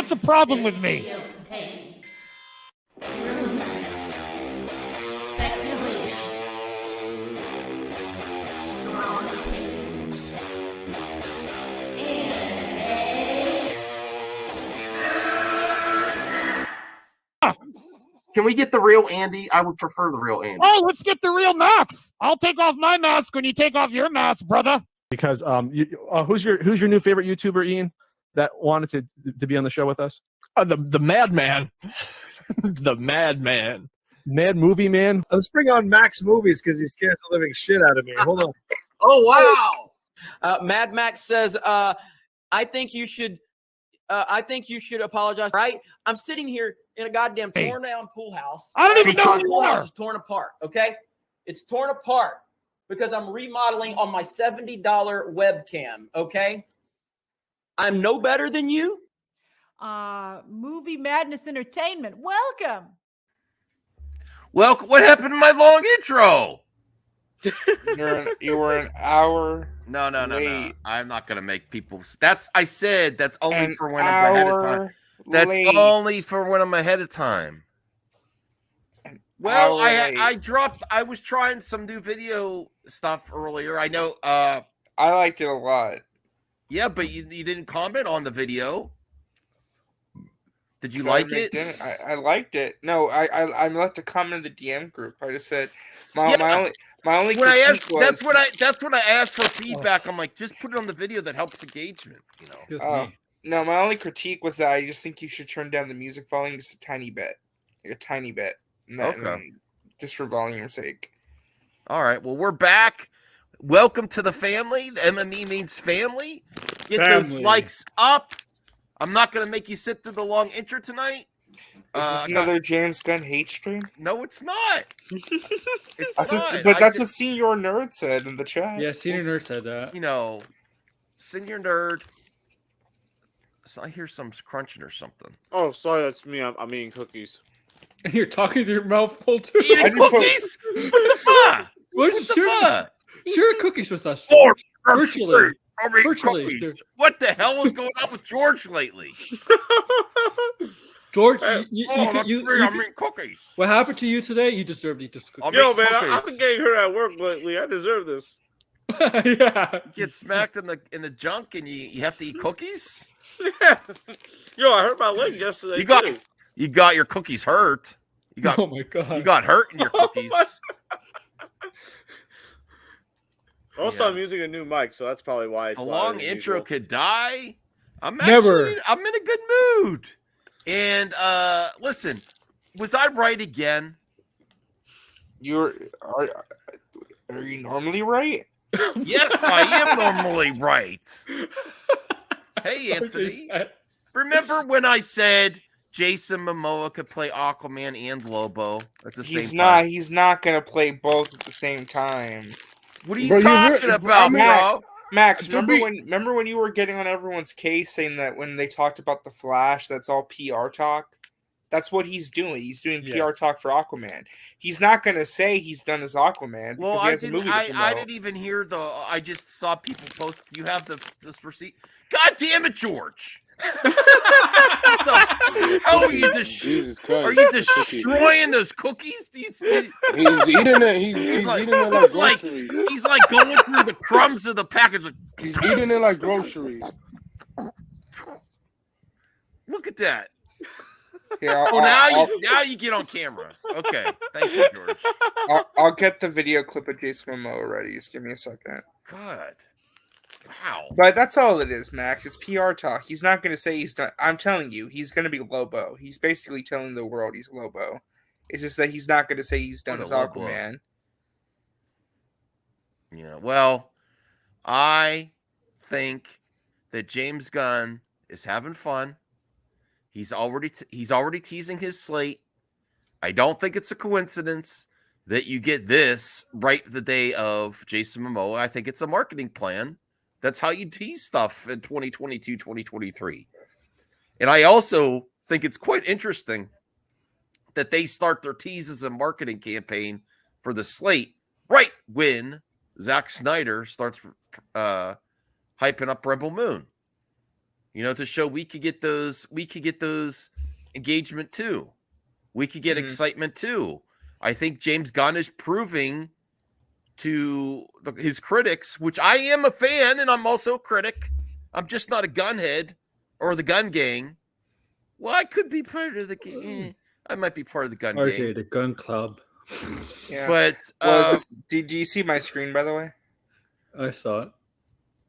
What's the problem with me? Can we get the real Andy? I would prefer the real Andy. Oh, let's get the real Max. I'll take off my mask when you take off your mask, brother. Because who's your new favorite YouTuber, Ian, that wanted to be on the show with us? The Madman. The Madman. Mad Movie Man. Let's bring on Max Movies because he scares the living shit out of me. Hold on. Oh, wow. Mad Max says, I think you should apologize. Right? I'm sitting here in a goddamn torn down pool house. I don't even know who you pool house are. is torn apart. Okay, it's torn apart because I'm remodeling on my $70 webcam. Okay, I'm no better than you. Movie Madness Entertainment. Welcome. Well, what happened to my long intro? You were an hour. No. late. I'm not gonna make people. I said that's only An for when I'm ahead of time. hour That's late. only for when I'm ahead of time. Well, hour late. I was trying some new video stuff earlier. I know. I liked it a lot. Yeah, but you didn't comment on the video. Did you So like it? I liked it. No, I left a comment in the DM group. I just said my only When I asked, critique was, that's when I asked for feedback. I'm like, just put it on the video that helps engagement. You know. No, my only critique was that I just think you should turn down the music volume just a tiny bit, like a tiny bit, just for volume's sake. All right. Well, we're back. Welcome to the family. The MME means family. Get those likes up. I'm not going to make you sit through the long intro tonight. Is this another James Gunn hate stream? No, it's not. It's not. But that's what Senior Nerd said in the chat. Yeah, Senior Nerd said that. You know, Senior Nerd. So I hear some crunching or something. Oh, sorry, that's me. I'm eating cookies. And you're talking to your mouth full too. Eating cookies? What the fuck? What the fuck? Share cookies with us. Virtually. Virtually. What the hell is going on with George lately? George, I'm eating cookies. What happened to you today? You deserve to eat this cookie. Yo, man, I've been getting hurt at work lately. I deserve this. Yeah. You get smacked in the junk and you have to eat cookies? Yeah. Yo, I hurt my leg yesterday. You got your cookies hurt. Oh my god. You got hurt in your cookies. Also, I'm using a new mic, so that's probably why it's a long intro could die. I'm in a good mood. And listen, was I right again? Are you normally right? Yes, I am normally right. Hey, Anthony. Remember when I said Jason Momoa could play Aquaman and Lobo at the same time? He's not gonna play both at the same time. What are you talking about, bro? Max, remember when you were getting on everyone's case saying that when they talked about the Flash, that's all PR talk? That's what he's doing. He's doing PR talk for Aquaman. He's not going to say he's done his Aquaman because he has a movie to promote. I didn't even hear I just saw people post. Do you have this receipt? God damn it, George! How are you destroying those cookies? He's eating it. He's eating it like groceries. He's like going through the crumbs of the package. He's eating it like groceries. Look at that. Yeah, now you get on camera. Okay, thank you, George. I'll get the video clip of Jason Momoa ready. Just give me a second. God. Wow. But that's all it is, Max. It's PR talk. He's not going to say he's done. I'm telling you, he's going to be Lobo. He's basically telling the world he's Lobo. It's just that he's not going to say he's done his Aquaman. Yeah, well, I think that James Gunn is having fun. He's already teasing his slate. I don't think it's a coincidence that you get this right the day of Jason Momoa. I think it's a marketing plan. That's how you tease stuff in 2022, 2023. And I also think it's quite interesting that they start their teases and marketing campaign for the slate right when Zack Snyder starts hyping up Rebel Moon. You know, to show we could get those engagement too. We could get excitement too. I think James Gunn is proving to his critics, which I am a fan and I'm also a critic. I'm just not a gunhead or the gun gang. Well, I could be part of the gang. I might be part of the gun gang. RJ, the gun club. Yeah. But do you see my screen, by the way? I saw it.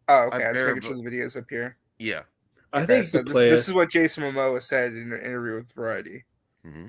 Oh, okay. I was making sure the video's up here. Yeah. I think so this is what Jason Momoa said in an interview with Variety. Mm-hmm.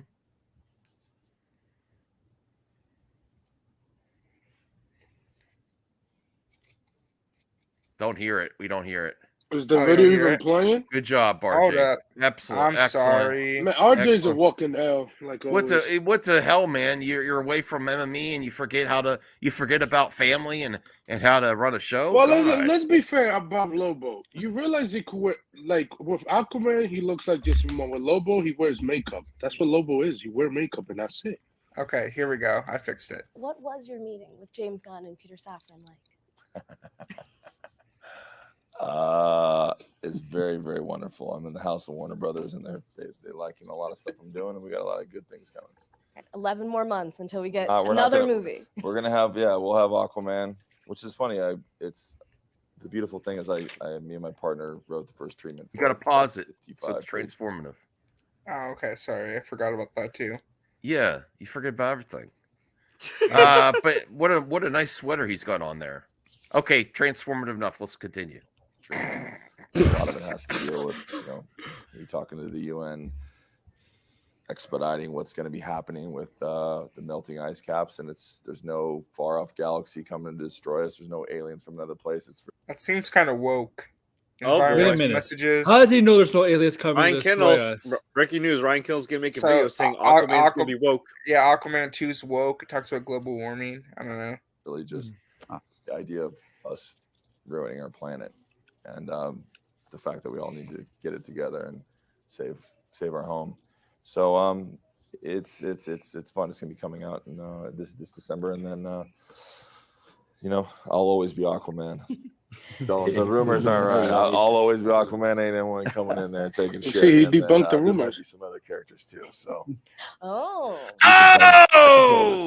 Don't hear it. We don't hear it. Is the video even playing? Good job, RJ. Hold up. Excellent. I'm sorry. Man, RJ's a walking hell. Like what the hell, man? You're away from MME and you forget about family and how to run a show. Well, let's be fair about Lobo. You realize he could wear, like with Aquaman, he looks like Jason Momoa. With Lobo, he wears makeup. That's what Lobo is. He wear makeup and that's it. Okay, here we go. I fixed it. What was your meeting with James Gunn and Peter Safran like? It's very, very wonderful. I'm in the house of Warner Brothers, and they like a lot of stuff I'm doing, and we got a lot of good things coming. 11 more months until we get we'll another have movie. We'll have Aquaman, which is funny. It's the beautiful thing is me and my partner wrote the first treatment. You got to pause it. So it's transformative. Oh, okay. Sorry, I forgot about that too. Yeah, you forget about everything. But what a nice sweater he's got on there. Okay, transformative enough. Let's continue. A lot of it has to deal with, you talking to the UN, expediting what's going to be happening with the melting ice caps, and there's no far off galaxy coming to destroy us. There's no aliens from another place. That seems kind of woke. Oh, wait a minute. Messages. How does he know there's no aliens coming? Ryan Kindle's breaking news. Ryan Kindle's gonna make a video saying Aquaman's gonna be woke. Yeah, Aquaman 2's woke. It talks about global warming. I don't know. Really, just the idea of us ruining our planet, and the fact that we all need to get it together and save our home. So it's fun. It's gonna be coming out in this December, and then I'll always be Aquaman. The rumors aren't right. I'll always be Aquaman. Ain't anyone coming in there and taking shit. See, he debunked the rumors. Be some other characters too. So. Oh.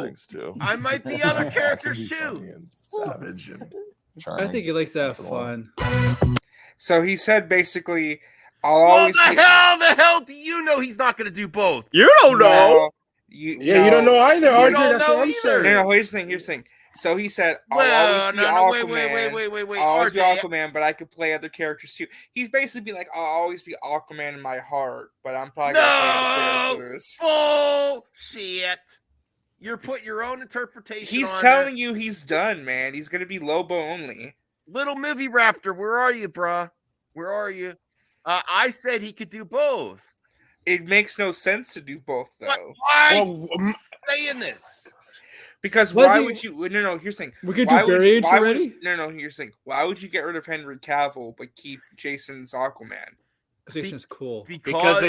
Things too. I might be other characters too. Savage and charming. I think he likes to have fun. So he said basically, the hell do you know he's not going to do both? You don't know. You don't know either, RJ. That's what I'm saying. No, here's the thing. So he said, I'll always be Aquaman. Wait. I'll always be Aquaman, but I could play other characters too. He's basically like, I'll always be Aquaman in my heart, but I'm probably going to play other characters. Bullshit. You're putting your own interpretation He's on telling you he's done, man. He's going to be Lobo only. Little Movie Raptor, where are you, bruh? Where are you? I said he could do both. It makes no sense to do both, though. Why saying this? Because why would you? No. Here's the thing. We could do variants already. No. Here's the thing. Why would you get rid of Henry Cavill but keep Jason's Aquaman? Jason's cool. Because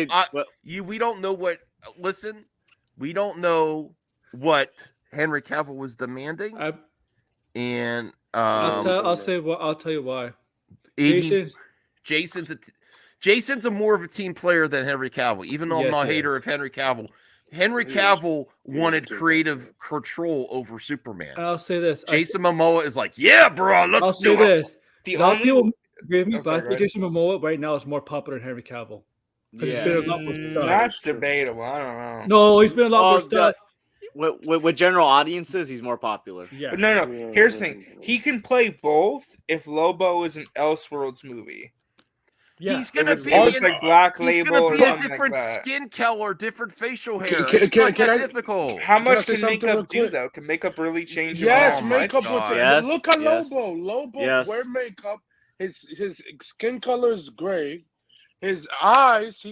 we don't know what. Listen, we don't know what Henry Cavill was demanding, and I'll tell you why. Jason's a more of a team player than Henry Cavill. Even though I'm not a hater of Henry Cavill. Henry Cavill wanted creative control over Superman. I'll say this. Jason Momoa is like, yeah, bro, let's do it. This. People agree with me, but I think Jason Momoa right now is more popular than Henry Cavill. Yeah. That's debatable. I don't know. No, he's been a lot more stuff. With general audiences, he's more popular. Yeah. But no. Here's the thing. He can play both if Lobo is an Elseworlds movie. Yeah. He's gonna be like Black Label or a different skin color, different facial hair. It's not that difficult. How much can makeup do though? Can makeup really change? Yes, makeup. Look at yes. Lobo. Lobo wear makeup. His skin color is gray. His eyes,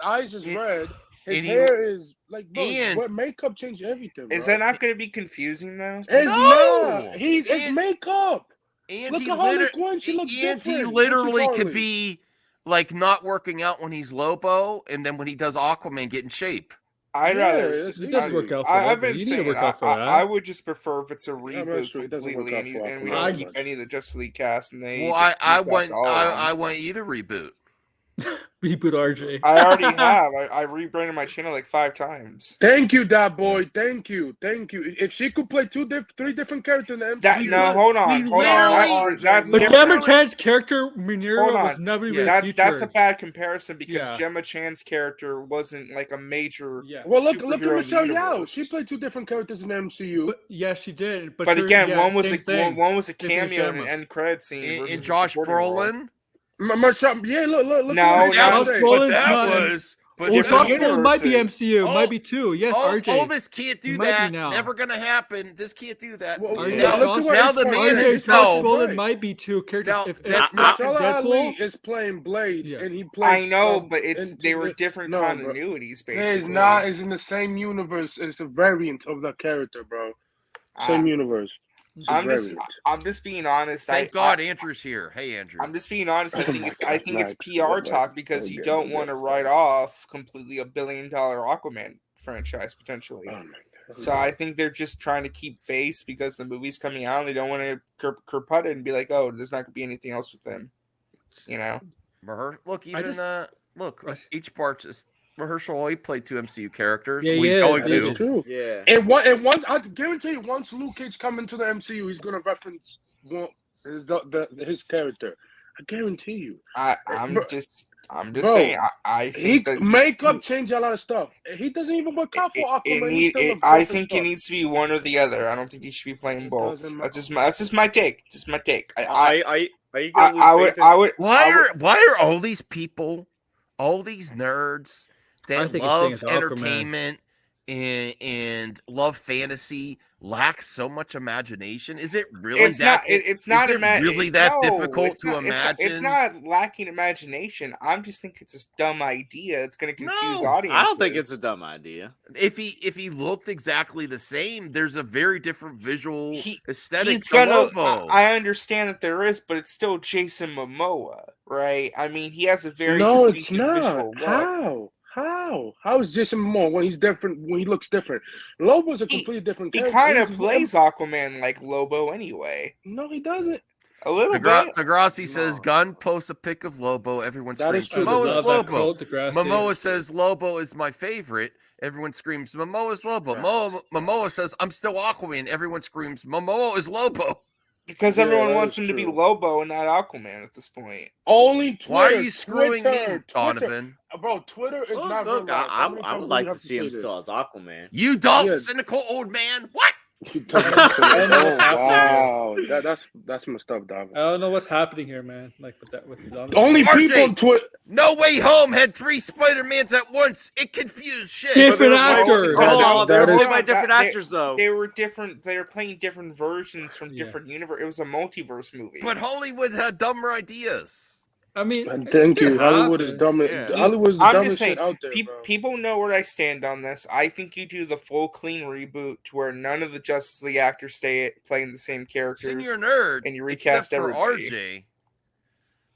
eyes is red. His hair is like, bro, makeup change everything. Bro. Is that not going to be confusing though? It's not. It's makeup. And look at Harley Quinn. She looks different. He literally could be like not working out when he's Lobo, and then when he does Aquaman, get in shape. I'd rather. It doesn't work out for I've been saying I would just prefer if it's a reboot completely, and we don't keep any of the Justice League cast. And they I want you to reboot. Reboot RJ. I already have. I rebranded my channel like 5 times. Thank you, that boy. Thank you. If she could play 3 different characters in the MCU. Hold on. That's but different. Gemma Chan's character Mineria was never even featured. That's a bad comparison because Gemma Chan's character wasn't like a major. Yeah. Well, look at Michelle Yeoh. She played 2 different characters in the MCU. Yes, she did. But again, one was a cameo in an end credit scene. In Josh Brolin. Yeah, look. No, that was. But it might be MCU, might be 2. Yes, RJ. Oh, this can't do that. Never gonna happen. This can't do that. Now the man himself. Brolin might be 2 characters. That's not Ali is playing Blade, and he plays. I know, but they were different continuities. Basically, it's in the same universe. It's a variant of the character, bro. Same universe. I'm just being honest. Thank God Andrew's here. Hey, Andrew. I'm just being honest. I think it's PR talk because you don't want to write off completely $1 billion Aquaman franchise potentially. So I think they're just trying to keep face because the movie's coming out. And they don't want to kerput it and be like, oh, there's not gonna be anything else with them. You know. Look, each part is. Mahershala, he played 2 MCU characters. Yeah, he's going to. That's true. Yeah. And once I guarantee you, once Luke Cage come into the MCU, he's gonna reference his character. I guarantee you. I'm just saying. I think makeup change a lot of stuff. He doesn't even work out for Aquaman. I think it needs to be one or the other. I don't think he should be playing both. That's just my take. Just my take. Are you gonna lose Why are all these people, all these nerds that love entertainment and love fantasy lack so much imagination? Is it really really that difficult to imagine? It's not lacking imagination. I just think it's a dumb idea. It's going to confuse audiences. I don't think it's a dumb idea. If he looked exactly the same, there's a very different visual aesthetic to Lobo. I understand that there is, but it's still Jason Momoa, right? I mean, he has a very it's not. How is Jason Momoa when he's different? When he looks different, Lobo's a completely different character. He kind of plays Aquaman like Lobo anyway. No, he doesn't. A little bit. Degrassi says Gunn posts a pic of Lobo. Everyone screams, Momoa's Lobo. Momoa says Lobo is my favorite. Everyone screams, Momoa's Lobo. Momoa says, I'm still Aquaman. Everyone screams, Momoa is Lobo. Because everyone wants him to be Lobo and not Aquaman at this point. Only Twitter. Why are you screwing me, Donovan? Bro, Twitter is not look, I would like to see him still as Aquaman. You dumb, cynical old man. What? Wow, that's messed up, Dom. I don't know what's happening here, man. Like with only people on Twitter. No Way Home had 3 Spider-Mans at once. It confused shit. Different actors. They were played by different actors, though. They were different. They were playing different versions from different universe. It was a multiverse movie. But Hollywood had dumber ideas. I mean, thank you. Hollywood is dumb. Hollywood's the dumbest shit out there. People know where I stand on this. I think you do the full clean reboot to where none of the Justice League actors stay playing the same characters. Senior nerd, and you recast everybody. RJ.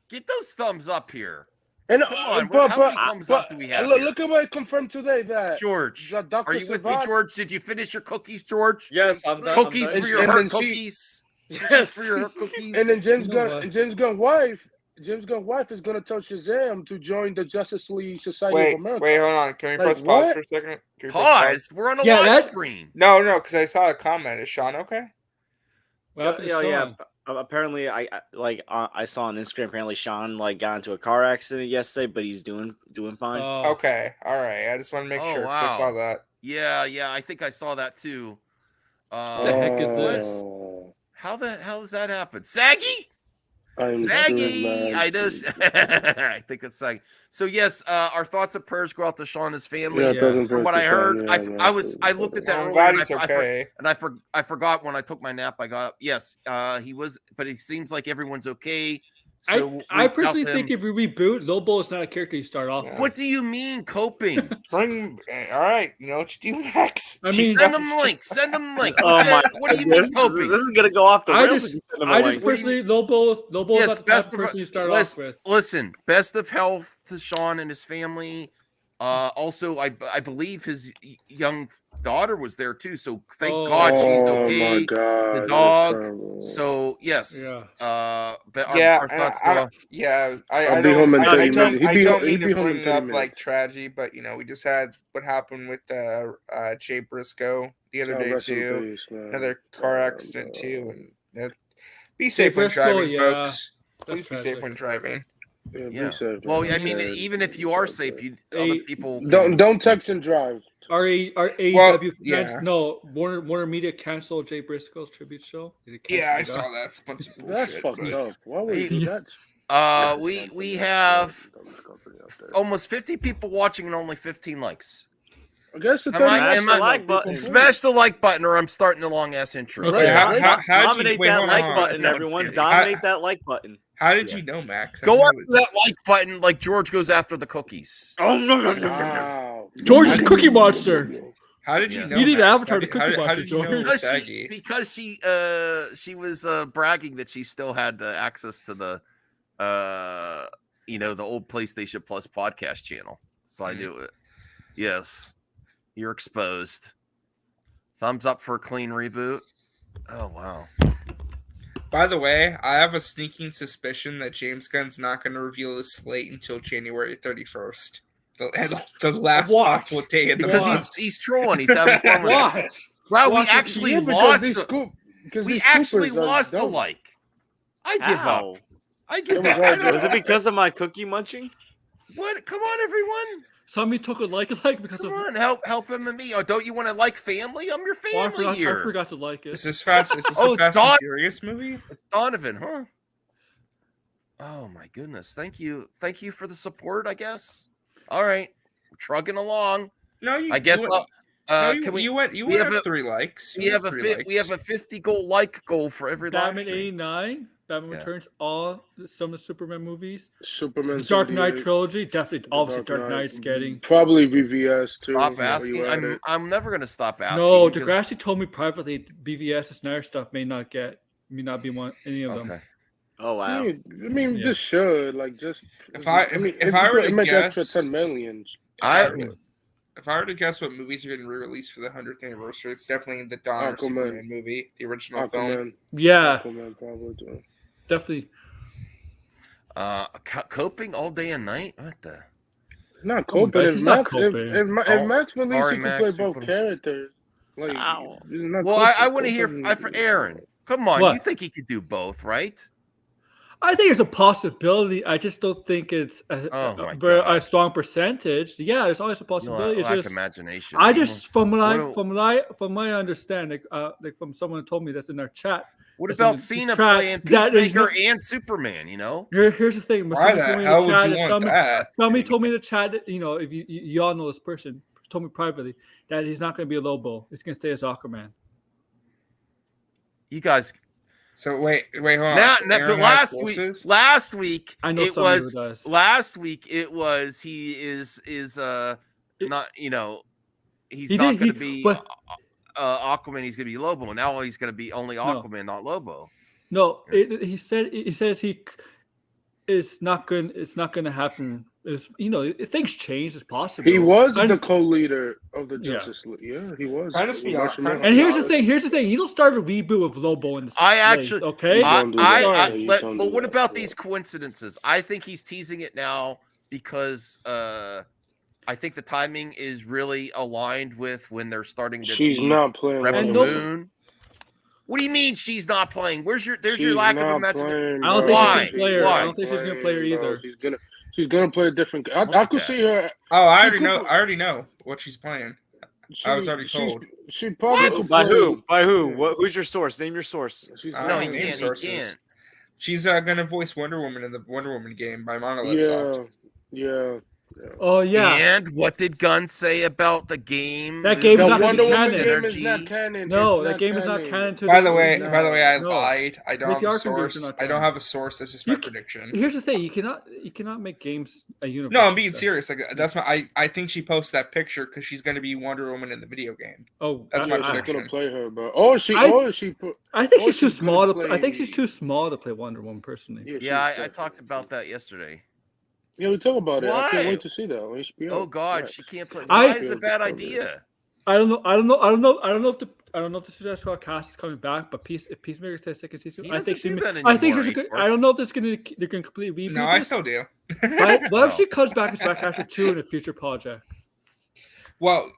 Get those thumbs up here. And come on, how many thumbs up do we have? Look at what I confirmed today. That George, are you with me, George? Did you finish your cookies, George? Yes, I'm done. Cookies for your hurt cookies. Yes, for your cookies. And then James Gunn's wife is going to tell Shazam to join the Justice League Society of America. Wait, hold on. Can we press pause for a second? Pause? We're on a live stream. No, because I saw a comment. Is Sean okay? Yeah. Apparently, I saw on Instagram. Apparently, Sean got into a car accident yesterday, but he's doing fine. Okay, all right. I just want to make sure because I saw that. Yeah. I think I saw that too. What the heck is this? How does that happen? Saggy? Saggy, I know. I think it's Saggy. So yes, our thoughts and prayers go out to Sean and his family. From what I heard, I looked at that earlier, and I forgot when I took my nap. I got up. Yes, he was, but it seems like everyone's okay. So I personally think if we reboot, Lobo is not a character you start off with. What do you mean coping? All right, you know what you do next. I mean, send them links. Oh my! What do you mean coping? This is gonna go off the rails. I just personally Lobo is not the person you start off with. Listen, best of health to Sean and his family. Also, I believe his young daughter was there too. So thank God she's okay. My God, the dog. So yes. But our thoughts go. I don't mean to bring up like tragedy, but we just had what happened with Jay Briscoe the other day too. Another car accident too, and be safe when driving, folks. Please be safe when driving. Yeah. Well, I mean, even if you are safe, other people don't text and drive. AEW no Warner Media canceled Jay Briscoe's tribute show. I saw that. It's a bunch of bullshit. That's fucked up. Why would you do that? We have almost 50 people watching and only 15 likes. I guess smash the like button, or I'm starting a long ass intro. Okay, dominate that like button, everyone. Dominate that like button. How did you know, Max? Go after that like button like George goes after the cookies. Oh no. George is Cookie Monster. How did you know? You need to Max? avatar the Cookie Monster, George. Because she was bragging that she still had access to the the old PlayStation Plus podcast channel. So I knew it. Yes. You're exposed. Thumbs up for a clean reboot. Oh wow. By the way, I have a sneaking suspicion that James Gunn's not going to reveal his slate until January 31st. The last possible day in the month. Because he's trolling. He's having fun with it. Wow, we actually lost. We actually lost the like. I give up. I give up. Was it because of my cookie munching? What? Come on, everyone. Somebody took a like because Come on, help him and me. Oh, don't you want to like family? I'm your family here. I forgot to like it. Is this Fast and Furious movie? It's Donovan, huh? Oh my goodness! Thank you for the support. I guess. All right, we're trugging along. No, you. I guess. Can we? You went have 3 likes. We have a 50 goal like goal for every live Batman stream. 89. Batman Returns. Some of the Superman movies. Superman. Dark Knight trilogy. Definitely. Obviously, Dark Knight's getting. Probably BVS too. Stop asking. I'm never gonna stop asking. No, Degrassi told me privately BVS and Snyder stuff may not be one any of them. Oh wow! I mean, this should just. If I were to guess, extra 10 million. If I were to guess what movies are getting re-released for the 100th anniversary, it's definitely the Donner Superman movie, the original film. Yeah, Aquaman probably too. Definitely. Coping all day and night. What the? It's not coping. If Max released, he could play both characters. Like, I want to hear for Aaron. Come on, you think he could do both, right? I think it's a possibility. I just don't think it's a strong percentage. Yeah, there's always a possibility. It's just imagination. I just from my understanding, like from someone who told me this in our chat. What about Cena playing Peacemaker and Superman? Here's the thing. Why the hell would you want that? Somebody told me in the chat. If you all know this person, told me privately that he's not going to be a Lobo. He's going to stay as Aquaman. You guys. So wait, hold on. Last week I know it was. Last week it was. He is not. He's not going to be Aquaman. He's going to be Lobo. And now he's going to be only Aquaman, not Lobo. No, he says it's not going. It's not going to happen. If things change, it's possible. He was the co-leader of the Justice League. Yeah, he was. And here's the thing. You don't start a reboot of Lobo in the But what about these coincidences? I think he's teasing it now because I think the timing is really aligned with when they're starting to tease Rebel Moon. What do you mean she's not playing? There's your lack of imagination. I don't think she's gonna play her. I don't think she's gonna play her either. She's gonna play a different. I could see her. Oh, I already know what she's playing. I was already told. She probably by who? By who? Who's your source? Name your source. No, he can't. He can't. She's gonna voice Wonder Woman in the Wonder Woman game by Monolith Soft. Yeah. Oh yeah. And what did Gunn say about the game? That game is not canon. No, that game is not canon. By the way, I lied. I don't have a source. I don't have a source. That's just my prediction. Here's the thing: you cannot make games a universe. No, I'm being serious. Like that's my. I think she posted that picture because she's going to be Wonder Woman in the video game. Oh, that's my prediction. She's gonna play her, bro. I think she's too small. I think she's too small to play Wonder Woman personally. Yeah, I talked about that yesterday. Yeah, we talk about it. Why? I can't wait to see that on HBO. Oh God, she can't play. Why is it a bad idea? I don't know if the Suicide cast is coming back, but if Peacemaker says second season, I think I don't know if they're gonna completely reboot. No, I still do. What if she comes back as Black Panther 2 in a future project? Well,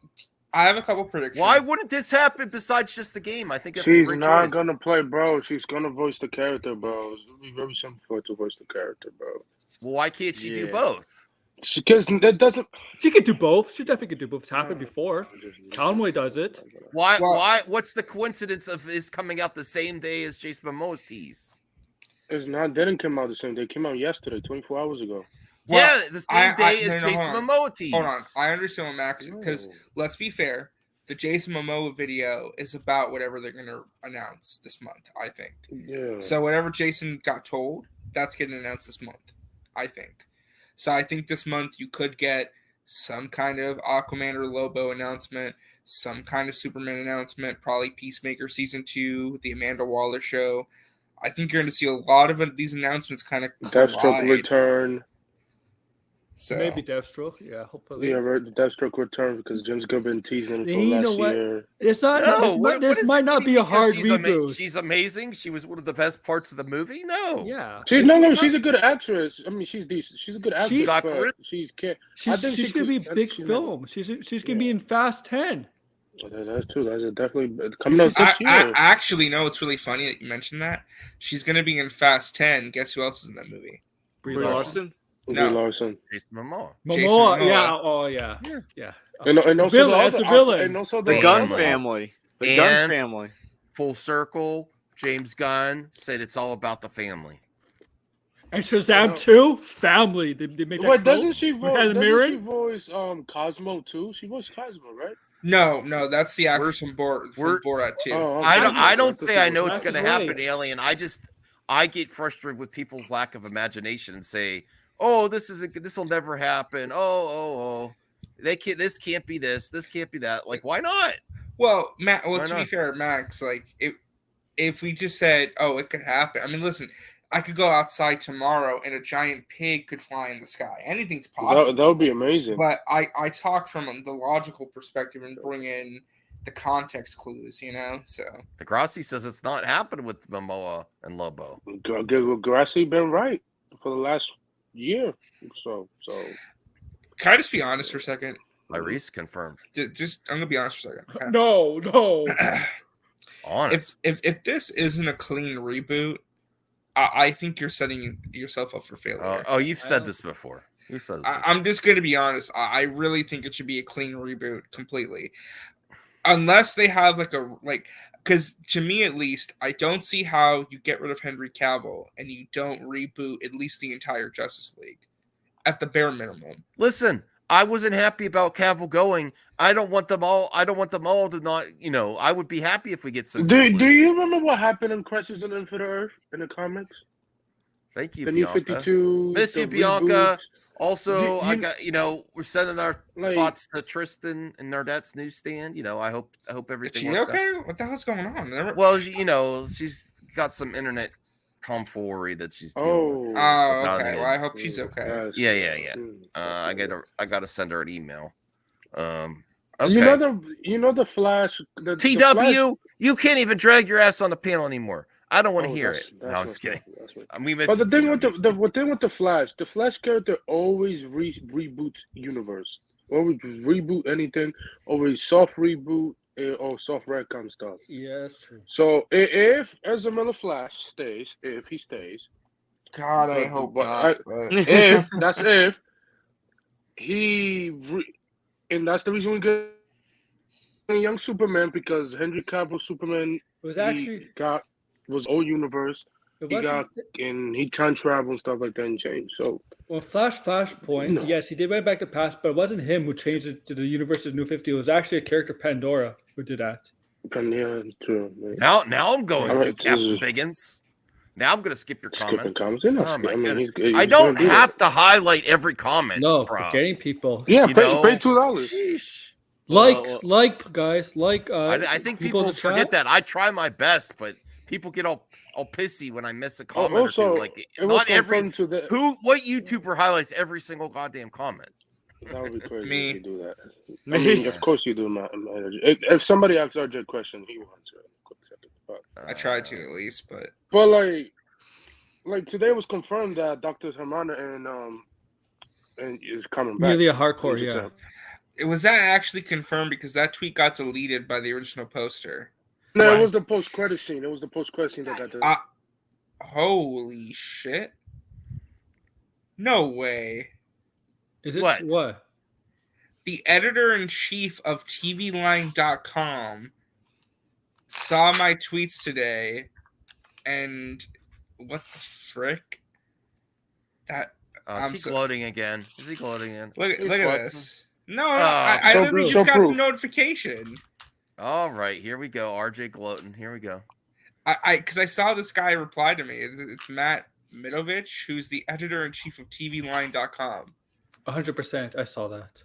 I have a couple predictions. Why wouldn't this happen besides just the game? I think that's She's a great not choice. gonna play, bro. She's gonna voice the character, bro. It'll be very simple for her to voice the character, bro. Well, why can't she do both? Because it doesn't. She can do both. She definitely can do both. It's happened before. Conway does it. Why? Why? What's the coincidence of his coming out the same day as Jason Momoa's tease? It's not. Didn't come out the same day. It came out yesterday, 24 hours ago. Yeah, the same day as Jason Momoa tease. Hold on, I understand what Max. Because let's be fair, the Jason Momoa video is about whatever they're gonna announce this month. I think. Yeah. So whatever Jason got told, that's getting announced this month. I think. So I think this month you could get some kind of Aquaman or Lobo announcement, some kind of Superman announcement, probably Peacemaker season 2, the Amanda Waller show. I think you're going to see a lot of these announcements kind of Deathstroke return. So maybe Deathstroke, yeah, hopefully. Yeah, right. Deathstroke return because Jim's gonna been teasing it for You know last what? year. It's not. This might not be a hard reboot. She's amazing. She was one of the best parts of the movie. No. Yeah. She's a good actress. I mean, she's decent. She's a good actress. She's got but she's can't. I think she's gonna be big film. She's gonna be in Fast 10. That's true. That's definitely coming out this year. I actually know it's really funny that you mentioned that. She's going to be in Fast 10. Guess who else is in that movie? Brie Larson. No. Larson. Jason Momoa. Momoa, yeah. Oh, yeah. Yeah. And also that's a villain. And also The Gunn family. The Gunn family. Full circle. James Gunn said it's all about the family. And Shazam 2, family. They make that Wait, cool? doesn't she voice Cosmo too? She voiced Cosmo, right? No, that's the actress from Borat too. I don't say I know it's going to happen, Alien. I get frustrated with people's lack of imagination and say, "Oh, this will never happen." Oh, this can't be this. This can't be that. Like, why not? Well, Matt. Well, to be fair, Max, like if we just said, "Oh, it could happen." I mean, listen. I could go outside tomorrow and a giant pig could fly in the sky. Anything's possible. That would be amazing. But I talk from the logical perspective and bring in the context clues, So Degrassi says it's not happening with Momoa and Lobo. Degrassi been right for the last year. So. Can I just be honest for a second? Iris confirmed. Just I'm gonna be honest for a second. Okay? No. Honest. If this isn't a clean reboot, I think you're setting yourself up for failure. You've said this before. You've said this before. I'm just going to be honest. I really think it should be a clean reboot completely. Unless they have because to me at least, I don't see how you get rid of Henry Cavill and you don't reboot at least the entire Justice League at the bare minimum. Listen, I wasn't happy about Cavill going. I don't want them all to not, I would be happy if we get some. Do you remember what happened in Crisis on Infinite Earth in the comics? Thank you, the New Bianca. 52. Miss you, Bianca. Also, we're sending our thoughts to Tristan and Nardette's newsstand. I hope everything works okay? out. What the hell's going on? Well, she's got some internet tomfoolery that she's dealing with. Oh, okay. Well, I hope she's okay. Yeah. I gotta send her an email. Okay. You know the Flash. The TW, Flash, you can't even drag your ass on the panel anymore. I don't want to hear it. No, I'm just kidding. But the thing with the Flash character always reboots universe. Always reboot anything. Always soft reboot or soft retcon stuff. Yeah, that's true. So if Ezra Miller Flash stays, if he stays, God, I hope not. If and that's the reason we get a young Superman, because Henry Cavill Superman was old universe. He time travel and stuff like that and changed. So Flashpoint, yes, he did went back to past, but it wasn't him who changed it to the universe of New 50. It was actually a character, Pandora, who did that. Yeah, true. Now I'm going to Captain Biggins. Now I'm going to skip your comments. I don't have to highlight every comment. No, bro. forgetting people. Yeah, pay $2. Guys. I think people forget that. I try my best, but people get all pissy when I miss a comment or two. Like, not every what YouTuber highlights every single goddamn comment. That would be crazy Me. if you do that. I mean, of course you do, man. If somebody asks RJ a question, he will answer it in a quick second. I tried to at least, but like today was confirmed that Dr. Hermana and is coming back. Really a hardcore, yeah. Was that actually confirmed? Because that tweet got deleted by the original poster. No, it was the post-credit scene. It was the post-credit scene that got deleted. Holy shit! No way. Is it what? The editor-in-chief of TVLine.com saw my tweets today, and what the frick? Is he gloating again? Is he gloating again? Look at this. No, I literally just got the notification. All right, here we go. RJ gloating. Here we go. Because I saw this guy reply to me. It's Matt Mitovich, who's the editor-in-chief of TVLine.com. 100%. I saw that.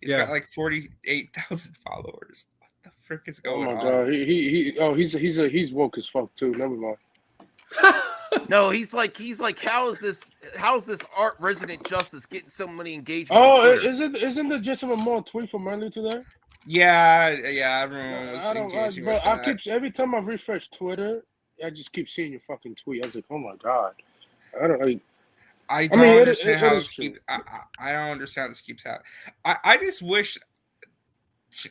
He's got like 48,000 followers. What the frick is going on? Oh my god, he's woke as fuck too. Never mind. No, he's like, how's this art resident justice getting so many engagements? Oh, isn't the Jason Momoa tweet from earlier today? Yeah, everyone was engaging with that. Every time I refresh Twitter, I just keep seeing your fucking tweet. I was like, oh my god, I don't understand how this keeps. I don't understand how this keeps happening. I just wish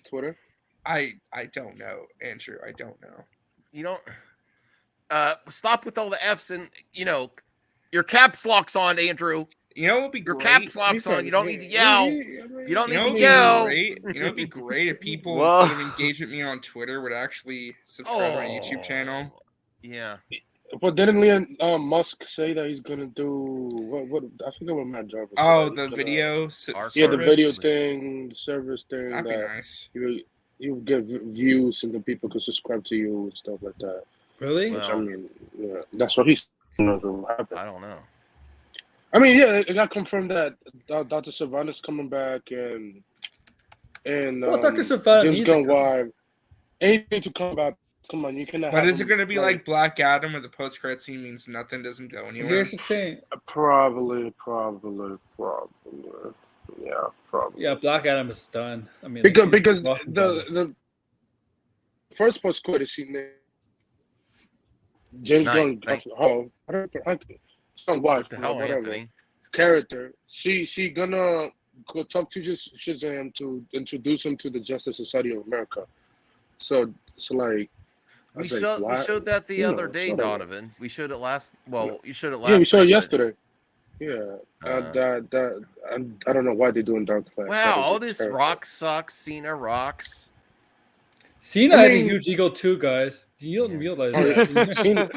Twitter. I don't know, Andrew. I don't know. You don't. Stop with all the F's and your caps locks on, Andrew. You know, it would be your great. Caps locks on. You don't need to yell. You don't need to yell. It'd be great if people instead of engage with me on Twitter would actually subscribe to my YouTube channel. Yeah. But didn't Musk say that he's gonna do what? I forget what Matt Jarvis. Oh, the video. The video thing, the service thing. That'd be nice. You get views and then people can subscribe to you and stuff like that. Really? Which, I mean, yeah, that's what he's. I don't know. I mean, yeah, it got confirmed that Dr. Savannah's coming back and Dr. Savannah, James Gunn wife. Anything to come back. Come on, you cannot. But is it going to be like Black Adam, where the post-credit scene means nothing, doesn't go anywhere? Here's the thing. Probably. Yeah, probably. Yeah, Black Adam is done. I mean, because the first post-credit scene, James Gunn, wife, Anthony? Character. She gonna go talk to Shazam to introduce him to the Justice Society of America. So like. We showed that the other day, Donovan. We showed it last. Well, you showed it last. Yeah, we showed it yesterday. Yeah, I don't know why they're doing Dark Flash. Wow, all this rock sucks. Cena rocks. Cena has a huge ego too, guys. Do you realize that? Cena.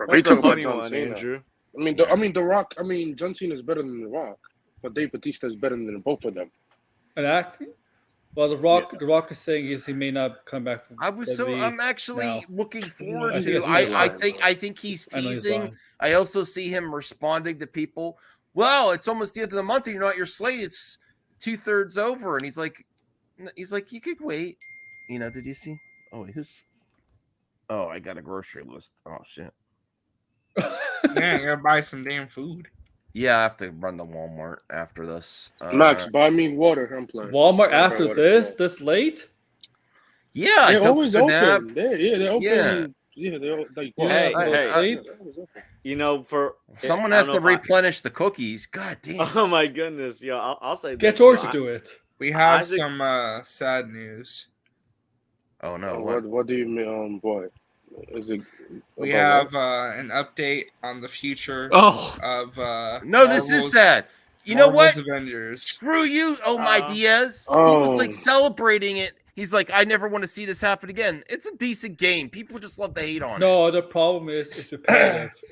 That's a funny one, Andrew. I mean, The Rock. I mean, John Cena is better than The Rock, but Dave Bautista is better than both of them. An acting. Well, The Rock is saying he may not come back. I'm actually looking forward to. I think he's teasing. I also see him responding to people. Well, it's almost the end of the month, and you're not your slate. It's 2/3 over, and he's like, you could wait. Did you see? Oh, I got a grocery list. Oh shit. Yeah, you gotta buy some damn food. Yeah, I have to run to Walmart after this. Max, buy me water. I'm playing. Walmart after this late? Yeah, they always open. They open. Hey. Someone has to replenish the cookies. God damn. Oh my goodness, yo! I'll say. Get George to do it. We have some sad news. Oh no! What do you mean, boy? Is it? We have an update on the future of No, this is sad. You know what? Avengers. Screw you, my Diaz. He was like celebrating it. He's like, I never want to see this happen again. It's a decent game. People just love to hate on it. No, the problem is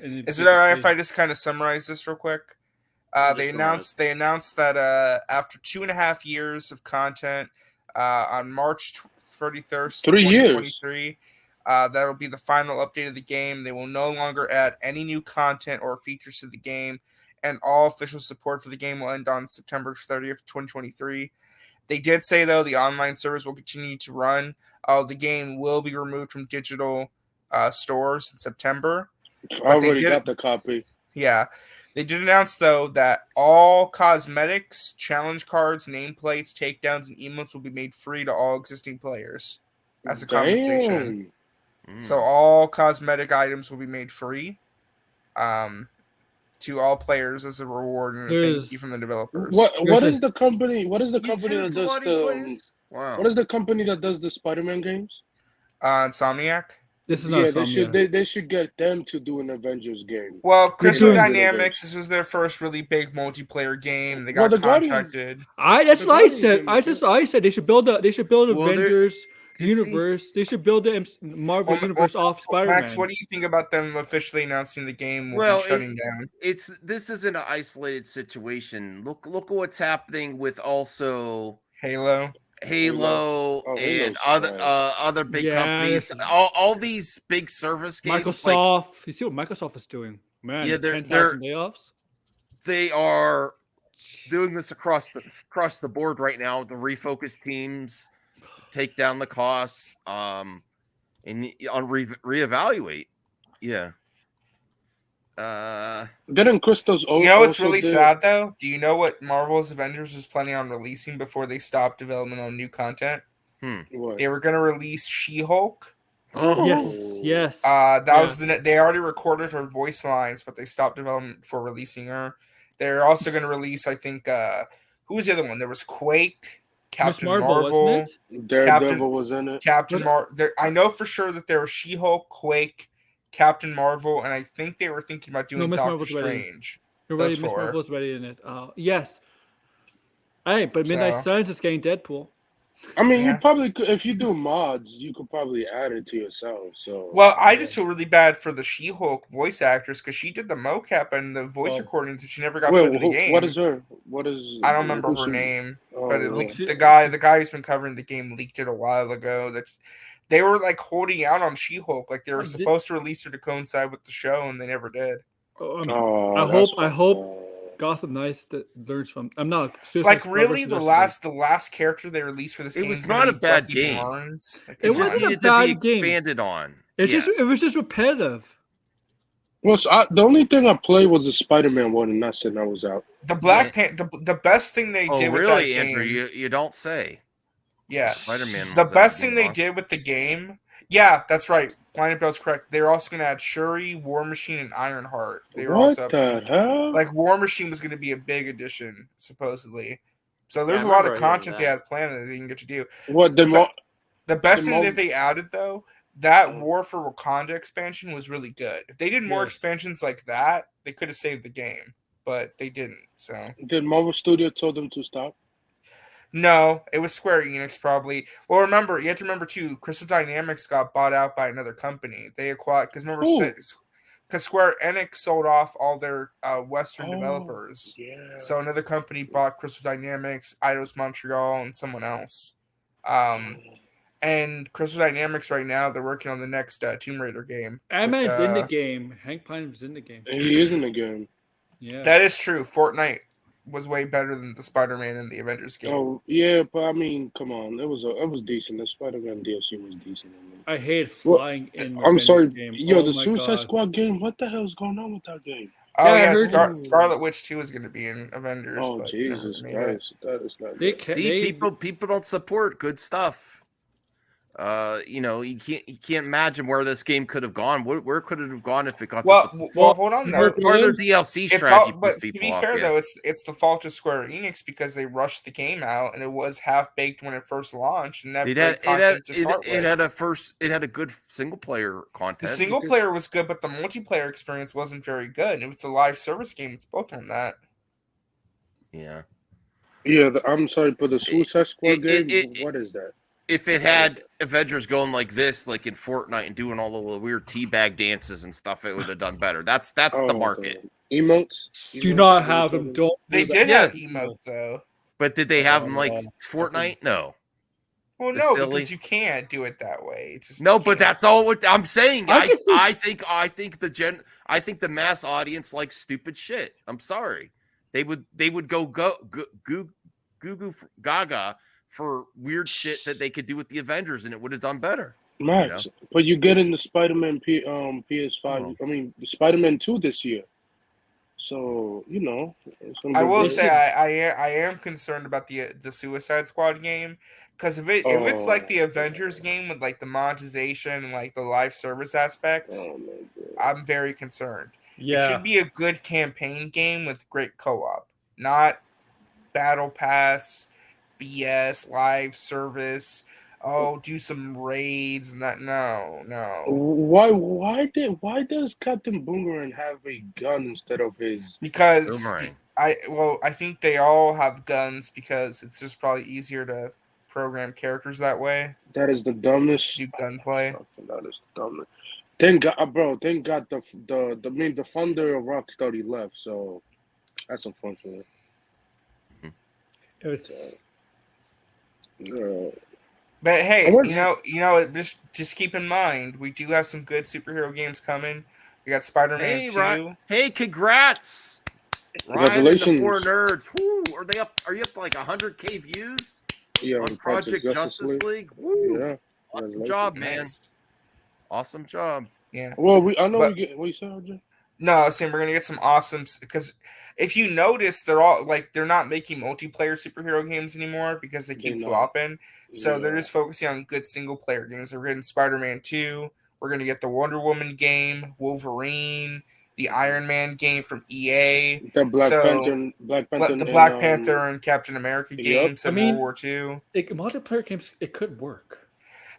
Is it all right if I just kind of summarize this real quick? They announced that after 2.5 years of content, on March 31st, 2023. That'll be the final update of the game. They will no longer add any new content or features to the game, and all official support for the game will end on September 30th, 2023. They did say, though, the online service will continue to run. The game will be removed from digital stores in September. I already got the copy. Yeah. They did announce, though, that all cosmetics, challenge cards, nameplates, takedowns, and emotes will be made free to all existing players as a compensation. So all cosmetic items will be made free to all players as a reward and a thank you from the developers. What is the company? What is the company that does the? Wow. What is the company that does the Spider-Man games? Insomniac. This is not Insomniac. They should get them to do an Avengers game. Well, Crystal Dynamics. This was their first really big multiplayer game. They got contracted. That's what I said. I said they should build Avengers universe. They should build the Marvel universe off Spider-Man. Max, what do you think about them officially announcing the game will be shutting down? This isn't an isolated situation. Look at what's happening with also Halo and other big companies. All these big service games. Microsoft. You see what Microsoft is doing, man? Yeah, they're layoffs. They are doing this across the board right now to refocus teams, take down the costs, and reevaluate. Yeah. Didn't Crystal's You know what's really sad though? Do you know what Marvel's Avengers is planning on releasing before they stop development on new content? They were going to release She-Hulk. Yes. They already recorded her voice lines, but they stopped development before releasing her. They're also going to release, I think, who was the other one? There was Quake, Captain Marvel, wasn't it? Daredevil was in it. I know for sure that there was She-Hulk, Quake, Captain Marvel, and I think they were thinking about doing Doctor Strange. Miss Marvel's ready in it. Yes. Hey, but Midnight Suns is getting Deadpool. I mean, you probably could, if you do mods, you could probably add it to yourself. So, well, I just feel really bad for the She-Hulk voice actress because she did the mocap and the voice recordings, and she never got put into the game. What is her? I don't remember her name, but the guy who's been covering the game leaked it a while ago. That they were like holding out on She-Hulk, like they were supposed to release her to coincide with the show, and they never did. I hope Gotham Knights that learns from. I'm not like really the last character they released for this game. It was not a bad game. It wasn't a bad game. Expanded on. It was just repetitive. Well, so the only thing I played was the Spider-Man one, and that's it. I was out. The Black Panther. The best thing they did. With that Andrew? Game, you don't say. Yeah, Spider-Man. The best thing they did with the game. Yeah, that's right. Planet Bell's correct. They're also going to add Shuri, War Machine, and Ironheart. They were what the hell? Like War Machine was going to be a big addition, supposedly. So there's a lot of content they had planned that they didn't get to do. What the best thing that they added though, that War for Wakanda expansion was really good. If they did more expansions like that, they could have saved the game, but they didn't. So did Marvel Studio told them to stop? No, it was Square Enix probably. Well, remember, you have to remember too, Crystal Dynamics got bought out by another company. They acquired because Square Enix sold off all their Western developers. Yeah. So another company bought Crystal Dynamics, Eidos Montreal, and someone else. And Crystal Dynamics right now, they're working on the next Tomb Raider game. Ant-Man's in the game. Hank Pym's in the game. He is in the game. Yeah. That is true. Fortnite was way better than the Spider-Man and the Avengers game. Oh yeah, but I mean, come on, it was decent. The Spider-Man DLC was decent. I hate flying in. I'm sorry, game. the Suicide Squad game. What the hell is going on with that game? Oh yeah, Scarlet Witch 2 is going to be in Avengers. Oh Jesus Christ, that is not. People don't support good stuff. You can't imagine where this game could have gone. Where could it have gone if it got well, hold on. Part of their DLC strategy. But to be fair, though, it's the fault of Square Enix because they rushed the game out and it was half baked when it first launched. And it had a good single player content. The single player was good, but the multiplayer experience wasn't very good. If it's a live service game, it's built on that. Yeah. Yeah, I'm sorry, but the Suicide Squad game. What is that? If it had Avengers going like this, like in Fortnite, and doing all the weird teabag dances and stuff, it would have done better. That's the market. Emotes? Do not have them. Don't. They did have emotes though. But did they have them like Fortnite? No. Well, no, because you can't do it that way. It's just but that's all what I'm saying. I think the mass audience likes stupid shit. I'm sorry. They would go goo gaga for weird shit that they could do with the Avengers, and it would have done better. Max, but you get in the Spider-Man PS5. I mean, the Spider-Man 2 this year. So you know, I will say I am concerned about the Suicide Squad game, because if it's like the Avengers game with like the monetization and like the live service aspects, I'm very concerned. It should be a good campaign game with great co-op, not battle pass, BS, live service. Oh, do some raids. No. Why does Captain Boomerang have a gun instead of his? Because Boomerang. I think they all have guns because it's just probably easier to program characters that way. That is the dumbest. Do gunplay. That is the dumbest. Thank God, bro. Thank God the founder of Rocksteady left. So that's unfortunate. But hey, you know, just keep in mind we do have some good superhero games coming. We got Spider-Man 2. Hey, congrats! Congratulations, Ryan and the Four Nerds. Woo, are you up to like 100K views? Yeah, on Project Justice League. Woo! Yeah, awesome job, man. Awesome job. Yeah. Well, we get what you said, RJ. No, I was saying we're gonna get some awesome, because if you notice, they're not making multiplayer superhero games anymore because they keep flopping. So they're just focusing on good single player games. We're getting Spider-Man 2. We're gonna get the Wonder Woman game, Wolverine, the Iron Man game from EA, the Black Panther and Captain America games in World War II. Multiplayer games, it could work.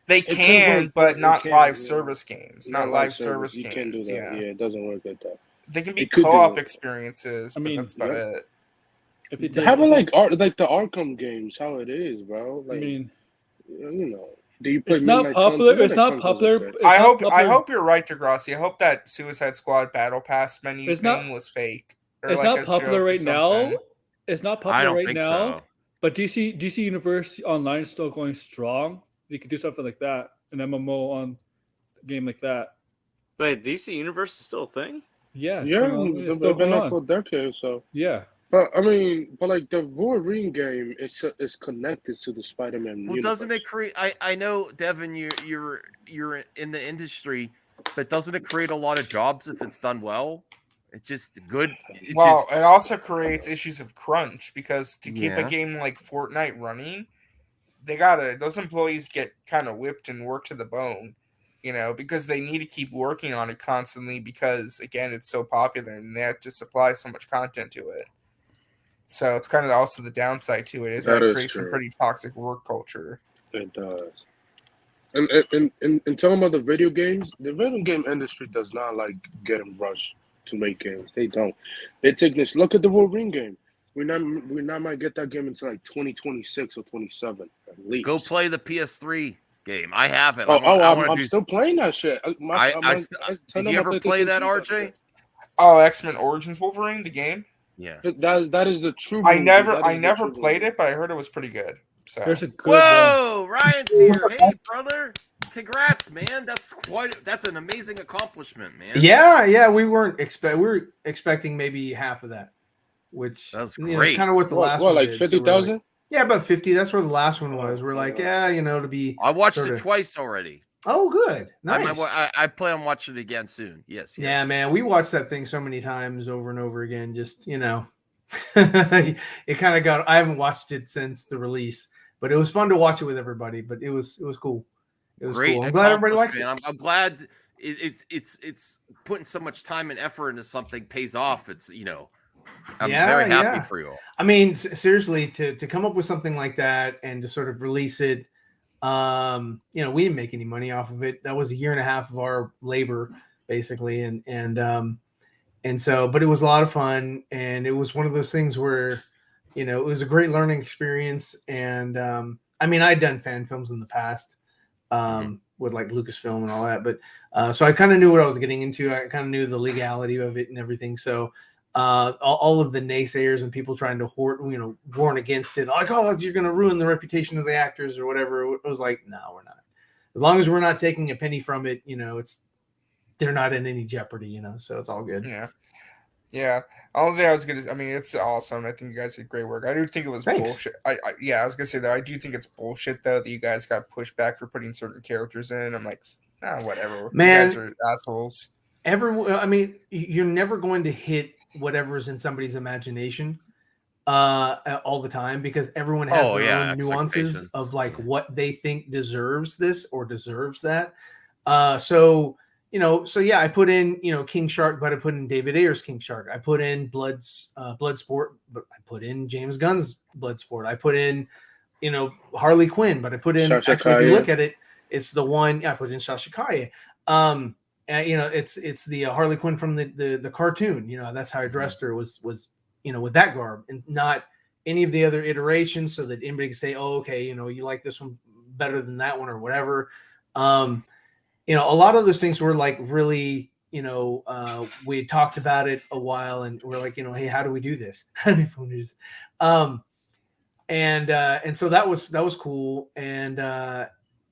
They can, but not live service games. Not live service You games. can't do that. Yeah, it doesn't work like that. They can be co-op experiences, but that's about it. If you have it like the Arkham games, how it is, bro. Like, you know, do you play? It's not popular. It's not popular. I hope you're right, Degrassi. I hope that Suicide Squad Battle Pass menu thing was fake. It's not popular right now. It's not popular right now. So. But DC Universe Online is still going strong. You could do something like that, an MMO on a game like that. But DC Universe is still a thing? Yeah. It's been up for a decade, so. Yeah. But I mean, like the Wolverine game, is connected to the Spider-Man universe. Doesn't it create? I know, Devin, you're in the industry, but doesn't it create a lot of jobs if it's done well? It's just good. It also creates issues of crunch, because to keep a game like Fortnite running, those employees get kind of whipped and worked to the bone, because they need to keep working on it constantly, because again, it's so popular and they have to supply so much content to it. So it's kind of also the downside to it is that it creates some pretty toxic work culture. It does. And talking about the video game industry does not like getting rushed to make games. They don't. They take this. Look at the Wolverine game. We not might get that game until like 2026 or 27 at least. Go play the PS3 game. I have it. I'm still playing that shit. Did you ever play that, RJ? Oh, X-Men Origins Wolverine, the game. Yeah, that is the true. I never played it, but I heard it was pretty good. So there's a good. Whoa, Ryan's here. Hey, brother. Congrats, man. That's an amazing accomplishment, man. Yeah. We were expecting maybe half of that, which that's great. Kind of what the last one like 50,000. Yeah, about 50. That's where the last one was. We're like, to be. I watched it twice already. Oh, good. Nice. I plan on watching it again soon. Yes. Yeah, man. We watched that thing so many times over and over again. Just, it kind of got. I haven't watched it since the release, but it was fun to watch it with everybody. But it was cool. It was great. Cool. I'm glad everybody likes it. I'm glad it's putting so much time and effort into something pays off. It's I'm very happy for you all. I mean, seriously, to come up with something like that and to sort of release it. We didn't make any money off of it. That was 1.5 years of our labor, basically, and so, but it was a lot of fun, and it was one of those things where, it was a great learning experience. And I'd done fan films in the past, with like Lucasfilm and all that, but so I kind of knew what I was getting into. I kind of knew the legality of it and everything. So. All of the naysayers and people trying to warn against it, like, oh, you're going to ruin the reputation of the actors or whatever. It was like, no, we're not. As long as we're not taking a penny from it, they're not in any jeopardy, so it's all good. Yeah. Only thing I was going to, it's awesome. I think you guys did great work. I do think it was bullshit. I was going to say, though, I do think it's bullshit, though, that you guys got pushed back for putting certain characters in. I'm like, whatever. Man, you guys are assholes. You're never going to hit whatever's in somebody's imagination all the time, because everyone has their own nuances of like what they think deserves this or deserves that. So I put in, King Shark, but I put in David Ayer's King Shark. I put in Bloodsport, but I put in James Gunn's Bloodsport. I put in, Harley Quinn, but I put in, actually, if you look at it, it's the one, I put in Sasha Kaye. It's the Harley Quinn from the cartoon. That's how I dressed her, was with that garb, and not any of the other iterations, so that anybody can say, oh, okay, you like this one better than that one or whatever. A lot of those things were like really, we had talked about it a while, and we're like, hey, how do we do this? And so that was cool. And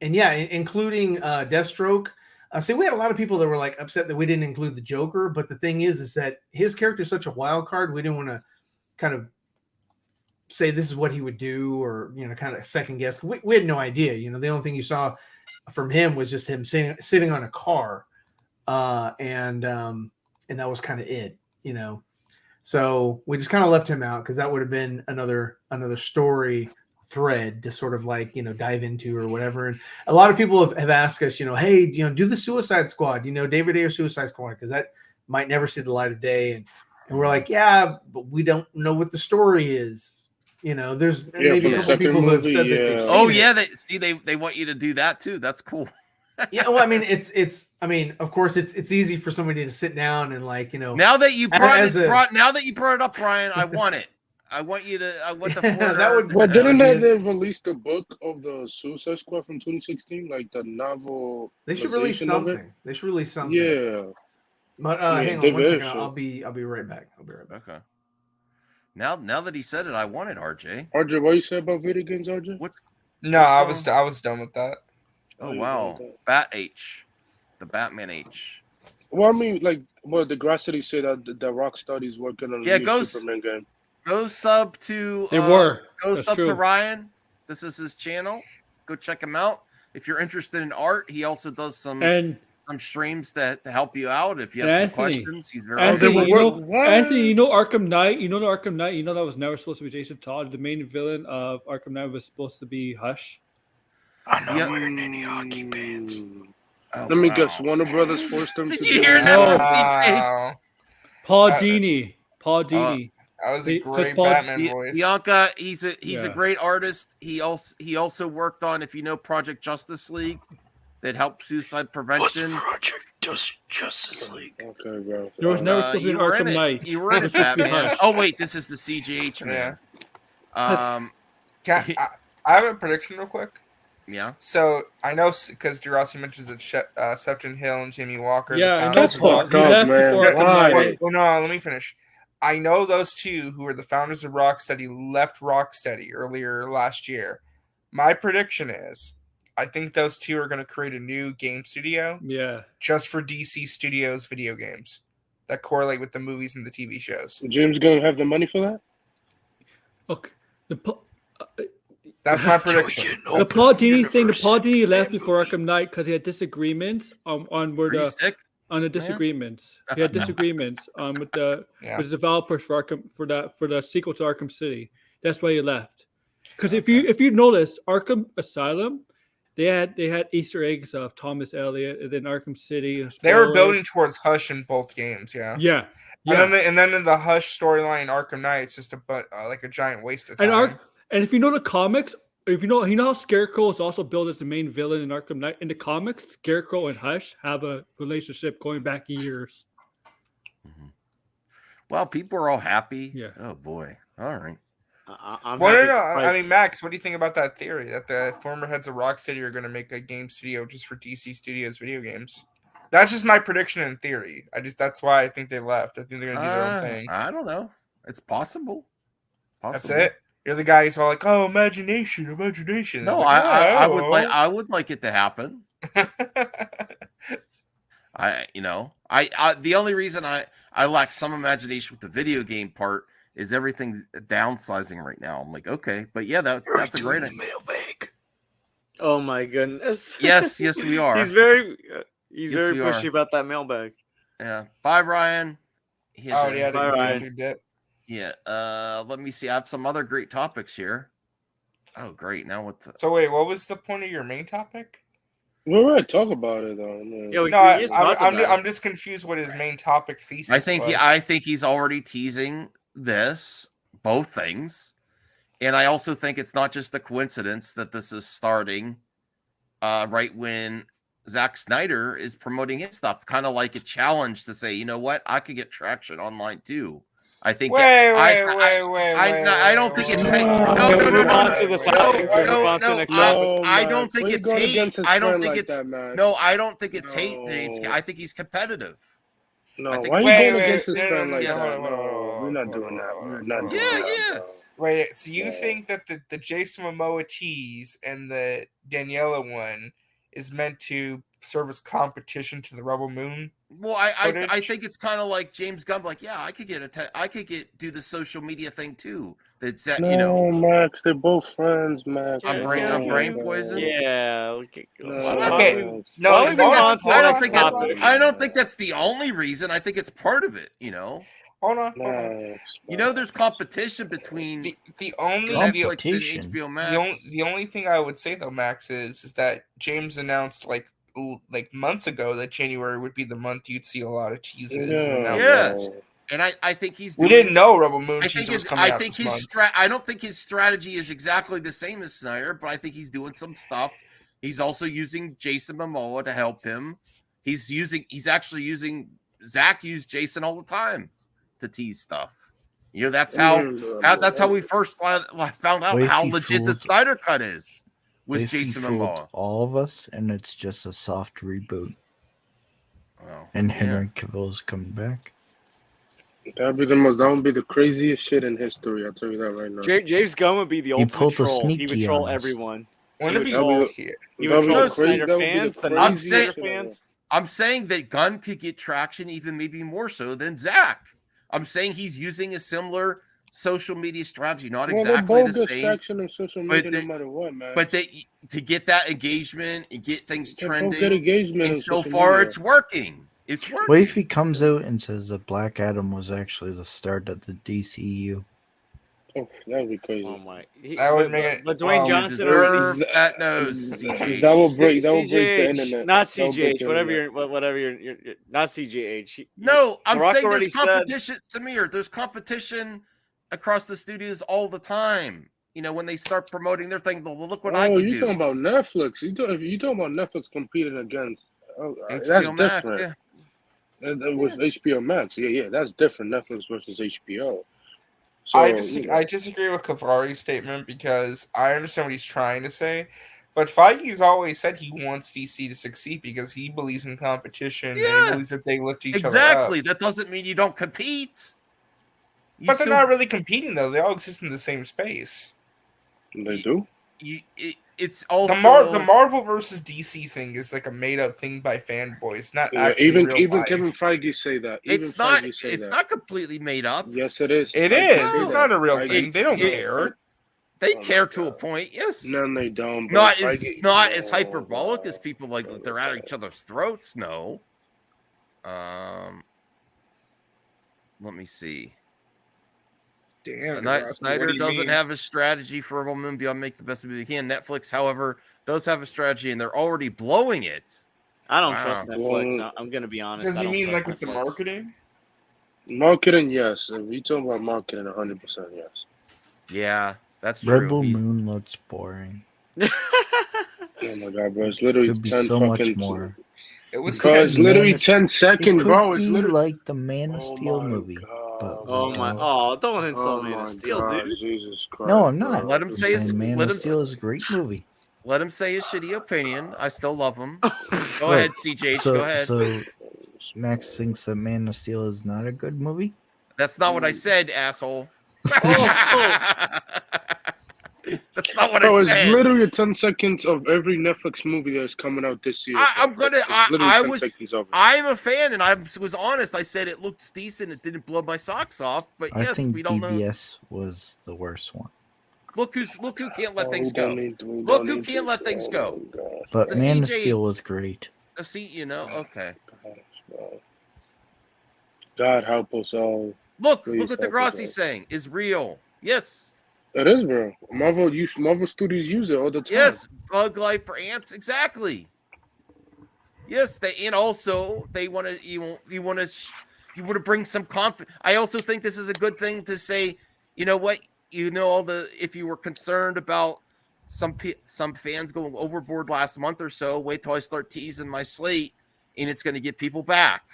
yeah, including Deathstroke. See, we had a lot of people that were like upset that we didn't include the Joker, but the thing is that his character is such a wild card. We didn't want to kind of say this is what he would do, or kind of second guess. We had no idea. The only thing you saw from him was just him sitting on a car, and that was kind of it. So we just kind of left him out, because that would have been another story thread to sort of like dive into or whatever. And a lot of people have asked us, hey, do the Suicide Squad, David Ayer Suicide Squad, because that might never see the light of day. And we're like, yeah, but we don't know what the story is. There's maybe a couple people who have said that they've seen it. They want you to do that too. That's cool. Yeah, well, I mean, of course, it's easy for somebody to sit down and like, Now that you brought it up, Brian, I want it. I want the Well, didn't they release the book of the Suicide Squad from 2016, like the novel? They should release something. Yeah. But hang on 1 second. I'll be right back. Okay. Now that he said it, I want it, RJ. RJ, what you say about video games, RJ? I was done with that. Oh wow, the Batman H. Well, I mean, like, the Grassity say that the Rocksteady's working on a new Superman game. Go sub to to Ryan. This is his channel. Go check him out. If you're interested in art, he also does some streams to help you out. If you have some questions, he's very Anthony, Arkham Knight. Arkham Knight. That was never supposed to be Jason Todd. The main villain of Arkham Knight was supposed to be Hush. I'm not wearing any hockey pants. Let me guess. Warner Brothers forced them to. Did you hear that? Paul Dini. That was a great Batman voice. Bianca, he's a great artist. He also worked on, if you know, Project Justice League, that helped suicide prevention. What's Project Justice League? Okay, bro. There was never supposed to be Arkham Knight. You were in it, Batman. Oh wait, this is the CGH man. I have a prediction real quick. Yeah. So I know because Durasi mentions that Sefton Hill and Jamie Walker. Yeah, that's fucked up, man. Why? Oh no, let me finish. I know those two who are the founders of Rocksteady left Rocksteady earlier last year. My prediction is, I think those two are going to create a new game studio. Yeah. Just for DC Studios video games that correlate with the movies and the TV shows. James going to have the money for that? Okay. That's my prediction. The Paul Dini thing. The Paul Dini left before Arkham Knight because he had disagreements on where the disagreements. He had disagreements with the developers for Arkham for the sequel to Arkham City. That's why he left. Because if you notice, Arkham Asylum, they had Easter eggs of Thomas Elliott, and then Arkham City. They were building towards Hush in both games. Yeah. And then in the Hush storyline, Arkham Knight, it's just like a giant waste of time. And if you know the comics, if you know how Scarecrow is also billed as the main villain in Arkham Knight. In the comics, Scarecrow and Hush have a relationship going back years. Mm-hmm. Well, people are all happy. Yeah. Oh boy. All right. I mean, Max, what do you think about that theory that the former heads of Rocksteady are going to make a game studio just for DC Studios video games? That's just my prediction in theory. That's why I think they left. I think they're going to do their own thing. I don't know. It's possible. That's it. You're the guy who's all like, "Oh, imagination." No, like, I would like it to happen. The only reason I lack some imagination with the video game part is everything's downsizing right now. I'm like, okay, but yeah, that's a great idea. Oh my goodness. Yes, we are. He's very pushy about that mailbag. Yeah. Bye, Ryan. He had to- yeah, Bye, Ryan. they did. Yeah. Let me see. I have some other great topics here. Oh, great. Now what the So wait, what was the point of your main topic? We're going to talk about it, though. Man. Yeah, I'm just confused what his main topic thesis I think was. I think he's already teasing both things. And I also think it's not just a coincidence that this is starting right when Zack Snyder is promoting his stuff, kind of like a challenge to say, you know what, I could get traction online too. I think. I don't think it's hate. I don't think it's hate. I don't think it's I don't think it's hate, Dave. I think he's competitive. No, why are you going against his friend like that? No, we're not doing that. We're not doing that. Wait, so you think that the Jason Momoa tease and the Daniela one is meant to serve as competition to the Rebel Moon? Well, I think it's kind of like James Gunn, like, yeah, I could do the social media thing too. That's No, Max, they're both friends, Max. I'm brain poison. Yeah. I don't think that's the only reason. I think it's part of it. Hold on. There's competition between the only Netflix and HBO Max. The only thing I would say though, Max, is that James announced like months ago that January would be the month you'd see a lot of teasers. Yes. And I think he's. We didn't know Rebel Moon teaser was coming out this month. I don't think his strategy is exactly the same as Snyder, but I think he's doing some stuff. He's also using Jason Momoa to help him. He's actually using Zach used Jason all the time to tease stuff. That's how we first found out how legit the Snyder cut is. Was Jason Momoa all of us, and it's just a soft reboot. And Henry Cavill's coming back. That would be the craziest shit in history. I'll tell you that right now. James Gunn would be the ultimate troll. He would troll everyone. He would troll Snyder fans, the non-Snyder fans. I'm saying that Gunn could get traction even maybe more so than Zach. I'm saying he's using a similar social media strategy, not exactly the same. Traction on social media no matter what, man. But to get that engagement and get things trending, get engagement and so far media. It's working. It's working. What if he comes out and says that Black Adam was actually the start of the DCU? Oh, that would be crazy. Oh my! That would make it. But Dwayne Johnson already that knows. That will break the internet. Not CGH. Whatever you're not CGH. No, I'm saying there's competition, Samir. There's competition across the studios all the time. When they start promoting their thing, well, look what I can do. Oh, you talking about Netflix? You talking about Netflix competing against? HBO that's Max, different. yeah. With HBO Max, yeah, that's different. Netflix versus HBO. So, I disagree with Kavari's statement because I understand what he's trying to say, but Feige's always said he wants DC to succeed because he believes in competition and he believes that they lift each other up. Exactly. That doesn't mean you don't compete. But they're not really competing though. They all exist in the same space. They do. It's also the Marvel versus DC thing is like a made up thing by fanboys, not actually even life. Kevin Feige say that. It's not completely made up. Yes, it is. It is. It's not a real thing. They don't care. They care to a point, yes. No, they don't. Not as hyperbolic as people like that they're at each other's throats. No. Let me see. Damn, Snyder doesn't have a strategy for Rebel Moon beyond make the best movie he can. Netflix, however, does have a strategy, and they're already blowing it. I don't trust Netflix. I'm gonna be honest. Does he mean like with Netflix. the marketing? Marketing, yes. If you talking about marketing, 100%, yes. Yeah, that's true. Rebel Moon looks boring. Oh my god, bro! It's literally Could be 10 so fucking. much more. It was because literally 10 seconds, it bro. could It's be literally like the Man of Steel movie. But don't insult Man of Steel, dude. Jesus Christ. No, I'm not. Let him say his. Man Let of him Steel is a great movie. Let him say his shitty opinion. I still love him. Go ahead, CJ. So, go ahead. So Max thinks that Man of Steel is not a good movie? That's not what I said, asshole. That's not what Bro, I said. It's literally 10 seconds of every Netflix movie that's coming out this year. I'm a fan, and I was honest. I said it looks decent. It didn't blow my socks off, but I yes, think we don't BVS was the worst one. Look who can't let things go. Look who can't let things go. But The Man of CJ Steel was great. Okay. God help us all. Look Please what help us Degrassi's saying is real. Yes. all. It is real. Marvel Studios use it all the time. Yes, bug life for ants, exactly. Yes, and also they want to you want to bring some confidence. I also think this is a good thing to say. You know what? If you were concerned about some fans going overboard last month or so, wait till I start teasing my slate, and it's going to get people back.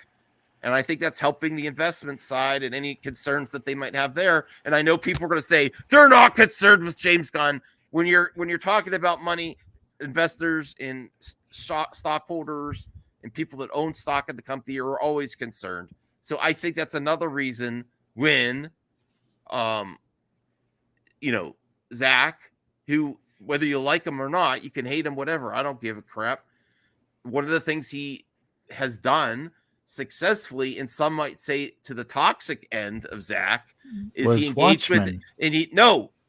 And I think that's helping the investment side and any concerns that they might have there. And I know people are going to say they're not concerned with James Gunn. When you're talking about money, investors and stockholders and people that own stock in the company are always concerned. So I think that's another reason when, Zach, who, whether you like him or not, you can hate him, whatever. I don't give a crap. One of the things he has done successfully, and some might say to the toxic end of Zach, is he engaged with it. And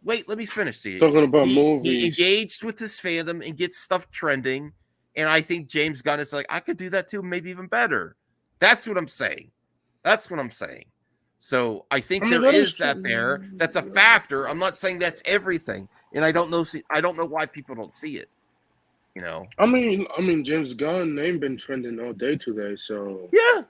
let me finish. See, talking about movies. He engaged with his fandom and gets stuff trending. And I think James Gunn is like, I could do that too, maybe even better. That's what I'm saying. So I think there is that there. That's a factor. I'm not saying that's everything. And I don't know why people don't see it. I mean, James Gunn name been trending all day today, so yeah.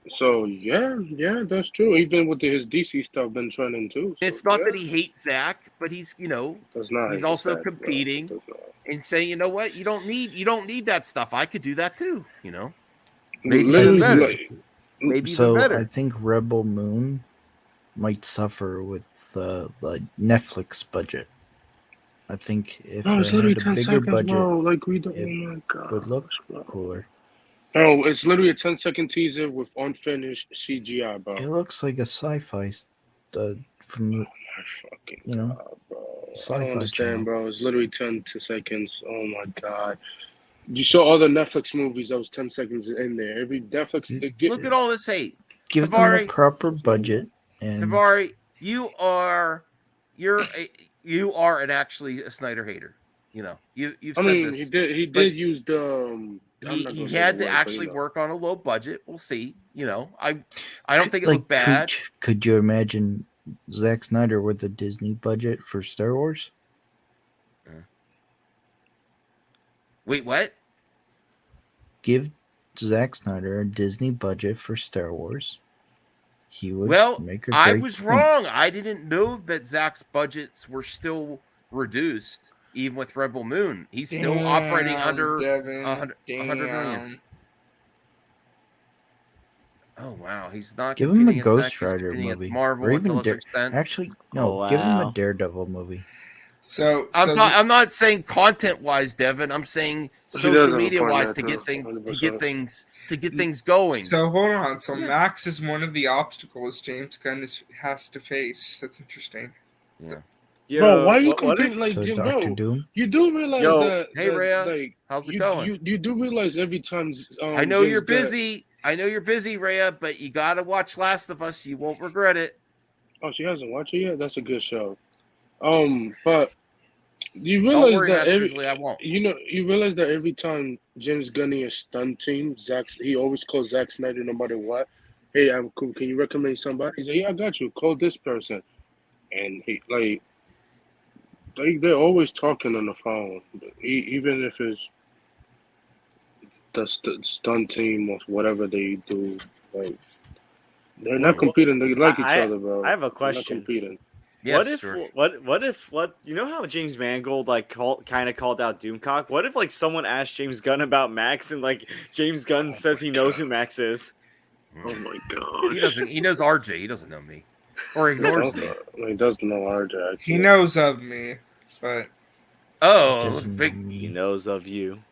So yeah, that's true. Even with his DC stuff been trending too. So, it's not that he hates Zach, but he's he's also competing and saying, you know what, you don't need that stuff. I could do that too. Maybe even better. Maybe even better. I think Rebel Moon might suffer with the Netflix budget. I think if it's it literally had a 10 bigger seconds, budget, bro. Like we don't. Oh my god, would look cooler. Oh, it's literally a 10-second teaser with unfinished CGI, bro. It looks like a sci-fi from I don't understand, bro. It's literally 10 seconds. Oh my god. You saw other Netflix movies that was 10 seconds in there. Every Netflix look at all this hate. Give them a proper budget. And Tavari, you are actually a Snyder hater. You've said this. He did use the. He had to actually work on a low budget. We'll see. I don't think it looked bad. Could you imagine Zack Snyder with the Disney budget for Star Wars? Wait, what? Give Zack Snyder a Disney budget for Star Wars. He would make a great I was wrong. I didn't know that Zach's budgets were still reduced, even with Rebel Moon. He's still operating under 100 million. Oh wow, he's not. Give him a Ghost Rider movie, Marvel or even actually no. Give him a Daredevil movie. I'm not saying content wise, Devin. I'm saying social media wise to get things going. So hold on. So Max is one of the obstacles James Gunn has to face. That's interesting. Yeah. Bro, why are you competing like Jim? Bro, you do realize that. Hey, Rhea, like, how's it going? You do realize every time. I know you're busy. I know you're busy, Rhea, but you gotta watch Last of Us. You won't regret it. Oh, she hasn't watched it yet. That's a good show. But you realize I won't. You realize that every time James Gunn is stunt team, he always calls Zack Snyder no matter what. Hey, I'm cool. Can you recommend somebody? He's like, yeah, I got you. Call this person, and they're always talking on the phone, even if it's the stunt team or whatever they do. Like, they're not competing. They like each other, bro. I have a question. They're not competing. Yes, what if you know how James Mangold kind of called out Doomcock? What if someone asked James Gunn about Max and James Gunn says he knows who Max is? Oh my god. He knows RJ. He doesn't know me, or ignores me. He doesn't know RJ. He knows of me, but he knows of you.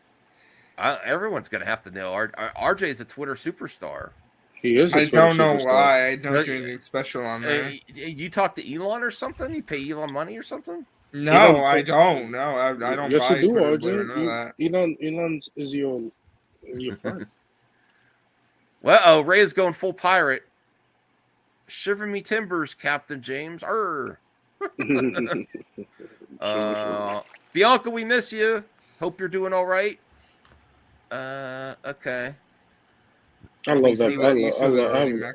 Everyone's gonna have to know. RJ is a Twitter superstar. He is. I don't know why. I don't do anything special on there. You talk to Elon or something? You pay Elon money or something? No, I don't. No, I don't. Yes, buy you do, Twitter, RJ. Elon is your friend. Well, Ray is going full pirate. Shiver me timbers, Captain James. Bianca, we miss you. Hope you're doing all right. Okay. I love that.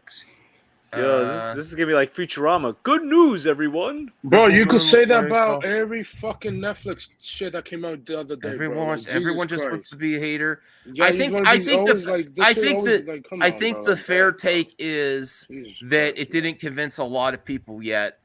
Yo, this is gonna be like Futurama. Good news, everyone. Bro, you could say that about every fucking Netflix shit that came out the other day. Everyone just wants to be a hater. Yeah, I think the fair take is that it didn't convince a lot of people yet,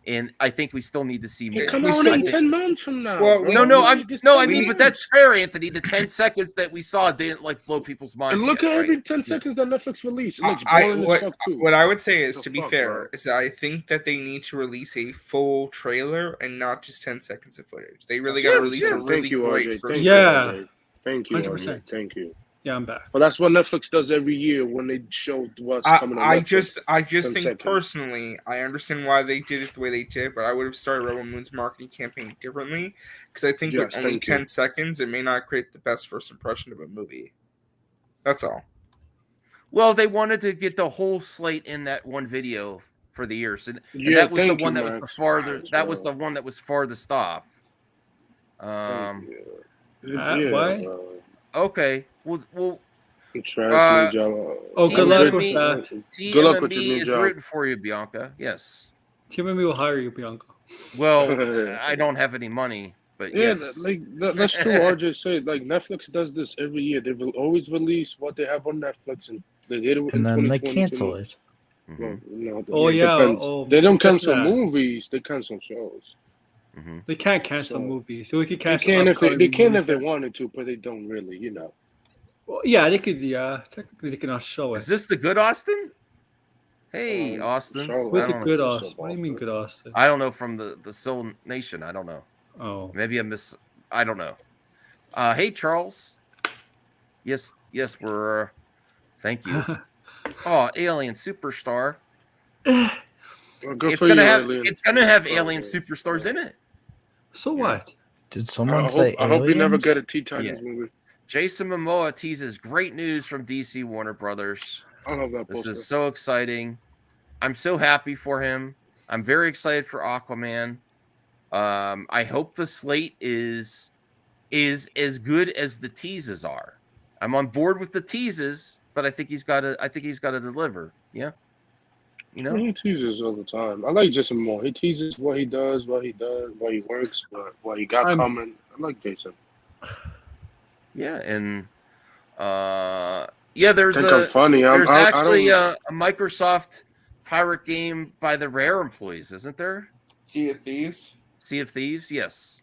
and I think we still need to see more. Come on in 10 months from now. I mean, but that's fair, Anthony. The 10 seconds that we saw didn't like blow people's minds. And look at every 10 seconds that Netflix released. It looks boring as fuck too. What I would say is, to be fair, is that I think that they need to release a full trailer and not just 10 seconds of footage. They really got to release a really great first trailer. Thank you, 100%. Thank you. Yeah, I'm back. But that's what Netflix does every year when they show what's coming on Netflix. I just think personally, I understand why they did it the way they did, but I would have started Rebel Moon's marketing campaign differently, because I think with only 10 seconds, it may not create the best first impression of a movie. That's all. Well, they wanted to get the whole slate in that one video for the year, so and that was the one that was the farther. That was the one that was farthest off. Why? Okay. Well. Good luck with that. Good luck with your new job. Written for you, Bianca. Yes. Team me will hire you, Bianca. Well, I don't have any money, but yes. That's true. RJ said Netflix does this every year. They will always release what they have on Netflix, and they did it. And then they cancel it. They don't cancel movies. They cancel shows. They can't cancel movies. So we could cancel. They can if they wanted to, but they don't really. Well, yeah, they could. Yeah, technically they cannot show it. Is this the good Austin? Hey, Austin. What's a good Austin? What do you mean good Austin? I don't know, from the Soul Nation. I don't know. Oh, maybe I don't know. Hey, Charles. Yes, we're. Thank you. Oh, Alien Superstar. It's gonna have Alien Superstars in it. So what? Did someone say? I hope we never get a Teen Titans movie. Jason Momoa teases great news from DC Warner Brothers. I love that This poster. is so exciting. I'm so happy for him. I'm very excited for Aquaman. I hope the slate is as good as the teases are. I'm on board with the teases, but I think he's got to deliver. Yeah. He teases all the time. I like Jason Momoa. He teases what he does, why he works, what he got coming. I like Jason. Yeah, and there's funny. Actually a Microsoft pirate game by the Rare employees, isn't there? Sea of Thieves. Sea of Thieves, yes.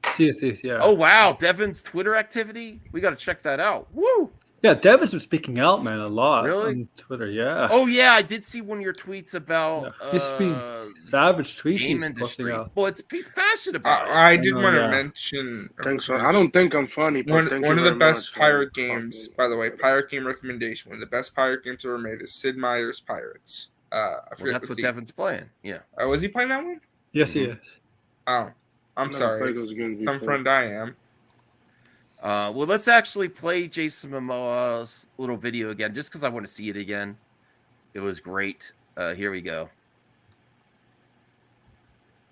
Sea of Thieves, yeah. Oh wow, Devin's Twitter activity. We got to check that out. Woo! Yeah, Devin's been speaking out, man, a lot. Really? On Twitter, yeah. Oh yeah, I did see one of your tweets about He's been savage tweets. game he's industry. Out. Well, he's passionate about it. I did want to mention. I don't think I'm funny. One of the best pirate games, by the way, pirate game recommendation. One of the best pirate games ever made is Sid Meier's Pirates. That's what Devin's playing. Yeah. Was he playing that one? Yes, he is. Oh, I'm sorry. Some friend I am. Well, let's actually play Jason Momoa's little video again, just because I want to see it again. It was great. Here we go.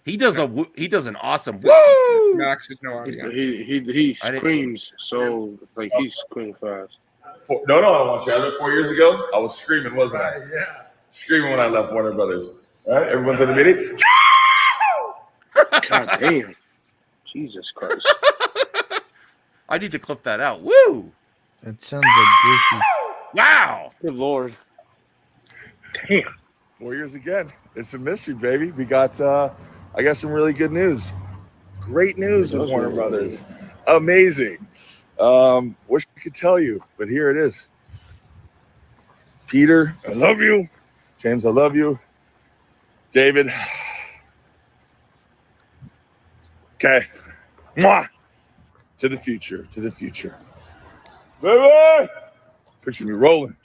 He does an awesome woo. Max is no audio. He screams he's screaming fast. No, I want you. I left 4 years ago. I was screaming, wasn't I? Yeah. Screaming when I left Warner Brothers. All right, everyone's in the meeting. God damn. Jesus Christ. I need to clip that out. Woo! That sounds like Goofy. Wow! Good Lord. Damn. 4 years again. It's a mystery, baby. We got, I got some really good news. Great news with Warner Brothers. Amazing. Wish I could tell you, but here it is. Peter, I love you. James, I love you. David. Okay. Mwah! To the future. Baby! Picture me rolling.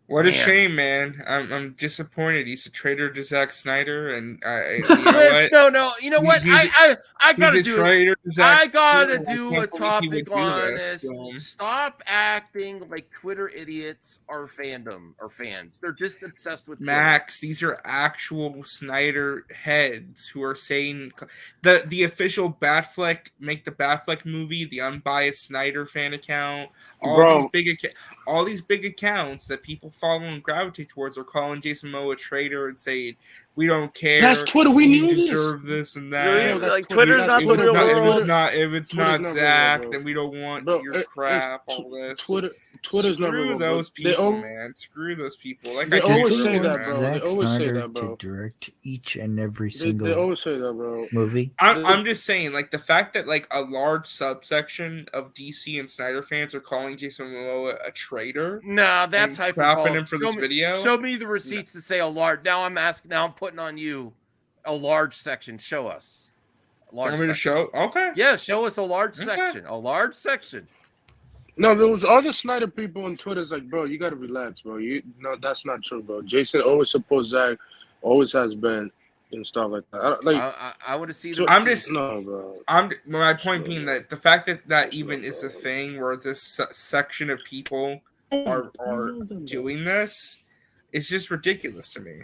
What a shame, man. I'm disappointed. He's a traitor to Zack Snyder, and No. You know what? I gotta do it. I gotta do a topic on this. Stop acting like Twitter idiots are fans. They're just obsessed with Max. Twitter. These are actual Snyder heads who are saying the official Batfleck, make the Batfleck movie, the unbiased Snyder fan account. All these big accounts that people follow and gravitate towards are calling Jason Momoa a traitor and saying we don't care. That's Twitter. We knew this. Deserve this and that. Yeah, like Twitter's not the real world. If it's not Zach, then we don't want your crap. All this. Twitter's not real. Screw those people, man. Screw those people. Like they always say that, bro. They always say that, bro. To direct each and every single. They always say that, bro. Movie. I'm just saying, like the fact that like a large subsection of DC and Snyder fans are calling Jason Momoa a traitor. No, that's hyperbolic. Him for this video. Show me the receipts to say a large. Now I'm putting on you a large section. Show us. Want me to show? Okay. Yeah, show us a large section. A large section. No, there was other Snyder people on Twitter's like, bro, you gotta relax, bro. No, that's not true, bro. Jason always supports Zach, always has been, and stuff like that. I would have seen. I'm just no, bro. My point being that the fact that even is a thing where this section of people are doing this, it's just ridiculous to me.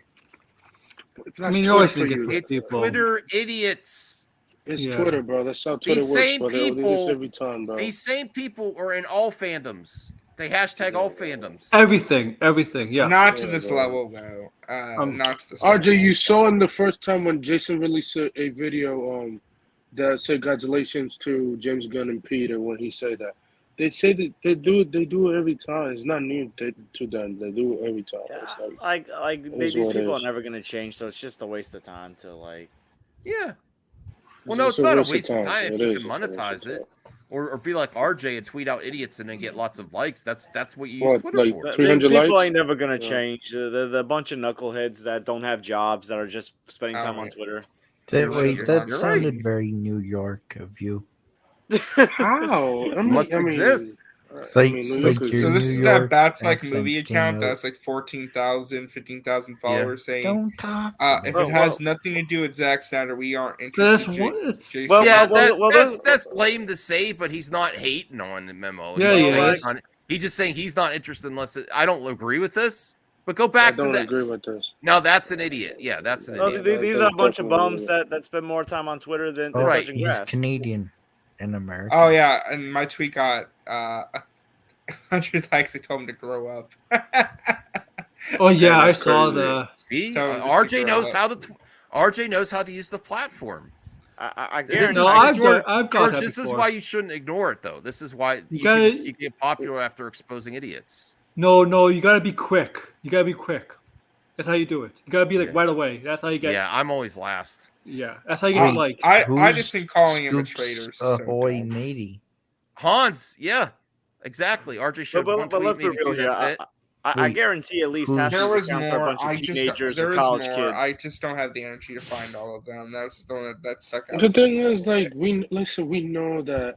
I mean, you always think it's Twitter idiots. It's Twitter, bro. That's how Twitter works, bro. They do this every time, bro. These same people are in all fandoms. They hashtag all fandoms. Everything, yeah. Not to this level, though. Not to this RJ, level. you saw in the first time when Jason released a video that said congratulations to James Gunn and Peter when he said that. They say that they do it every time. It's not new to them. They do it every time. Yeah, these people are never gonna change, so it's just a waste of time to like. Yeah. Well, no, it's not a waste of time if you can monetize it, or be like RJ and tweet out idiots and then get lots of likes. That's what you use Twitter for. 300 likes? People ain't never gonna change. The bunch of knuckleheads that don't have jobs that are just spending time on Twitter. That sounded very New York of you. How? Must exist. So this is that Batfleck movie account that's like 14,000, 15,000 followers saying, "Don't talk." If it has nothing to do with Zack Snyder, we aren't interested. That's lame to say, but he's not hating on the memo. He's just saying he's not interested unless I don't agree with this. But go back to that. I don't agree with this. Now that's an idiot. Yeah, that's an idiot. These are a bunch of bums that spend more time on Twitter than touching grass. He's Canadian in America. Oh yeah, and my tweet got 100 likes. I told him to grow up. Oh yeah, I saw the. See, RJ knows how to. RJ knows how to use the platform. I guarantee. I've got that this is why you shouldn't ignore it, though. This is why you get popular after exposing idiots. No, you gotta be quick. That's how you do it. You gotta be like right away. That's how you get. Yeah, I'm always last. Yeah, that's how you get like. I just think calling him a traitor. Ahoy, matey. Hans, yeah, exactly. RJ showed one tweet, let's be real here. I guarantee at least half of these accounts are a bunch of teenagers or college kids. I just don't have the energy to find all of them. That's the one that stuck out. The thing is, like, we know that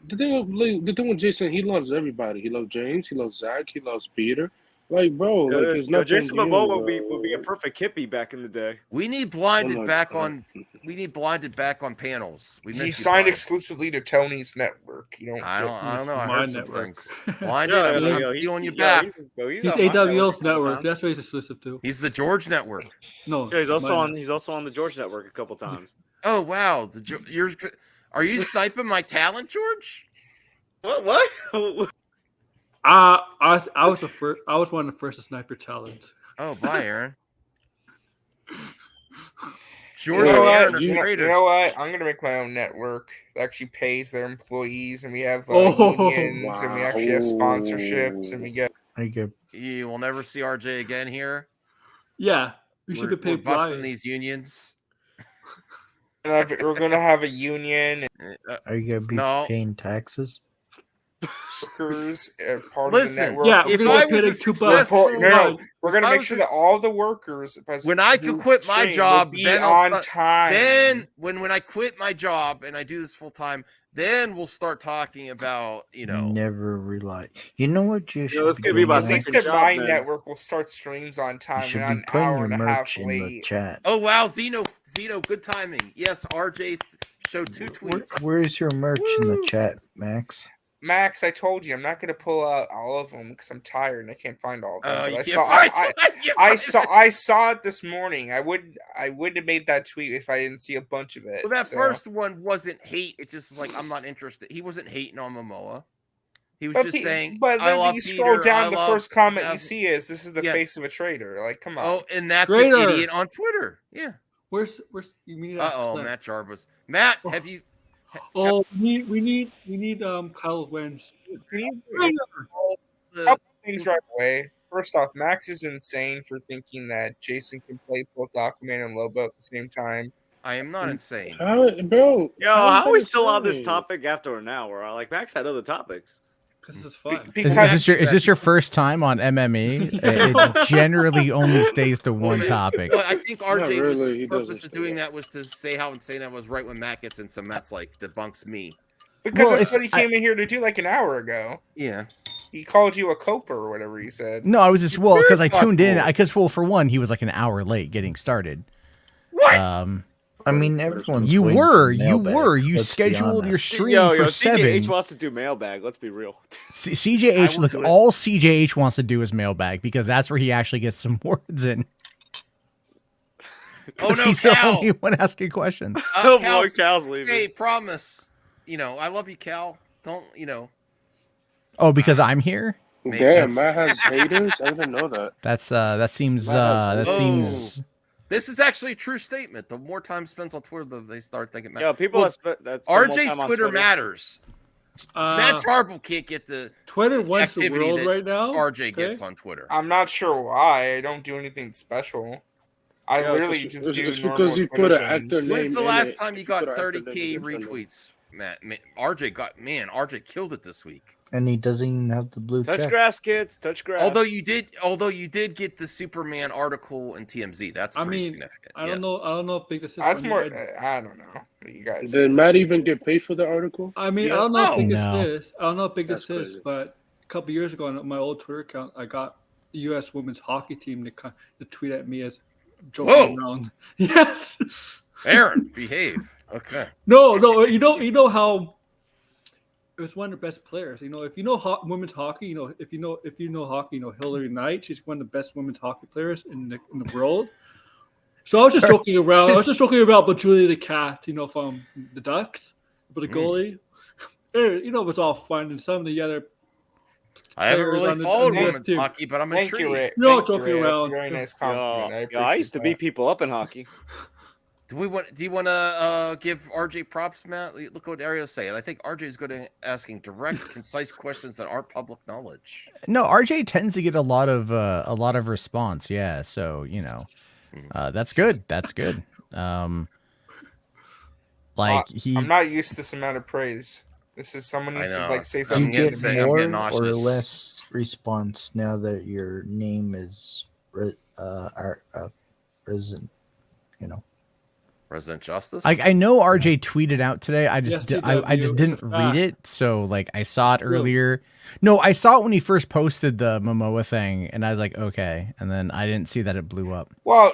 the thing with Jason, he loves everybody. He loves James. He loves Zach. He loves Peter. Like, bro, like, there's nothing. Jason Momoa would be a perfect hippie back in the day. We need blinded back on. We need blinded back on panels. He signed exclusively to Tony's network. You know, I don't know. I heard some things. Blinded. I'm feeling you back. He's AWS network. That's what he's exclusive to. He's the George network. No, yeah, he's also on the George network a couple times. Oh wow, are you sniping my talent, George? What? I was one of the first to snipe your talent. Oh, bye, Aaron. George, you know what? I'm gonna make my own network that actually pays their employees, and we have unions, and we actually have sponsorships, and we get. You will never see RJ again here. Yeah, we should have paid busting these unions. We're gonna have a union. Are you gonna be paying taxes? Workers part of the network. Yeah, if I was a successful, we're gonna make sure that all the workers. When I could quit my job, then on time. Then when I quit my job and I do this full time, then we'll start talking about Never rely. You know what you should. This could be my At least second that my network will start streams on time and not an hour and a half late. Chat. Oh wow, Zeno, good timing. Yes, RJ showed 2 tweets. Where's your merch in the chat, Max? Max, I told you I'm not gonna pull out all of them because I'm tired and I can't find all of them. I saw it this morning. I would have made that tweet if I didn't see a bunch of it. Well, that first one wasn't hate. It's just like I'm not interested. He wasn't hating on Momoa. He was just saying, But I then love you scroll Peter, down, I the love first comment you Seth." see is, "This is the Yeah. face of a traitor." Like, come on. Oh, and that's Traitor. an idiot on Twitter. Yeah. Where's you mean that Uh-oh, clip? Matt Jarvis. Matt, have you... Oh, we need Kyle Wentz. Couple things right away. First off, Max is insane for thinking that Jason can play both Aquaman and Lobo at the same time. I am not insane. Bro, Yo, how are we still on this topic after an hour? Like Max had other topics. Because it's fun. Is this your first time on MME? It generally only stays to one topic. Well, I think RJ was really, the he purpose doesn't of doing that was to say how insane I was right when Matt gets in, so Matt's like debunks me. Because that's what he came in here to do like an hour ago. Yeah. He called you a coper or whatever he said. No, I was just because I tuned in. Because for one, he was like an hour late getting started. What? I mean, everyone's You waiting were, for the you mailbag, were. You let's be scheduled your honest. stream Yo, for CJH 7. wants to do mailbag. Let's be real. CJH, look, all CJH wants to do is mailbag because that's where he actually gets some words in. Oh no, he's Cal! the only one asking questions. Oh Cal's, boy, Cal's leaving. Hey, promise. You know, I love you, Cal. Don't, you know. Oh, because I'm here. Damn, Matt has haters. I didn't know that. That seems. This is actually a true statement. The more time spent on Twitter, they start thinking. Yo, people that's RJ's Twitter matters. Matt Tarple can't get the Twitter wants the activity world that right now. RJ gets on Twitter. I'm not sure why. I don't do anything special. I literally just do it's normal because you Twitter put an things. actor When's the name last in time you it. got Put an actor 30K name in it. retweets, Matt? RJ killed it this week. And he doesn't even have the blue Touch check. grass, kids. Touch grass. Although you did get the Superman article in TMZ. That's pretty significant. I don't know. I don't know if big this is. That's more. I don't know. You guys. Did Matt even get paid for the article? I mean, Yeah. I don't know how big No. this is. I don't know how big That's this is, crazy. but a couple years ago on my old Twitter account, I got the U.S. women's hockey team to tweet at me as joking around. Yes. Aaron, behave. Okay. No. You know how it was one of the best players. You know, if you know women's hockey, you know if you know hockey, you know Hillary Knight. She's one of the best women's hockey players in the world. So I was just joking around. I was just joking about with Julia the Cat, you know, from the Ducks, but the goalie. You know, it was all fun and some of the other. I haven't players really on the followed US women's team. hockey, but I'm Thank intrigued. you, Rick. No, Thank you, joking Rick. That's a around. very nice compliment. I used to beat people up in hockey. Do you want to give RJ props, Matt? Look what Ariel's saying. I think RJ is good at asking direct, concise questions that aren't public knowledge. No, RJ tends to get a lot of response. Yeah, so you know, that's good. That's good. I'm not used to this amount of praise. This is someone needs to like say Do something. you get more or less response now that your name is risen? You know, Resident Justice. I know RJ tweeted out today. I just Yes, he I did. just It's a didn't fact. read it. So like I saw it It's real. earlier. No, I saw it when he first posted the Momoa thing, and I was like, okay. And then I didn't see that it blew up. Well,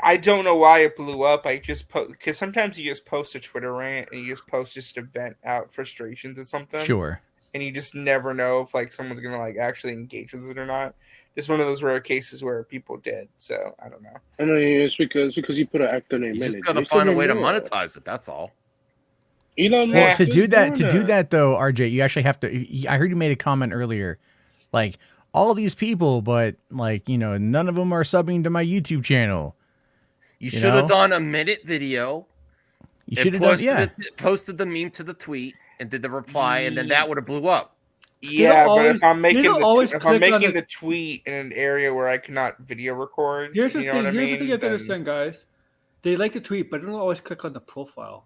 I don't know why it blew up. I just because sometimes you just post a Twitter rant and you just post just to vent out frustrations or something. Sure. And you just never know if like someone's gonna like actually engage with it or not. Just one of those rare cases where people did. So I don't know. I mean, it's because you put an actor name You in just it. gotta It's find a even way to more. monetize it. That's all. Elon Well, Musk to is do that, doing though, RJ, you actually have to. I heard you made a comment earlier, like all these people, but like none of them are subbing to my YouTube channel. You should have done a minute video. You and should have done, yeah. posted the meme to the tweet and did the reply, and then that would have blew up. Yeah, but if I'm making always if I'm click on making the tweet in an area where I cannot video record, Here's the you know thing. what I Here's mean? the thing you have to then- understand, guys. They like to tweet, but they don't always click on the profile.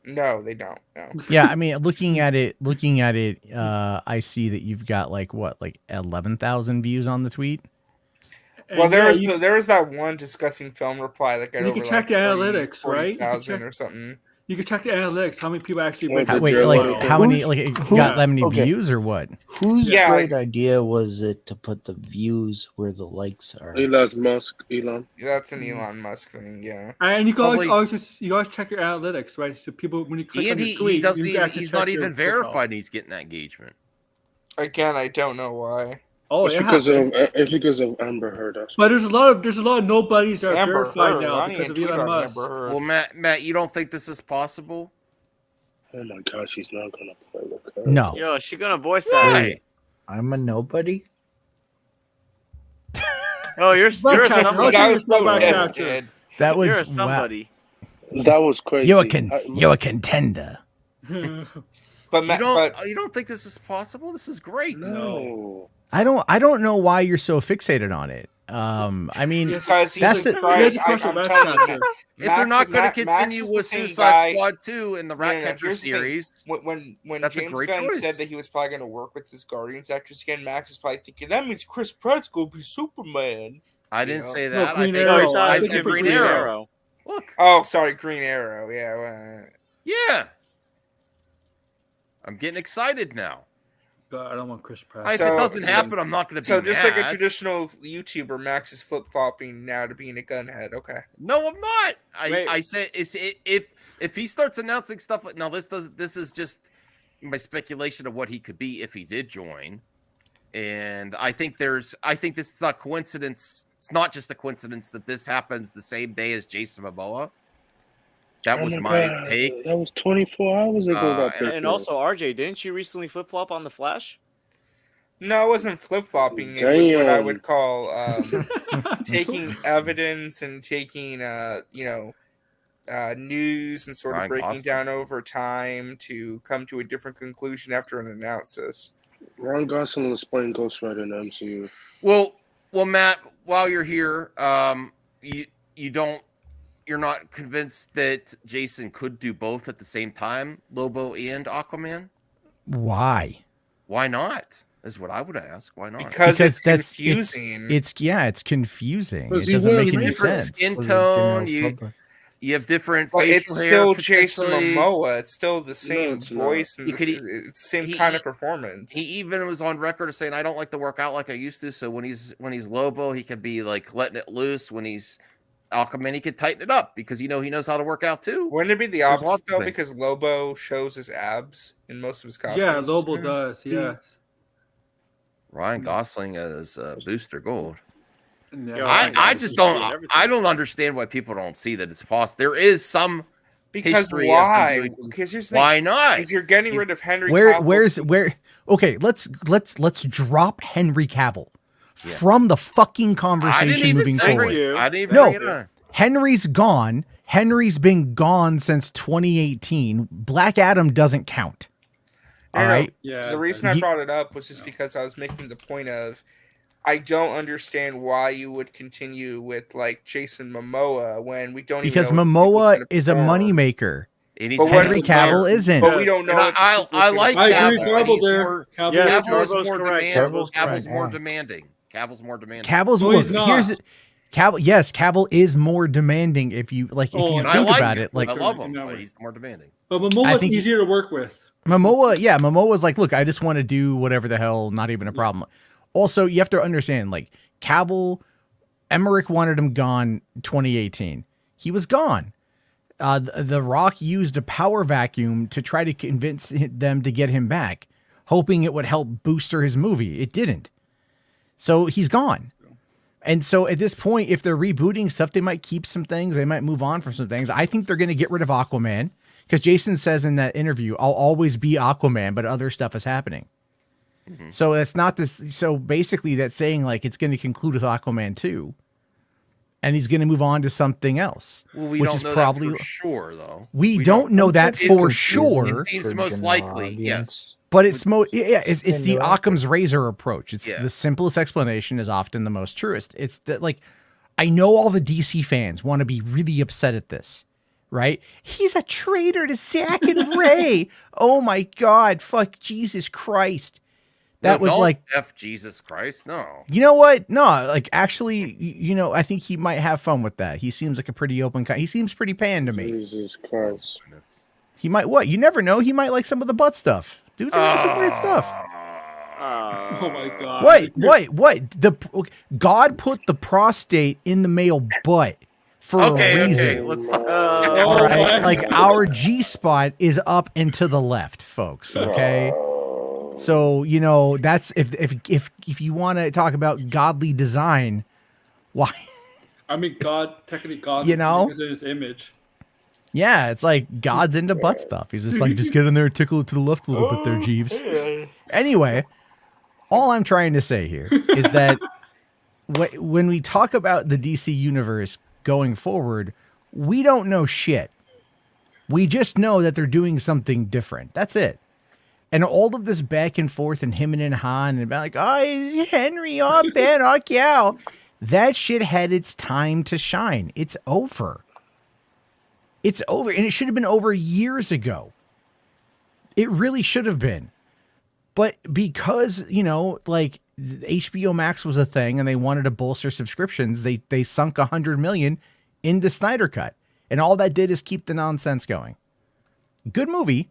No, they don't. No. Yeah, I mean, looking at it, I see that you've got like 11,000 views on the tweet. Well, there was that one discussing film reply that got And you over can check like the analytics, right? You can 40,000 check- or something. You can check the analytics. How many people actually read How, the wait, profile. like how many? Like it got that many okay. views or what? Whose Yeah, great idea was it to put the views where the likes are? Elon Musk. Elon. That's an Elon Musk thing. Yeah. And you guys Probably- you guys check your analytics, right? So people when you click And on he the tweet, doesn't you even, actually he's check not your even profile. verified he's getting that engagement. Again, I don't know why. Oh, It's it because happened. it's because of Amber Heard. That's But there's a lot of nobodies that are Amber verified Heard. now I because ain't of tweet Elon on Musk. Amber Heard. Well, Matt, you don't think this is possible? Oh my gosh, she's not gonna play with her. No. Yo, she gonna voice Why? that. I'm a nobody. Oh, you're somebody. That was You're a somebody. That was crazy. You're a contender. But you don't think this is possible? This is great. No. I don't know why you're so fixated on it. I mean, because that's I'm telling you, if they're not going to continue with Suicide Squad 2 in the Ratcatcher here's the thing. series, when that's a James great Gunn choice. said that he was probably going to work with his Guardians actors again, Max is probably thinking that means Chris Pratt's going to be Superman. I didn't say No, that. Green I think Arrow. I I said think Green Green Arrow. Arrow. Look. Oh, sorry, Green Arrow. Yeah. Yeah. I'm getting excited now. But I don't want Chris Pratt. If it doesn't happen, I'm not going to be So mad. just like a traditional YouTuber, Max is flip flopping now to being a gunhead. Okay. No, I'm not. I said if he starts announcing stuff like now, this is just my speculation of what he could be if he did join, and I think this is not coincidence. It's not just a coincidence that this happens the same day as Jason Momoa. That was my take. That was 24 hours ago. That picture. And also, RJ, didn't you recently flip flop on the Flash? No, it wasn't flip flopping. It was what I would call taking evidence and taking news and sort of Ryan breaking Gosling. down over time to come to a different conclusion after an analysis. Ryan Gosling was playing Ghost Rider in the MCU. Well, Matt, while you're here, you're not convinced that Jason could do both at the same time, Lobo and Aquaman? Why? Why not? Is what I would ask. Why not? Because it's confusing. It's confusing. Because It he doesn't wears make any different sense. skin tone. You have different But facial it's hair. still Jason potentially. Momoa. It's still the same it's voice not. and the same kind of performance. He even was on record of saying, "I don't like to work out like I used to." So when he's Lobo, he could be like letting it loose. When he's Aquaman, he could tighten it up because he knows how to work out too. Wouldn't it be the There's lots opposite of though? things. Because Lobo shows his abs in most of his costumes. Yeah, Lobo does. Yes. Ryan Gosling as Booster Gold. Yeah. I just don't. I don't understand why people don't see that it's possible. There is some Because history why? of him doing- Because here's the why thing. not? If you're getting rid of Henry Where Cavill, okay, let's drop Henry Cavill from the fucking conversation moving forward. I didn't even bring it No, up. Henry's gone. Henry's been gone since 2018. Black Adam doesn't count. All right. Yeah. the reason I brought it up was just because I was making the point of I don't understand why you would continue with like Jason Momoa when we don't Because even know Momoa is a moneymaker. And he's Henry Cavill isn't. But we don't know. And I like I agree Cavill. with but he's there. more- Cavill. Yeah, Cavill is Carbo's more correct. demanding. Cavill's Cavill's correct, more yeah. demanding. Cavill's more demanding. Cavill's No, look. he's not. Here's Cavill. Yes, Cavill is more demanding. If you Oh, you and I think like about it, like I love him, No. but he's more demanding. But I Momoa's think- easier to work with. Momoa's like, look, I just want to do whatever the hell, not even a problem. Also, you have to understand, like, Cavill, Emmerich wanted him gone 2018. He was gone. The Rock used a power vacuum to try to convince them to get him back, hoping it would help booster his movie. It didn't. So he's gone. And so at this point, if they're rebooting stuff, they might keep some things. They might move on from some things. I think they're going to get rid of Aquaman because Jason says in that interview, I'll always be Aquaman, but other stuff is happening. Mm-hmm. So that's not this. So basically that's saying like it's going to conclude with Aquaman 2 and he's going to move on to something else, Well, we which don't is know probably that for sure, though. we don't know that for sure. It seems most likely, yes. But it's it's the new Occam's razor approach. It's Yeah. the simplest explanation is often the most truest. It's that like I know all the DC fans want to be really upset at this, right? He's a traitor to Zack and Ray. Oh my God! Fuck Jesus Christ! That was don't like F Jesus Christ. No. you know what? No, like actually, I think he might have fun with that. He seems like a pretty open guy. He seems pretty pan to me. Jesus Christ. He might what? You never know. He might like some of the butt stuff. Dude's into some weird stuff. Oh my God. What? God put the prostate in the male butt for a reason. Okay. Let's. All right, like our G spot is up and to the left, folks. Okay, so that's if you want to talk about godly design, why? I mean, God, technically God, You know? is in his image. Yeah, it's like God's into butt stuff. He's just like, just get in there and tickle it to the left a little bit there, Jeeves. Anyway, all I'm trying to say here is that when we talk about the DC universe going forward, we don't know shit. We just know that they're doing something different. That's it. And all of this back and forth and him and Han and about like, oh, Henry, oh, Ben, oh, cow. That shit had its time to shine. It's over. It's over. And it should have been over years ago. It really should have been. But because, like HBO Max was a thing and they wanted to bolster subscriptions, they sunk $100 million into Snyder Cut. And all that did is keep the nonsense going. Good movie.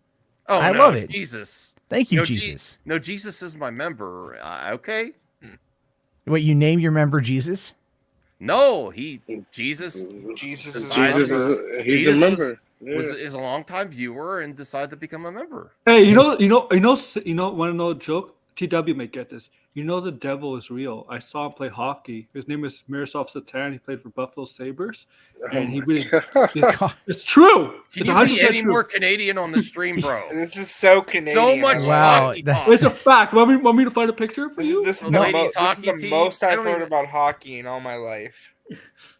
Oh, I no, love it. Jesus. Thank you, no, Jesus. No, Jesus is my member. Okay. Wait, you name your member Jesus? No, Jesus. He's a member. Is a longtime viewer and decided to become a member. Hey, want to know a joke? TW may get this. The devil is real. I saw him play hockey. His name is Miroslav Satan. He played for Buffalo Sabres. And he really, it's true. Can you be any more Canadian on the stream, bro? This is so Canadian. So much hockey talk. It's a fact. Want me to find a picture for you? This is the most I've heard about hockey in all my life.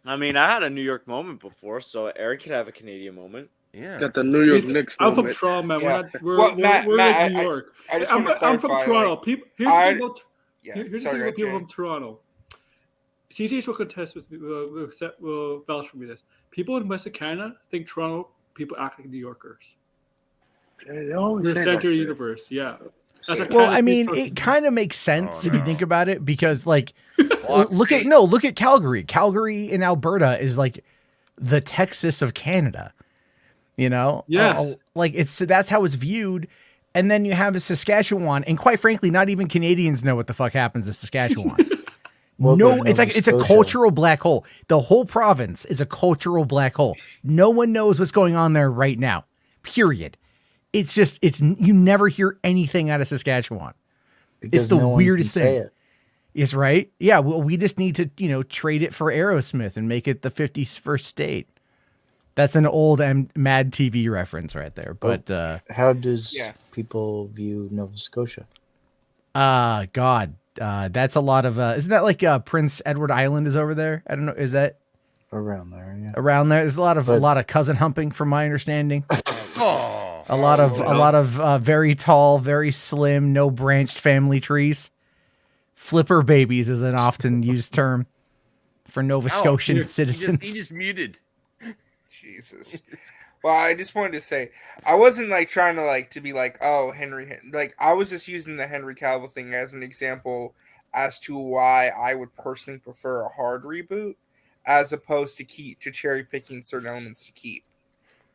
I mean, I had a New York moment before, so Eric could have a Canadian moment. Yeah. Got the New York Knicks I'm moment. from Toronto, man. Yeah. We're in New York. I just want to clarify, I'm from Toronto. Here's the thing about people from Toronto. CJs will contest with me, will vouch for me this. People in Western Canada think Toronto people act like New Yorkers. They always We're say center that shit. universe, yeah. Well, I mean, it kind of makes sense if you think about it, because like, look at Calgary. Calgary in Alberta is like the Texas of Canada. Yes. Like that's how it's viewed. And then you have Saskatchewan, and quite frankly, not even Canadians know what the fuck happens in Saskatchewan. It's a cultural black hole. The whole province is a cultural black hole. No one knows what's going on there right now. Period. You never hear anything out of Saskatchewan. Because it's the no one weirdest can thing. say it. It's right. Yeah. Well, we just need to, trade it for Aerosmith and make it the 51st state. That's an old Mad TV reference right there. But how does people view Nova Scotia? God, that's a lot of. Isn't that like Prince Edward Island is over there? I don't know. Is that around there? Yeah, around there. There's a lot of cousin humping, from my understanding. A lot of very tall, very slim, no branched family trees. Flipper babies is an often used term for Nova Scotian citizens. He just muted. Jesus. Well, I just wanted to say, I wasn't trying to be like, oh, Henry. I was just using the Henry Cavill thing as an example as to why I would personally prefer a hard reboot as opposed to cherry picking certain elements to keep.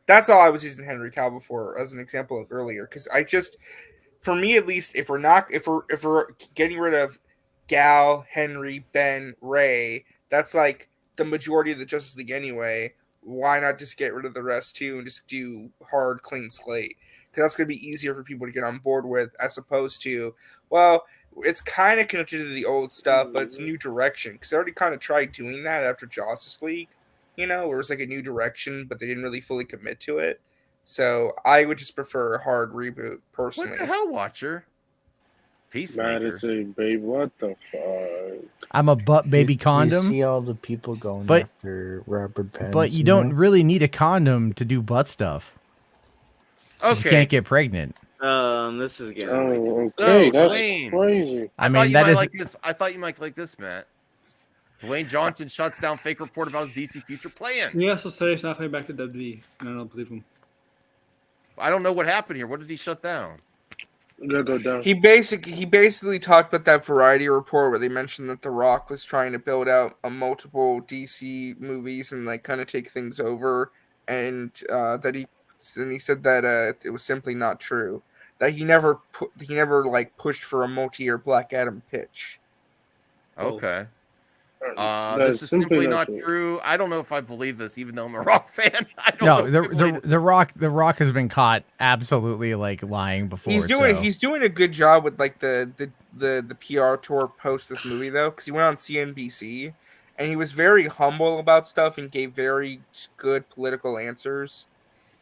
That's all I was using Henry Cavill for as an example of earlier, because for me at least, if we're getting rid of Gal, Henry, Ben, Ray, that's like the majority of the Justice League anyway. Why not just get rid of the rest too and just do hard, clean slate? Because that's going to be easier for people to get on board with, as opposed to, well, it's kind of connected to the old stuff, but it's new direction. Because they already kind of tried doing that after Justice League, where it was like a new direction, but they didn't really fully commit to it. So I would just prefer a hard reboot, personally. What the hell, Watcher? Peacemaker. Madison, babe, what the fuck? I'm a butt baby condom. Do you see all the people going after Robert Pattinson? But you don't really need a condom to do butt stuff. Okay. You can't get pregnant. This is getting way too okay, that's Dwayne. crazy. I mean, that is like this. I thought you might like this, Matt. Dwayne Johnson shuts down fake report about his DC future plan. Yeah, so Sarah's not coming back to WWE. I don't believe him. I don't know what happened here. What did he shut down? Go down. He basically talked about that Variety report where they mentioned that The Rock was trying to build out a multiple DC movies and kind of take things over, and he said that it was simply not true. That he never pushed for a multi-year Black Adam pitch. Okay. This is simply not true. I don't know if I believe this, even though I'm a Rock fan. The Rock has been caught absolutely lying before. He's doing a good job with the PR tour post this movie though, because he went on CNBC and he was very humble about stuff and gave very good political answers.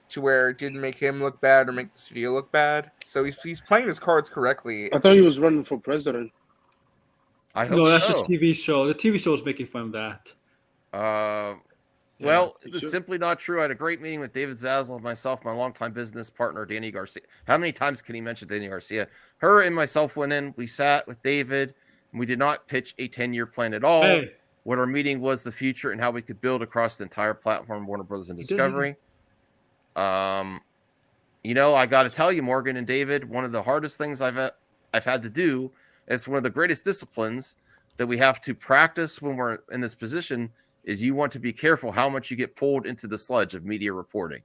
to where it didn't make him look bad or make the studio look bad. So he's playing his cards correctly. I thought he was running for president. I hope No, that's so. a TV show. The TV show is making fun of that. Well, it's simply not true. I had a great meeting with David Zaslav, myself, my longtime business partner, Danny Garcia. How many times can he mention Danny Garcia? Her and myself went in. We sat with David, and we did not pitch a 10-year plan at all. Hey. What our meeting was the future and how we could build across the entire platform, Warner Brothers and Discovery. You know, I got to tell you, Morgan and David, one of the hardest things I've had to do, it's one of the greatest disciplines that we have to practice when we're in this position, is you want to be careful how much you get pulled into the sludge of media reporting.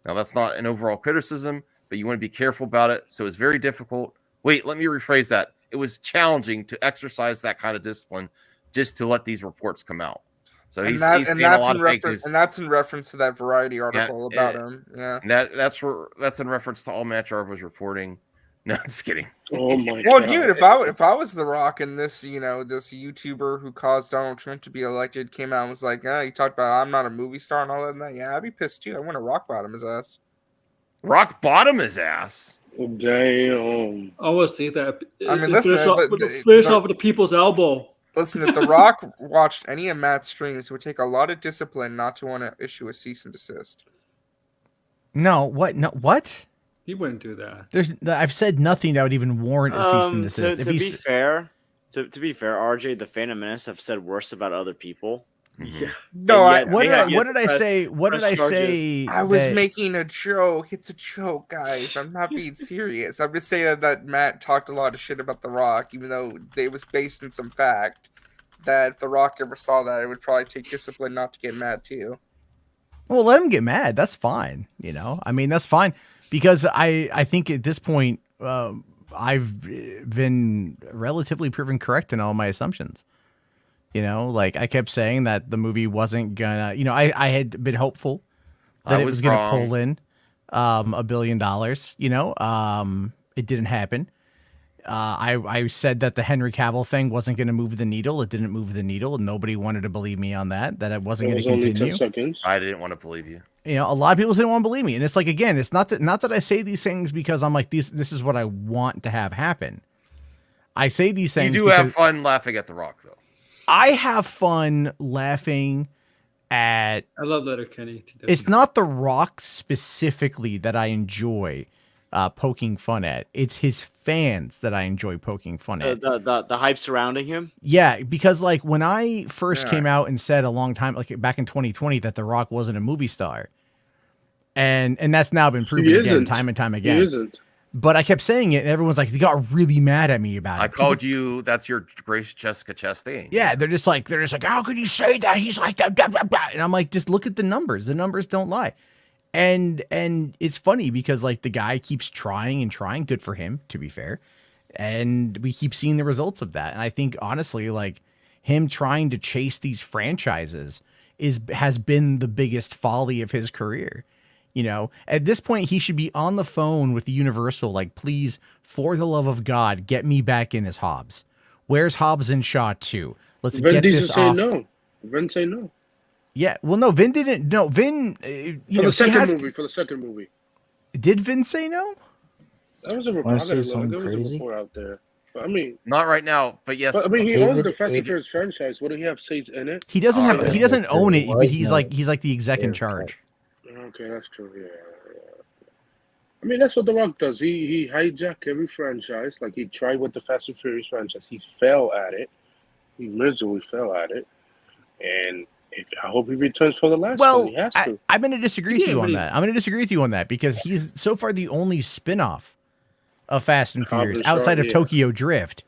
Now, that's not an overall criticism, but you want to be careful about it. So it's very difficult. Wait, let me rephrase that. It was challenging to exercise that kind of discipline just to let these reports come out. So he's getting a lot of fake news. And that's in reference to that Variety article about him. Yeah. And that's in reference to all Matt Jarbo's reporting. No, just kidding. Oh my Well, god. dude, if I was The Rock and this, this YouTuber who caused Donald Trump to be elected came out and was like, he talked about I'm not a movie star and all that and that. Yeah, I'd be pissed too. I want to rock bottom his ass. Rock bottom his ass. Damn. I want to see that. I mean, listen, finish off with the people's elbow. Listen, if The Rock watched any of Matt's streams, it would take a lot of discipline not to want to issue a cease and desist. No, what? No, what? He wouldn't do that. I've said nothing that would even warrant a cease and desist. To be fair, RJ, the Phantom Menace have said worse about other people. Yeah. No, what did I say? What did I say? I was making a joke. It's a joke, guys. I'm not being serious. I'm just saying that Matt talked a lot of shit about The Rock, even though it was based in some fact. That if The Rock ever saw that, it would probably take discipline not to get mad too. Well, let him get mad. That's fine. I mean, that's fine. Because I think at this point, I've been relatively proven correct in all my assumptions. Like I kept saying that the movie wasn't gonna, I had been hopeful that it was gonna pull in $1 billion. It didn't happen. I said that the Henry Cavill thing wasn't going to move the needle. It didn't move the needle, and nobody wanted to believe me on that. That it wasn't going to continue. Only 10 seconds. I didn't want to believe you. A lot of people didn't want to believe me, and it's like, again, it's not that I say these things because I'm like this is what I want to have happen. I say these things. You do have fun laughing at The Rock, though. I have fun laughing at. I love Letterkenny. It's not The Rock specifically that I enjoy poking fun at. It's his fans that I enjoy poking fun at. The hype surrounding him. Yeah, because like when I first came out and said a long time, like back in 2020, that The Rock wasn't a movie star, and that's now been proven again, time and time again. He isn't. But I kept saying it, and everyone's like, they got really mad at me about it. I called you. That's your Grace Jessica Chastain. Yeah, they're just like, how could you say that? He's like that, blah, blah, blah. And I'm like, just look at the numbers. The numbers don't lie. And it's funny because like the guy keeps trying and trying. Good for him, to be fair. And we keep seeing the results of that. And I think honestly, like him trying to chase these franchises has been the biggest folly of his career. At this point, he should be on the phone with Universal, like, please, for the love of God, get me back in as Hobbs. Where's Hobbs and Shaw 2? Let's Vin get Diesel this say off. no. Vin say no. Yeah, well, no, Vin didn't. No, Vin. For the second movie. Did Vin say no? That was a report. There was a report out there. But, I mean, not right now, but yes. But, I mean, he owns the Fast and Furious franchise. What do he have says in it? He doesn't have. He doesn't own it, but he's like the exec in charge. Okay, that's true. Yeah. I mean, that's what The Rock does. He hijacked every franchise. Like he tried with the Fast and Furious franchise. He fell at it. He miserably fell at it. And I hope he returns for the last one. He has to. I'm going to disagree with you on that. I'm going to disagree with you on that because he's so far the only spinoff of Fast and Furious outside of Tokyo Drift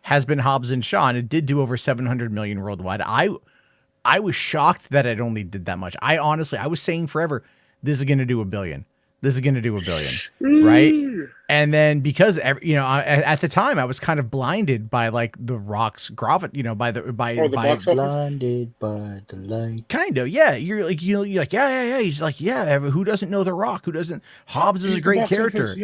has been Hobbs and Shaw, and it did do over 700 million worldwide. I was shocked that it only did that much. I was saying forever, this is going to do $1 billion. This is going to do $1 billion, right? And then because at the time I was kind of blinded by like the Rock's profit, by blinded by the light. Kind of, yeah. You're like yeah. He's like, yeah. Who doesn't know the Rock? Who doesn't? Hobbs is a great character.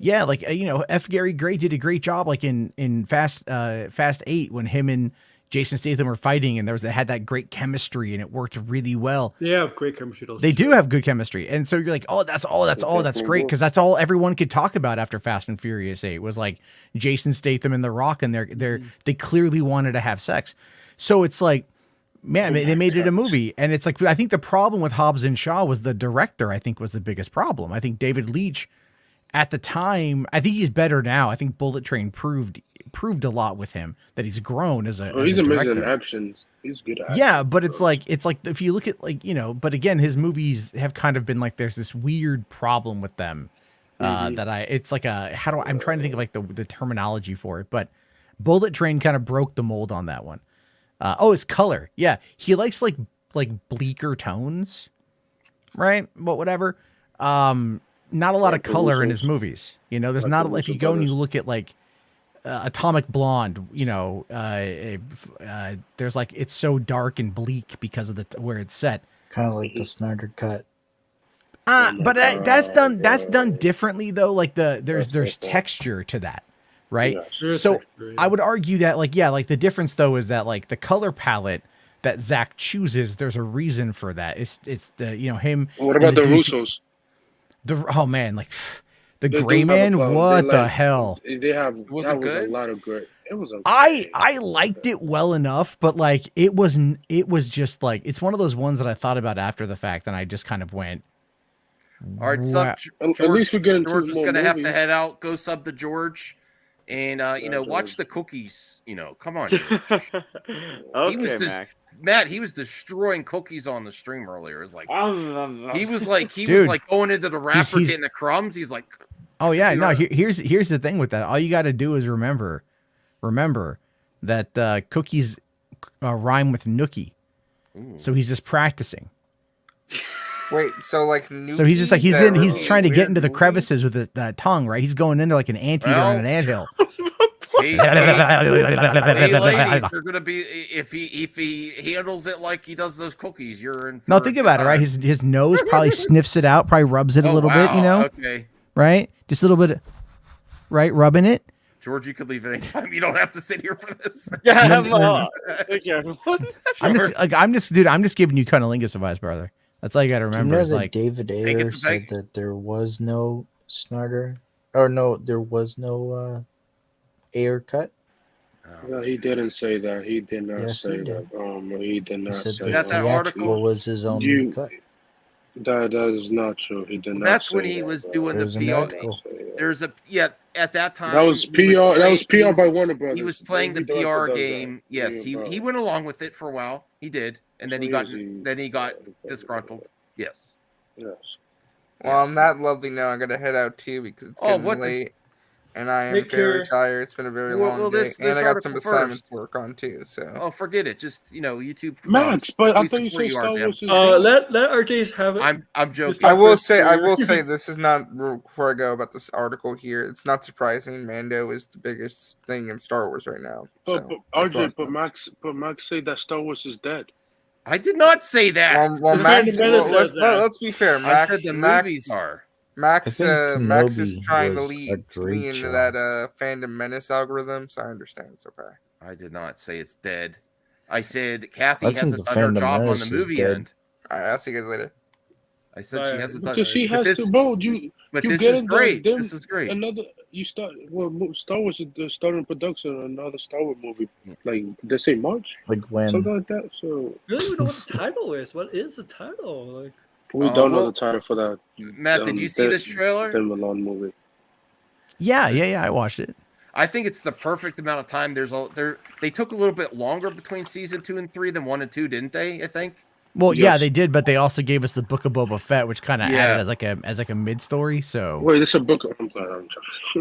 Yeah. Like F. Gary Gray did a great job, like in Fast 8 when him and Jason Statham are fighting, and they had that great chemistry, and it worked really well. They have great chemistry. They do have good chemistry, and so you're like, that's great, because that's all everyone could talk about after Fast and Furious 8 was like Jason Statham and The Rock, and they clearly wanted to have sex. So it's like, man, they made it a movie, and it's like, I think the problem with Hobbs and Shaw was the director. I think was the biggest problem. I think David Leitch, at the time, I think he's better now. I think Bullet Train proved a lot with him, that he's grown as a. He's as a amazing in director. actions. He's good at. Yeah, but it's like if you look at but again, his movies have kind of been like there's this weird problem with them that it's like I'm trying to think of like the terminology for it, but Bullet Train kind of broke the mold on that one. It's color. Yeah, he likes like bleaker tones, right? But whatever. Not a lot of color in his movies. There's not. If you go and you look at like Atomic Blonde, there's like it's so dark and bleak because of where it's set. Kind of like the Snyder Cut. But that's done differently though. Like there's texture to that, right? So I would argue that like the difference though is that like the color palette that Zach chooses, there's a reason for that. It's the him. What about the Russos? The Gray Man, what the hell? They have Was that it was good? a lot of great. It was okay. I liked it well enough, but like it was just like it's one of those ones that I thought about after the fact, and I just kind of went. All right, sub George. At least we're getting to George is more gonna have to movies. head out. Go sub to George, and watch the cookies. Come on. George. Okay, Max. Matt, he was destroying cookies on the stream earlier. It's like he was Dude, like going into the wrapper, he's- getting the crumbs. He's like, Oh yeah, no. Here's the thing with that. All you got to do is remember that cookies rhyme with nookie. So he's just practicing. Wait, so like So he's just like he's trying to get into the crevices with the tongue, right? He's going in there like an anteater on an anthill. hey, ladies, they're gonna be if he handles it like he does those cookies, you're in. No, think about it, right? His nose probably sniffs it out, probably rubs it a little bit, Okay. right? Just a little bit, right? Rubbing it. George, you could leave at any time. You don't have to sit here for this. Yeah, I'm just giving you cunnilingus advice, brother. That's all you got to remember. You know It's that like David Ayer said that there was no Snyder, or no, there was no Ayer cut. No, he didn't say that. He did not Yes, say he did. that. He did not said say that that. the actual was his own cut. That is not true. He did not. That's say when he that, was bro. doing the There's an PR. article. There's at that time. That was he PR. That was playing- PR by Warner Brothers. He was playing the Every director PR does that. game. Yes, he went along with it for a while. He did, and then he got disgruntled. Yes. Yes. Well, on that lovely note, I'm gonna head out too because it's getting late, and I am Take very care. tired. It's been a very Well, long this day, and I got some article assignments first. to work on too. So. Oh, forget it. Just YouTube. Max, but I we thought you support said Star RJ. Wars is let RJ have it. I'm joking. I will say this is not before I go about this article here. It's not surprising. Mando is the biggest thing in Star Wars right now. But RJ, but Max said that Star Wars is dead. I did not say that. Well, Max, let's be fair. Max, I said the Max, movies are. Max, Max is Kenobi trying to was a lead great me into show. that Fandom Menace algorithm, so I understand. It's okay. I did not say it's dead. I said Kathy I think hasn't the done her Phantom job on Menace the is movie dead. end. All right, I'll see you guys later. I said she hasn't done. Because she but has this- to, bro. but you this get is it great. done, This is great. Another you start. Well, Star Wars is starting production on another Star Wars movie. Like they say March, Like when? something like that. So Really, we don't know what the title is. What is the title? Like, we don't know the title for that. Matt, did you see this trailer? Tim Malone movie. Yeah, I watched it. I think it's the perfect amount of time. They took a little bit longer between season 2 and 3 than 1 and 2, didn't they? I think. Well, yeah, they did, but they also gave us the Book of Boba Fett, which kind of added as like a mid story. So Wait, it's a book. I'm sorry.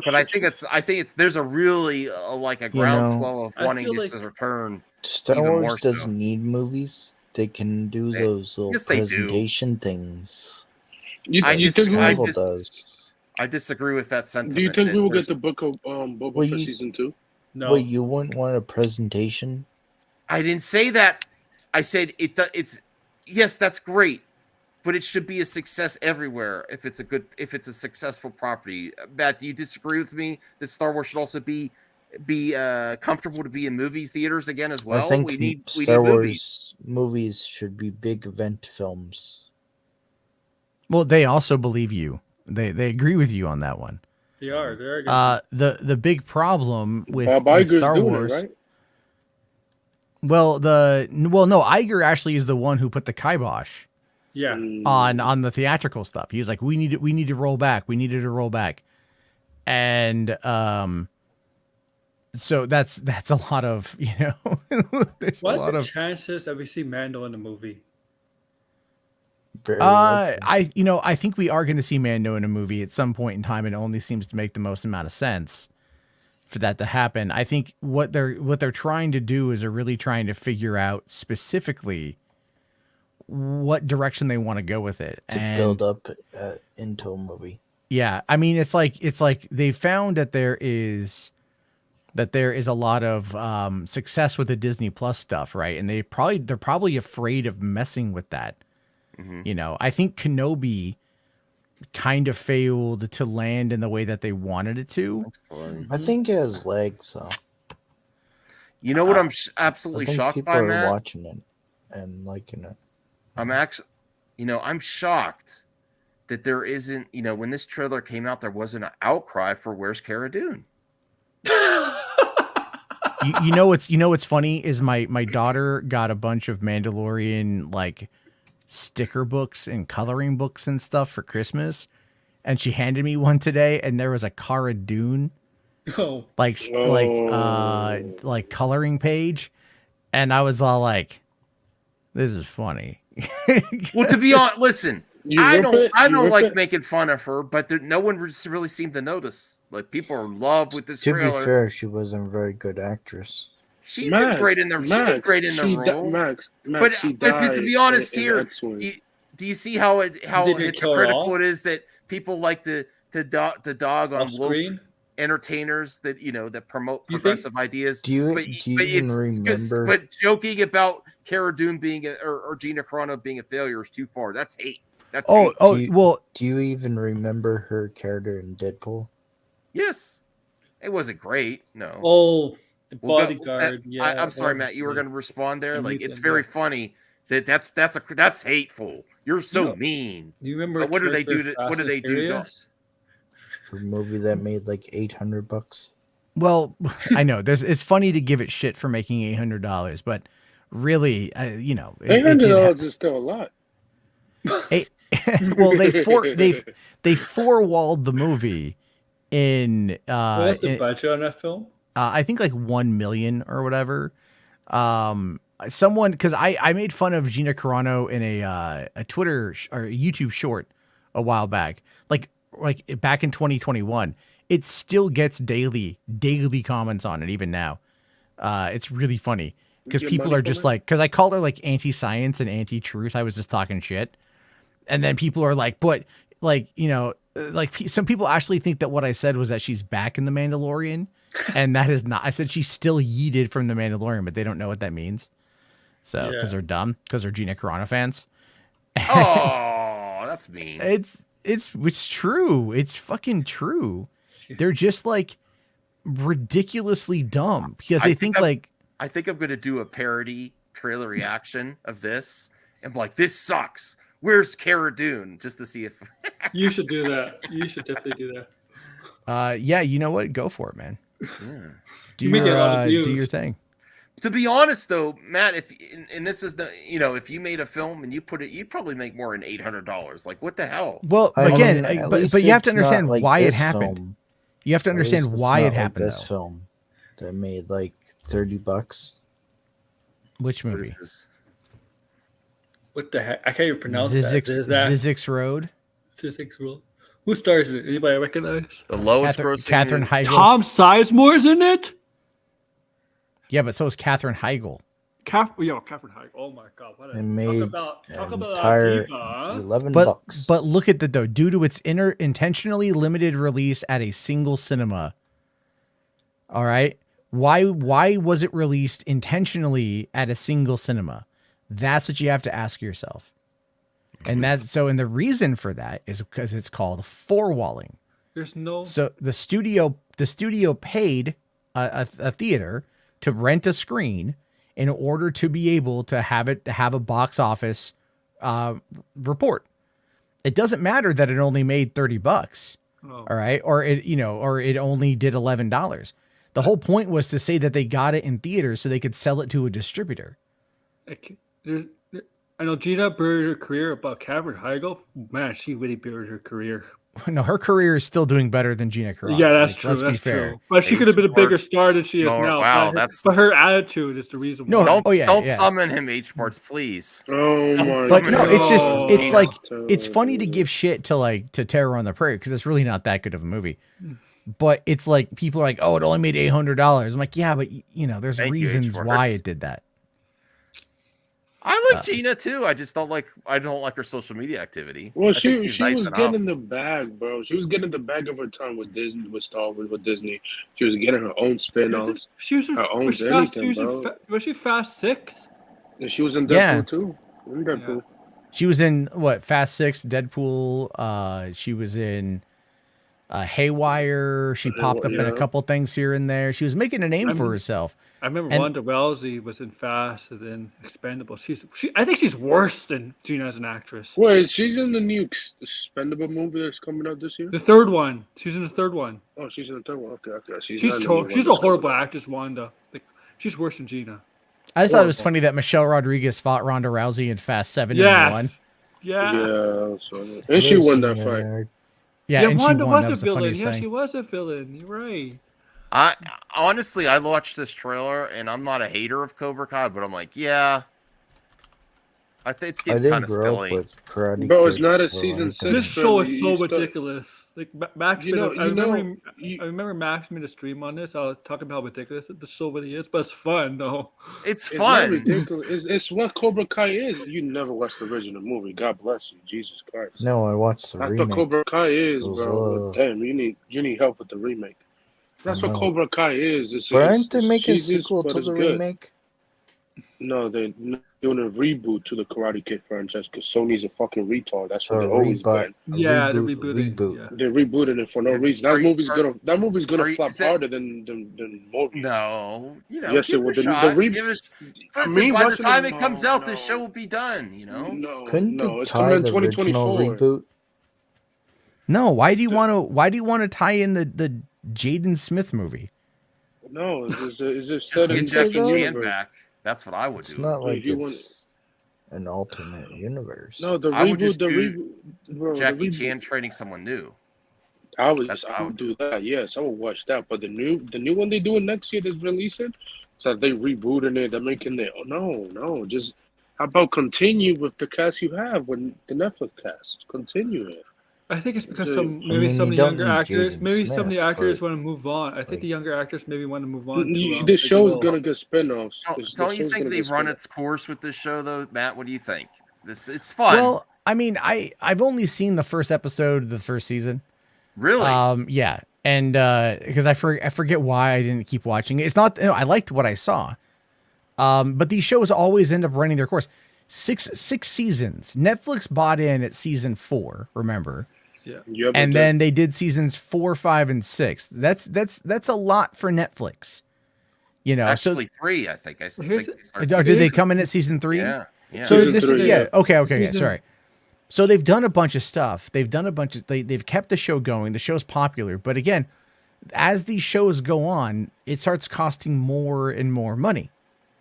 But I think it's there's a really like a You know, groundswell of I wanting feel this like- to return. Star even more Wars so. doesn't need movies. They can do those little yes, they do. presentation things. You think Marvel we does? I disagree with that sentiment. Do you think we will There's- get the book of Boba Well, Fett you- season 2? No. Wait, you wouldn't want a presentation? I didn't say that. I said it's yes, that's great, but it should be a success everywhere if it's a successful property. Matt, do you disagree with me that Star Wars should also be be comfortable to be in movie theaters again as well. I think we need Star movies. Wars movies should be big event films. Well, they also believe you. They agree with you on that one. They are. They're The big problem with Iger's Star doing Wars. it, right? Well, no, Iger actually is the one who put the kibosh yeah. on the theatrical stuff. He was like, we need to roll back. We needed to roll back. And so that's a lot of, there's What a lot are the of chances that we see Mando in the movie? I think we are going to see Mando in a movie at some point in time, and it only seems to make the most amount of sense for that to happen. I think what they're trying to do is they're really trying to figure out specifically what direction they want to go with it to build up into a movie. Yeah, I mean, it's like they found that there is a lot of success with the Disney Plus stuff, right? And they're probably afraid of messing with that. Mm-hmm. I think Kenobi kind of failed to land in the way that they wanted it to. I think it has legs, though. You know what I'm absolutely shocked people by, are Matt? watching it and liking it. I'm shocked that there isn't, when this trailer came out, there wasn't an outcry for where's Cara Dune. you know what's funny is my daughter got a bunch of Mandalorian like sticker books and coloring books and stuff for Christmas, and she handed me one today, and there was a Cara Dune like coloring page, and I was all like, this is funny. Well, to be honest, listen, I don't like making fun of her, but no one really seemed to notice. Like, people are in love with this To trailer. be fair, she wasn't a very good actress. She did great in the role. But to be honest here, do you see how hypocritical it is that people like to dog on woke entertainers that promote progressive ideas? Do you even remember? But joking about Cara Dune being or Gina Carano being a failure is too far. That's hate. That's hate. Do you even remember her character in Deadpool? Yes, it wasn't great. No. Oh, the bodyguard. I'm sorry, Matt. You were going to respond there. Like, it's very funny that's hateful. You're so mean. You remember? But what do they do? What do they do? A movie that made like $800. Well, I know it's funny to give it shit for making $800, but really, $800 is still a lot. Well, they four-walled the movie in what's the budget on that film? I think like 1 million or whatever. Someone, because I made fun of Gina Carano in a Twitter or a YouTube short a while back, like back in 2021. It still gets daily comments on it even now. It's really funny because people are just like, because I called her like anti-science and anti-truth. I was just talking shit. And then people are like, but like, some people actually think that what I said was that she's back in The Mandalorian. And that is not. I said she's still yeeted from The Mandalorian, but they don't know what that means. So, because they're dumb, because they're Gina Carano fans. Oh, that's mean. It's true. It's fucking true. They're just like ridiculously dumb because they think like. I think I'm going to do a parody trailer reaction of this and be like, this sucks. Where's Cara Dune? Just to see if. You should do that. You should definitely do that. Yeah, you know what? Go for it, man. Yeah. Do your thing. To be honest, though, Matt, this is if you made a film and you put it, you'd probably make more than $800. Like, what the hell? Well, but you have to understand why it happened. Film. You have to understand why it happened. Like this film that made like $30. Which movie? What the heck? I can't even pronounce that. Zizix Road. Zizix Road. Who stars in it? Anybody I recognize? The lowest grossing. Katherine Heigl. Tom Sizemore's in it. Yeah, but so is Katherine Heigl. Katherine Heigl. Oh my god! What it made talk about entire $11. But look at that though. Due to its intentionally limited release at a single cinema. All right. Why was it released intentionally at a single cinema? That's what you have to ask yourself. And the reason for that is because it's called four-walling. There's no. So the studio paid a theater to rent a screen in order to be able to have a box office report. It doesn't matter that it only made $30. Oh. All right. Or it only did $11. The whole point was to say that they got it in theaters so they could sell it to a distributor. I know Gina buried her career, but Katherine Heigl, man, she really buried her career. No, her career is still doing better than Gina Carano. Yeah, that's true. Let's be That's fair. true. But she could have been a bigger star than she is No, now. wow, but her attitude is the reason why. No, Don't summon him, H Sports, please. Oh my But no, it's just it's like God. it's funny to give shit to Terror on the Prairie because it's really not that good of a movie. But it's like people are like, oh, it only made $800. I'm like, yeah, but there's Thank you, reasons H. why Sports. it did that. I like Gina too. I just don't like her social media activity. Well, I think she she's nice was enough. getting the bag, bro. She was getting the bag of her time with Disney, with Star Wars, with Disney. She was getting her own spin-offs. She was in, her own was she anything, was in bro. was she Fast 6? And she was in Deadpool Yeah. too. In Deadpool. She was in Fast 6, Deadpool. She was in Haywire. She popped up in a Yeah. couple things here and there. She was making a name for herself. I remember And- Ronda Rousey was in Fast and then Expendable. I think she's worse than Gina as an actress. Wait, she's in the new Expendable movie that's coming out this year? The third one. She's in the third one. Oh, she's in the third one. Okay. She's not in the new one she's a that's horrible coming out. actress, Wanda. Like, she's worse than Gina. I just thought it was Horrible. funny that Michelle Rodriguez fought Ronda Rousey in Fast 7 Yes. and won. Yeah. Yeah. And she won that fight. Yeah, and Wanda she won. was That a was the villain. funniest Yeah, thing. she was a villain. You're right. I honestly, I watched this trailer, and I'm not a hater of Cobra Kai, but I'm like, yeah, I think it's I getting didn't kind of grow silly. up with Karate Bro, it's Kid, not a so season I six. don't- This show is You so start- ridiculous. Like Max, You know- I you know- remember Max made a stream on this. I was talking about how ridiculous the show really is, but it's fun though. It's It's fun. not ridiculous. It's what Cobra Kai is. You never watched the original movie. God bless you, Jesus Christ. No, I watched the That's remake. what Cobra Kai is, It was, bro. Damn, you need help with the remake. That's what know. Cobra Kai is. It's, But it's, aren't they it's making a Jesus, sequel but to it's the good. remake? No, they're doing a reboot to the Karate Kid franchise because Sony's a fucking retard. That's what So they've always reboot, been. Yeah, they're reboot. rebooting. They're rebooting it for no reason. That movie's gonna are you- flop is it- harder than Morbius. No, Yes, give it will. it a The shot. re- Give it I listen, mean, by the watching time it- it comes no, out, no. this show will be done. No, Couldn't no, they it's tie coming in the original 2024. reboot? No, why do you want to tie in the Jaden Smith movie? No, it's Just set get in Jackie different Chan universe. back. That's what I would It's do. not like If you it's an alternate universe. No, the I would reboot, just the do reboot, bro. Jackie the reboot. Chan training someone new. I would do that. Yes, I would watch that. But the new one they doing next year that's releasing, so they rebooting it. They're making it. Oh, no. Just how about continue with the cast you have when the Netflix cast? Continue it. I think it's because Dude. some I mean, some of you the don't younger need actors, Jaden maybe some of the Smith, actors but, want to move on. I think the younger actors maybe want to move on. To, The show's HBO. gonna get spin-offs. Don't you think they've run its course with this show, though, Matt? What do you think? It's fun. Well, I mean, I've only seen the first episode of the first season. Really? Yeah, and because I forget why I didn't keep watching it. It's not. I liked what I saw. But these shows always end up running their course. Six seasons. Netflix bought in at season 4. Remember? Yeah. And then they did seasons 4, 5, and 6. That's a lot for Netflix. Actually 3, I think. I think they started did they come in at season 3? Yeah. So Season this, 3, yeah. yeah. Okay. Season- Sorry. So they've done a bunch of stuff. They've kept the show going. The show's popular, but again, as these shows go on, it starts costing more and more money.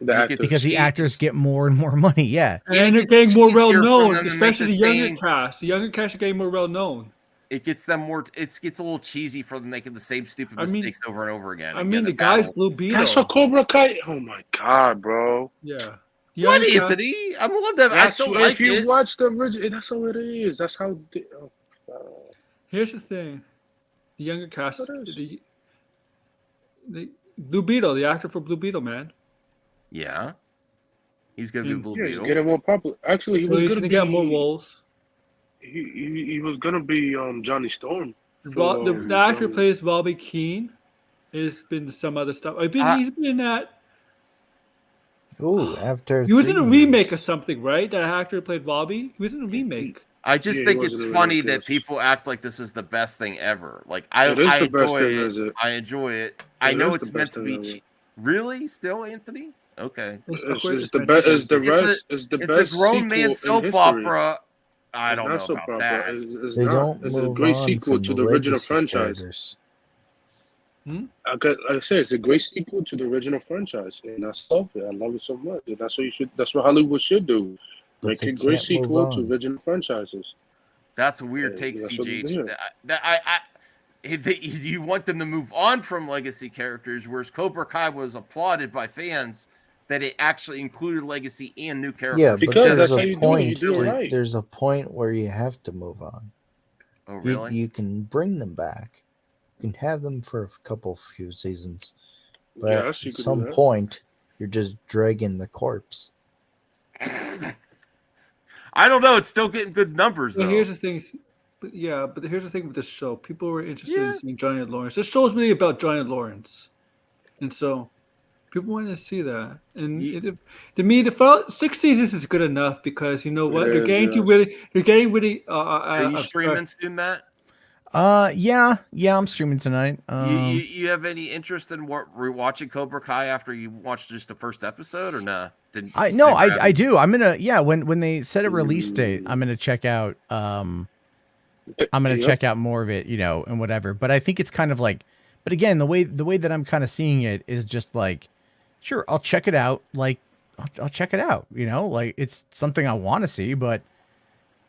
Because the actors get more and more money. Yeah. And they're getting more well easier for known, them to especially the make the younger same- cast. The younger cast are getting more well known. It gets them more. It gets a little cheesy for them making the same stupid I mean- mistakes over and over again. I and mean, get the a guy's battle. Blue Beetle. That's what Cobra Kai. Oh my god, bro. Yeah. What, Younger- Anthony? I'm love that. I That's still if like you it. watch the original. That's how it is. That's how. Here's the thing: the younger cast, the Blue Beetle, the actor for Blue Beetle, man. Yeah. He's gonna be Blue Yeah, he's Beetle. getting more popular. Actually, he So was he's gonna gonna be, get more roles. He was gonna be Johnny Storm. The actor who plays Bobby Keene has been some other stuff. He's been at. Ooh, after He was in a 3 remake of something, right? That actor who played Bobby. He was in a remake. I just Yeah, he think it's wasn't funny ridiculous. that people act like this is the best thing ever. Like I It is I the best enjoy thing, it. is it? I enjoy it. I It know is it's the meant best to thing be. ever. Really, still, Anthony? Okay. It's the best. It's the rest. It's the It's a best grown man sequel in soap history. opera. I It's don't not know soap about opera. that. It's They not. don't It's a move great on sequel from to the the original legacy franchise. characters. Like I said, it's a great sequel to the original franchise, and I love it. I love it so much. And that's what you should. That's what Hollywood should do. But Make they a great can't move sequel to on. original franchises. That's a weird And take, that's what they CGH. did. You want them to move on from legacy characters, whereas Cobra Kai was applauded by fans that it actually included legacy and new characters. Yeah, but Because there's that's how a you do it. You point. do it right. There's a point where you have to move on. Oh, really? You can bring them back. You can have them for a few seasons, but Yes, at you could do some that. point, you're just dragging the corpse. I don't know. It's still getting good numbers, But though. here's the thing. But here's the thing with this show. People were interested in seeing Johnny Lawrence. This show's really about Johnny Lawrence, and so people wanted to see that. And to me, the 6 seasons is good enough because you know what It they're is, getting yeah. to really. They're getting really. Are you streaming soon, Matt? Yeah, I'm streaming tonight. You have any interest in rewatching Cobra Kai after you watched just the first episode, or nah? I do. I'm gonna when they set a release date, I'm gonna check out check out more of it, and whatever. But I think it's kind of like, but again, the way that I'm kind of seeing it is just like, sure, I'll check it out. Like I'll check it out, like it's something I want to see, but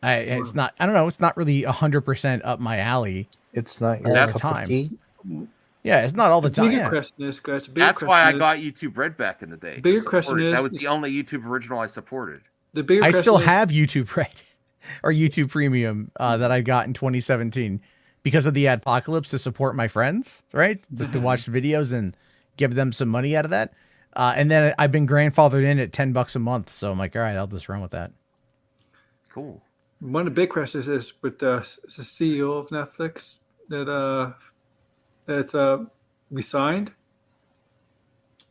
it's not. I don't know. It's not really 100% up my alley. It's not all your the cup time. of tea. Yeah, it's not all the time. Bigger Yeah. question is, guys. That's why I got YouTube Red back in the day. Bigger question is, that was the only YouTube original I supported. The bigger I question still is, have YouTube Red or YouTube Premium that I got in 2017 because of the Adpocalypse to support my friends, right? To watch the videos and give them some money out of that. And then I've been grandfathered in at $10 a month. So I'm like, all right, I'll just run with that. Cool. One of the big questions is with the CEO of Netflix that resigned.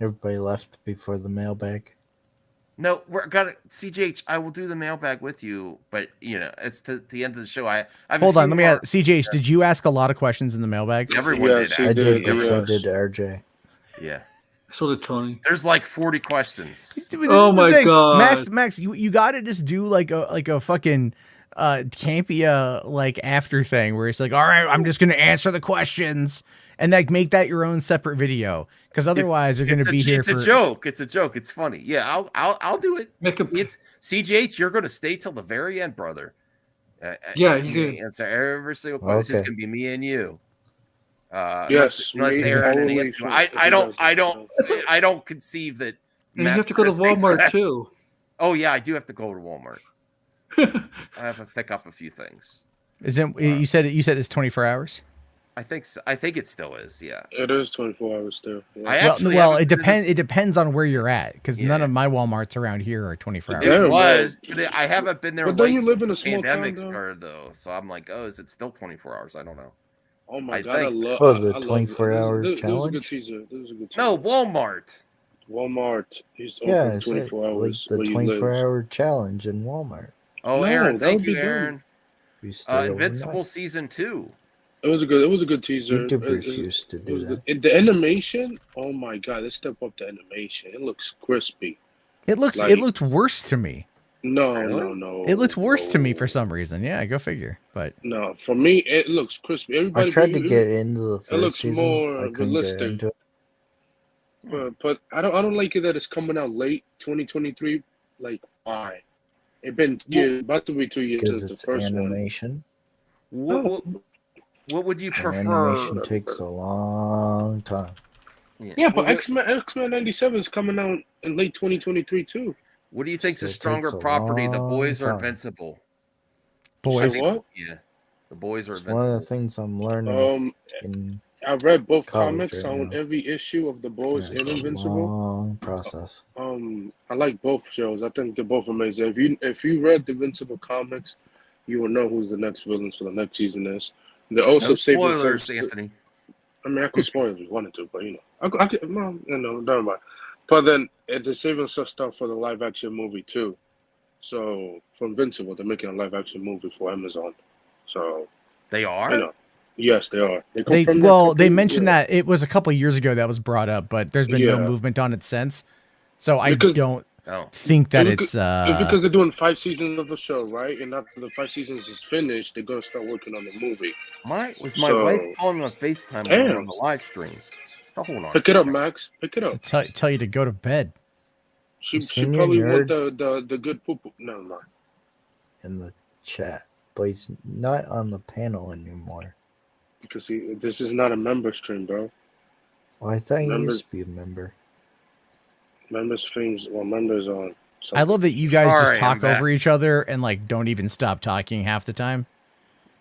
Everybody left before the mailbag. No, CJH. I will do the mailbag with you, but it's to the end of the show. Hold on, let me ask CJH. Did you ask a lot of questions in the mailbag? Everyone did. I did, but so did RJ. Yeah. So did Tony. There's like 40 questions. This is the thing. Max, you got to just do like a fucking Campia like after thing where it's like, all right, I'm just gonna answer the questions and like make that your own separate video because otherwise they're gonna be here. It's a joke. It's a joke. It's funny. Yeah, I'll do it. It's CJH. You're gonna stay till the very end, brother. Yeah, you can answer every single question. It's just gonna be me and you. Unless Aaron and Anthony. I don't conceive that. And you have to go to Walmart too. Oh yeah, I do have to go to Walmart. I have to pick up a few things. Isn't you said it's 24 hours? I think so. I think it still is. Yeah, it is 24 hours still. Yeah. Well, it depends. It depends on where you're at because none of my WalMarts around here are 24 hours. It was. I haven't been there. But don't you live in a small pandemic town, started though, so I'm like, oh, is it still 24 hours? I don't know. Oh my god, I love. the 24-hour challenge. This was a good teaser. No, Walmart. Walmart. He's Yeah, open 24 hours. Like the 24-hour challenge in Walmart. Oh, No, Aaron, that thank would you, be Aaron. We stay Invincible overnight. season 2. It was a good teaser. YouTubers used to do that. The animation, oh my god, they step up the animation. It looks crispy. It looked worse to me. No. It looked worse to me for some reason. Yeah, go figure. But no, for me, it looks crispy. Everybody I tried to get into the it first looks season. more I couldn't realistic. get into it. But I don't like it that it's coming out late 2023. Like why? It been about to be 2 years Because since the it's first animation. What would you And prefer? animation takes a long time. Yeah, but X-Men 97 is coming out in late 2023 too. What do you think's a Still stronger takes a property, The Boys or long time. Invincible? Boys. Say what? Yeah, The Boys or It's Invincible. one of the things I'm learning. In I read both college comics right on now. every issue of The Boys Yeah, and it's a Invincible. long process. I like both shows. I think they're both amazing. If you read the Invincible comics, you will know who's the next villains for the next season is. They're also No saving spoilers, some- Anthony. I mean, I could spoil if you wanted to, but I could. No, never mind. But then they're saving some stuff for the live action movie too. So for Invincible, they're making a live action movie for Amazon. So they are. You know, yes, they are. They They mentioned that it was a couple of years ago that was brought up, but there's been no movement on it since. So I don't think that it's because they're doing 5 seasons of the show, right? And after the 5 seasons is finished, they're gonna start working on the movie. My wife calling on FaceTime on the live stream. Hold on. Pick it up, Max. Pick it up. Tell you to go to bed. She probably want the good poo poo. Never mind. In the chat, but he's not on the panel anymore. Because this is not a member stream, bro. Well, I thought he used to be a member. Member streams, well, members on. I love that you guys just talk over each other and like don't even stop talking half the time.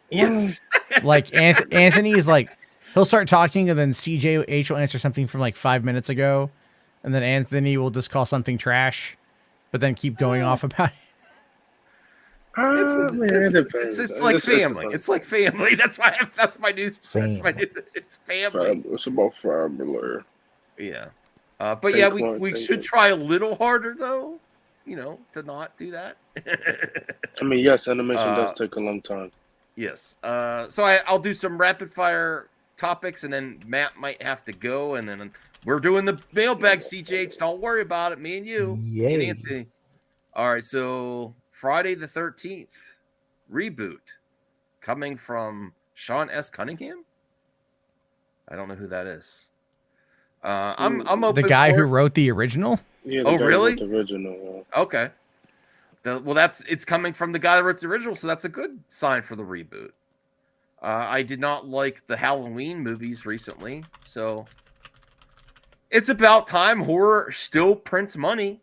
Yes. Like Anthony is like, he'll start talking and then CJH will answer something from like 5 minutes ago, and then Anthony will just call something trash, but then keep going off about it. It's like family. It's like family. That's my new. It's family. It's about family. Yeah. But yeah, we should try a little harder though, to not do that. I mean, yes, animation does take a long time. Yes. So I'll do some rapid fire topics, and then Matt might have to go, and then we're doing the mailbag. CJH, don't worry about it. Me and you, and Anthony. All right. So Friday the 13th reboot coming from Sean S. Cunningham. I don't know who that is. I'm open. The guy who wrote the original. Yeah. Oh, really? The original. Okay. It's coming from the guy that wrote the original, so that's a good sign for the reboot. I did not like the Halloween movies recently, so it's about time horror still prints money.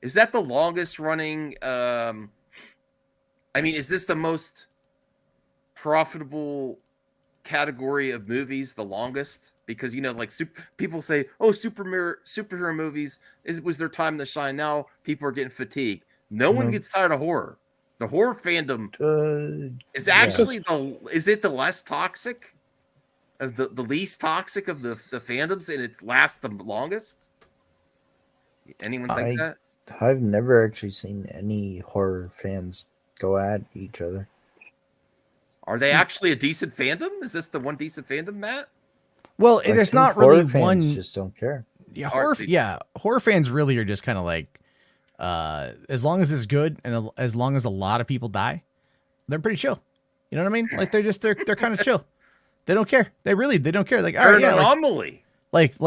Is that the longest running? I mean, is this the most profitable category of movies? The longest? Because people say, "Oh, superhero movies, it was their time to shine." Now people are getting fatigued. No one gets tired of horror. The horror fandom is actually is it the less toxic, the least toxic of the fandoms, and it lasts the longest? Anyone think that? I've never actually seen any horror fans go at each other. Are they actually a decent fandom? Is this the one decent fandom, Matt? Well, there's not really one. Just don't care. Yeah, horror fans really are just kind of like, as long as it's good and as long as a lot of people die, they're pretty chill. You know what I mean? Like they're kind of chill. They don't care. They don't care. Like, they're an anomaly. Is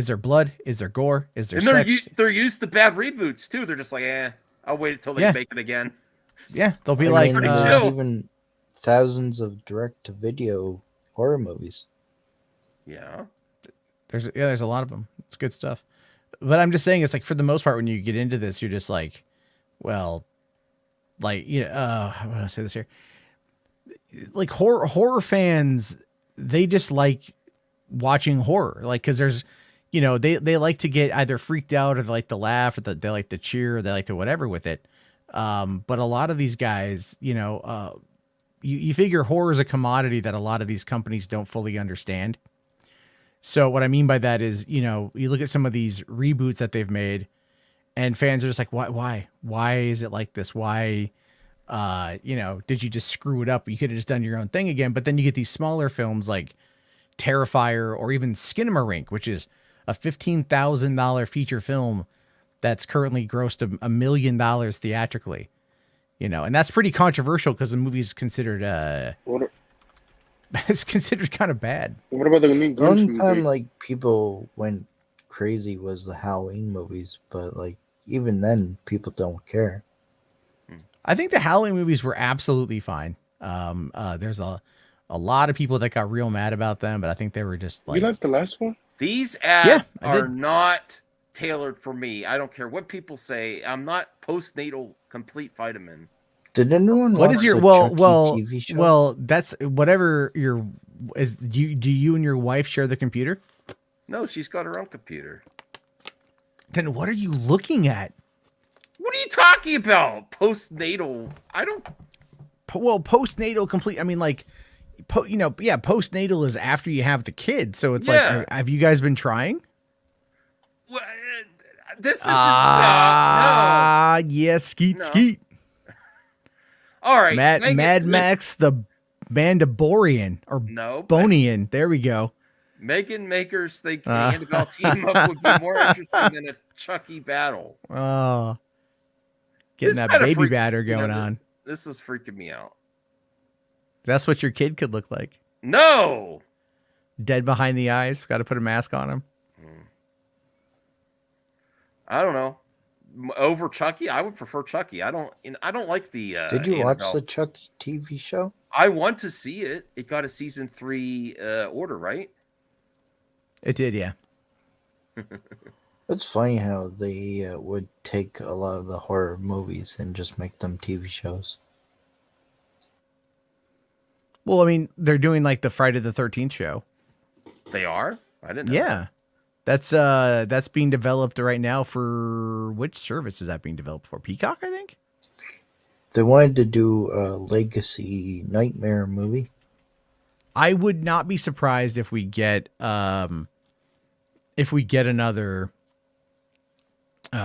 there blood? Is there gore? Is there sex? They're used to bad reboots too. They're just like, I'll wait until they make it again. Yeah, they'll be there's even thousands of direct-to-video horror movies. Yeah, there's a lot of them. It's good stuff. But I'm just saying, it's like for the most part, when you get into this, you're just like, well, like how do I say this here? Like horror fans, they just like watching horror, like because there's, they like to get either freaked out or they like to laugh or they like to cheer or they like to whatever with it. But a lot of these guys, you figure horror is a commodity that a lot of these companies don't fully understand. So what I mean by that is, you look at some of these reboots that they've made and fans are just like, why is it like this? Why, did you just screw it up? You could have just done your own thing again. But then you get these smaller films like Terrifier or even Skinamarink, which is a $15,000 feature film that's currently grossed $1 million theatrically, and that's pretty controversial because the movie's considered it's considered kind of bad. What about the new one time like people went crazy was the Halloween movies, but like even then people don't care. I think the Halloween movies were absolutely fine. There's a lot of people that got real mad about them, but I think they were just like, you like the last one? These ads are not tailored for me. I don't care what people say. I'm not postnatal complete vitamin. Did anyone what watch is your the well Chucky well TV show? well that's whatever your is. Do you and your wife share the computer? No, she's got her own computer. Then what are you looking at? What are you talking about? Postnatal. I don't. Well, postnatal complete. I mean, like, postnatal is after you have the kid. So it's like, have you guys been trying? Well, This isn't yes, skeet No. skeet. All right, Mad Max the Mandalorian or No, Bonian. There we go. Megan makers think the Annabelle team up would be more interesting than a Chucky battle. Oh, getting This that kinda baby freaks- batter you know, going th- on. This is freaking me out. That's what your kid could look like. No. Dead behind the eyes. Got to put a mask on him. I don't know. Over Chucky, I would prefer Chucky. I don't like the. Did you watch Annabelle. the Chucky TV show? I want to see it. It got a season 3 order, right? It did, yeah. It's funny how they would take a lot of the horror movies and just make them TV shows. Well, I mean, they're doing like the Friday the 13th show. They are? I didn't know. Yeah. That's being developed right now for which service is that being developed for? Peacock, I think. They wanted to do a legacy nightmare movie. I would not be surprised if we get another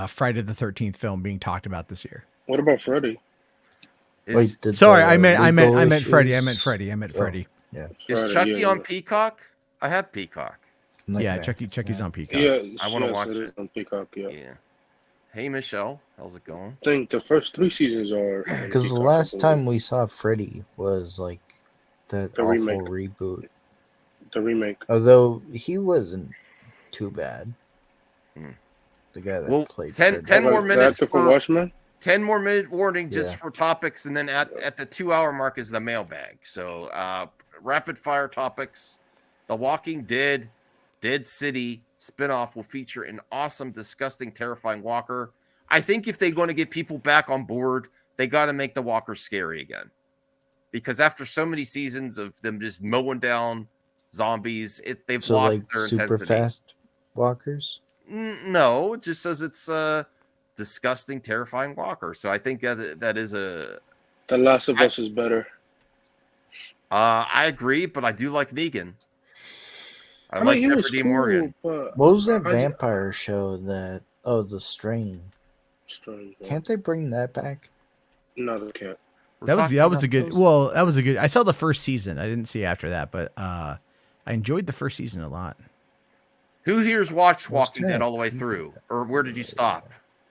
Friday the 13th film being talked about this year. What about Freddy? Sorry, I meant Freddy. I meant Freddy. Yeah. Is Chucky on Peacock? I have Peacock. Yeah, Chucky's on Peacock. Yeah, I want to watch it. it. Is on Peacock, yeah. Hey, Michelle, how's it going? I think the first 3 seasons are. on Because the Peacock, last I time we saw Freddy was like that The awful remake. reboot. The remake. Although he wasn't too bad. The guy that Well, played 10 Freddy. more minutes for Watchmen. 10 more minute warning just Yeah. for topics, and then at the 2-hour mark is the mailbag. So rapid fire topics. The Walking Dead Dead City spinoff will feature an awesome, disgusting, terrifying walker. I think if they're going to get people back on board, they got to make the walker scary again. Because after so many seasons of them just mowing down zombies, they've So lost like their super intensity. fast walkers. No, it just says it's a disgusting, terrifying walker. So I think that is a. The Last of Us is better. I agree, but I do like Negan. I mean, like he Jeffrey was D. cool, Morgan. but What was that I- vampire show that? Oh, The Strain. Strange. Can't they bring that back? No, they can't. That was a good. Well, that was a good. I saw the first season. I didn't see after that, but I enjoyed the first season a lot. Who here's watched Walking Dead all the way through, or where did you stop?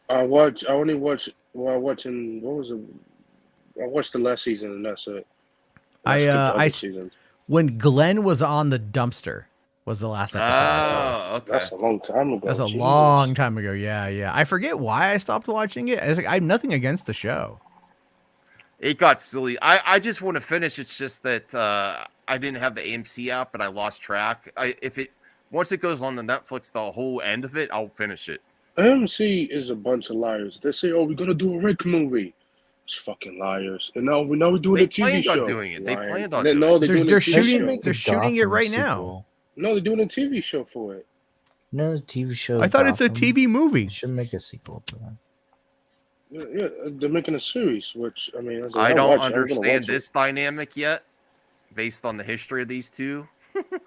I only watched. Well, watching. What was it? I watched the last season, and that's it. When Glenn was on the dumpster was the last episode. I saw. Okay. That's a long time ago. That's a Jesus. long time ago. Yeah. I forget why I stopped watching it. I have nothing against the show. It got silly. I just want to finish. It's just that I didn't have the AMC app, and I lost track. Once it goes on the Netflix, the whole end of it, I'll finish it. AMC is a bunch of liars. They say, "Oh, we're gonna do a Rick movie." It's fucking liars. And now we're doing a TV planned show. on doing it. They Lying. planned on No, doing it. they're doing They're a TV shooting. show. They're shooting it right Gotham now. sequel. No, they're doing a TV show for it. No TV show. I thought it's a Gotham. TV movie. They should make a sequel to that. Yeah, they're making a series, which I mean, I don't understand this dynamic yet, based on the history of these two.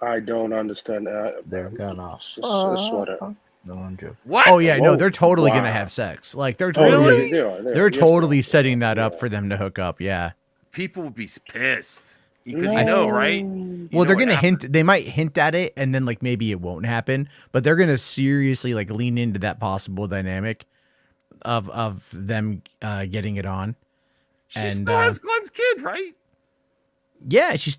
I don't understand that. They're gone off. It's whatever. No, I'm joking. What? Oh yeah, no, they're totally Wow. gonna have sex. Like they're Oh, totally, yeah, they are. they're Yes, totally setting that up for them to hook up. Yeah. People would be pissed because you know, right? You Well, they're know what gonna happened. hint. They might hint at it, and then like maybe it won't happen. But they're gonna seriously like lean into that possible dynamic of them getting it on. She And, still has Glenn's kid, right? Yeah, She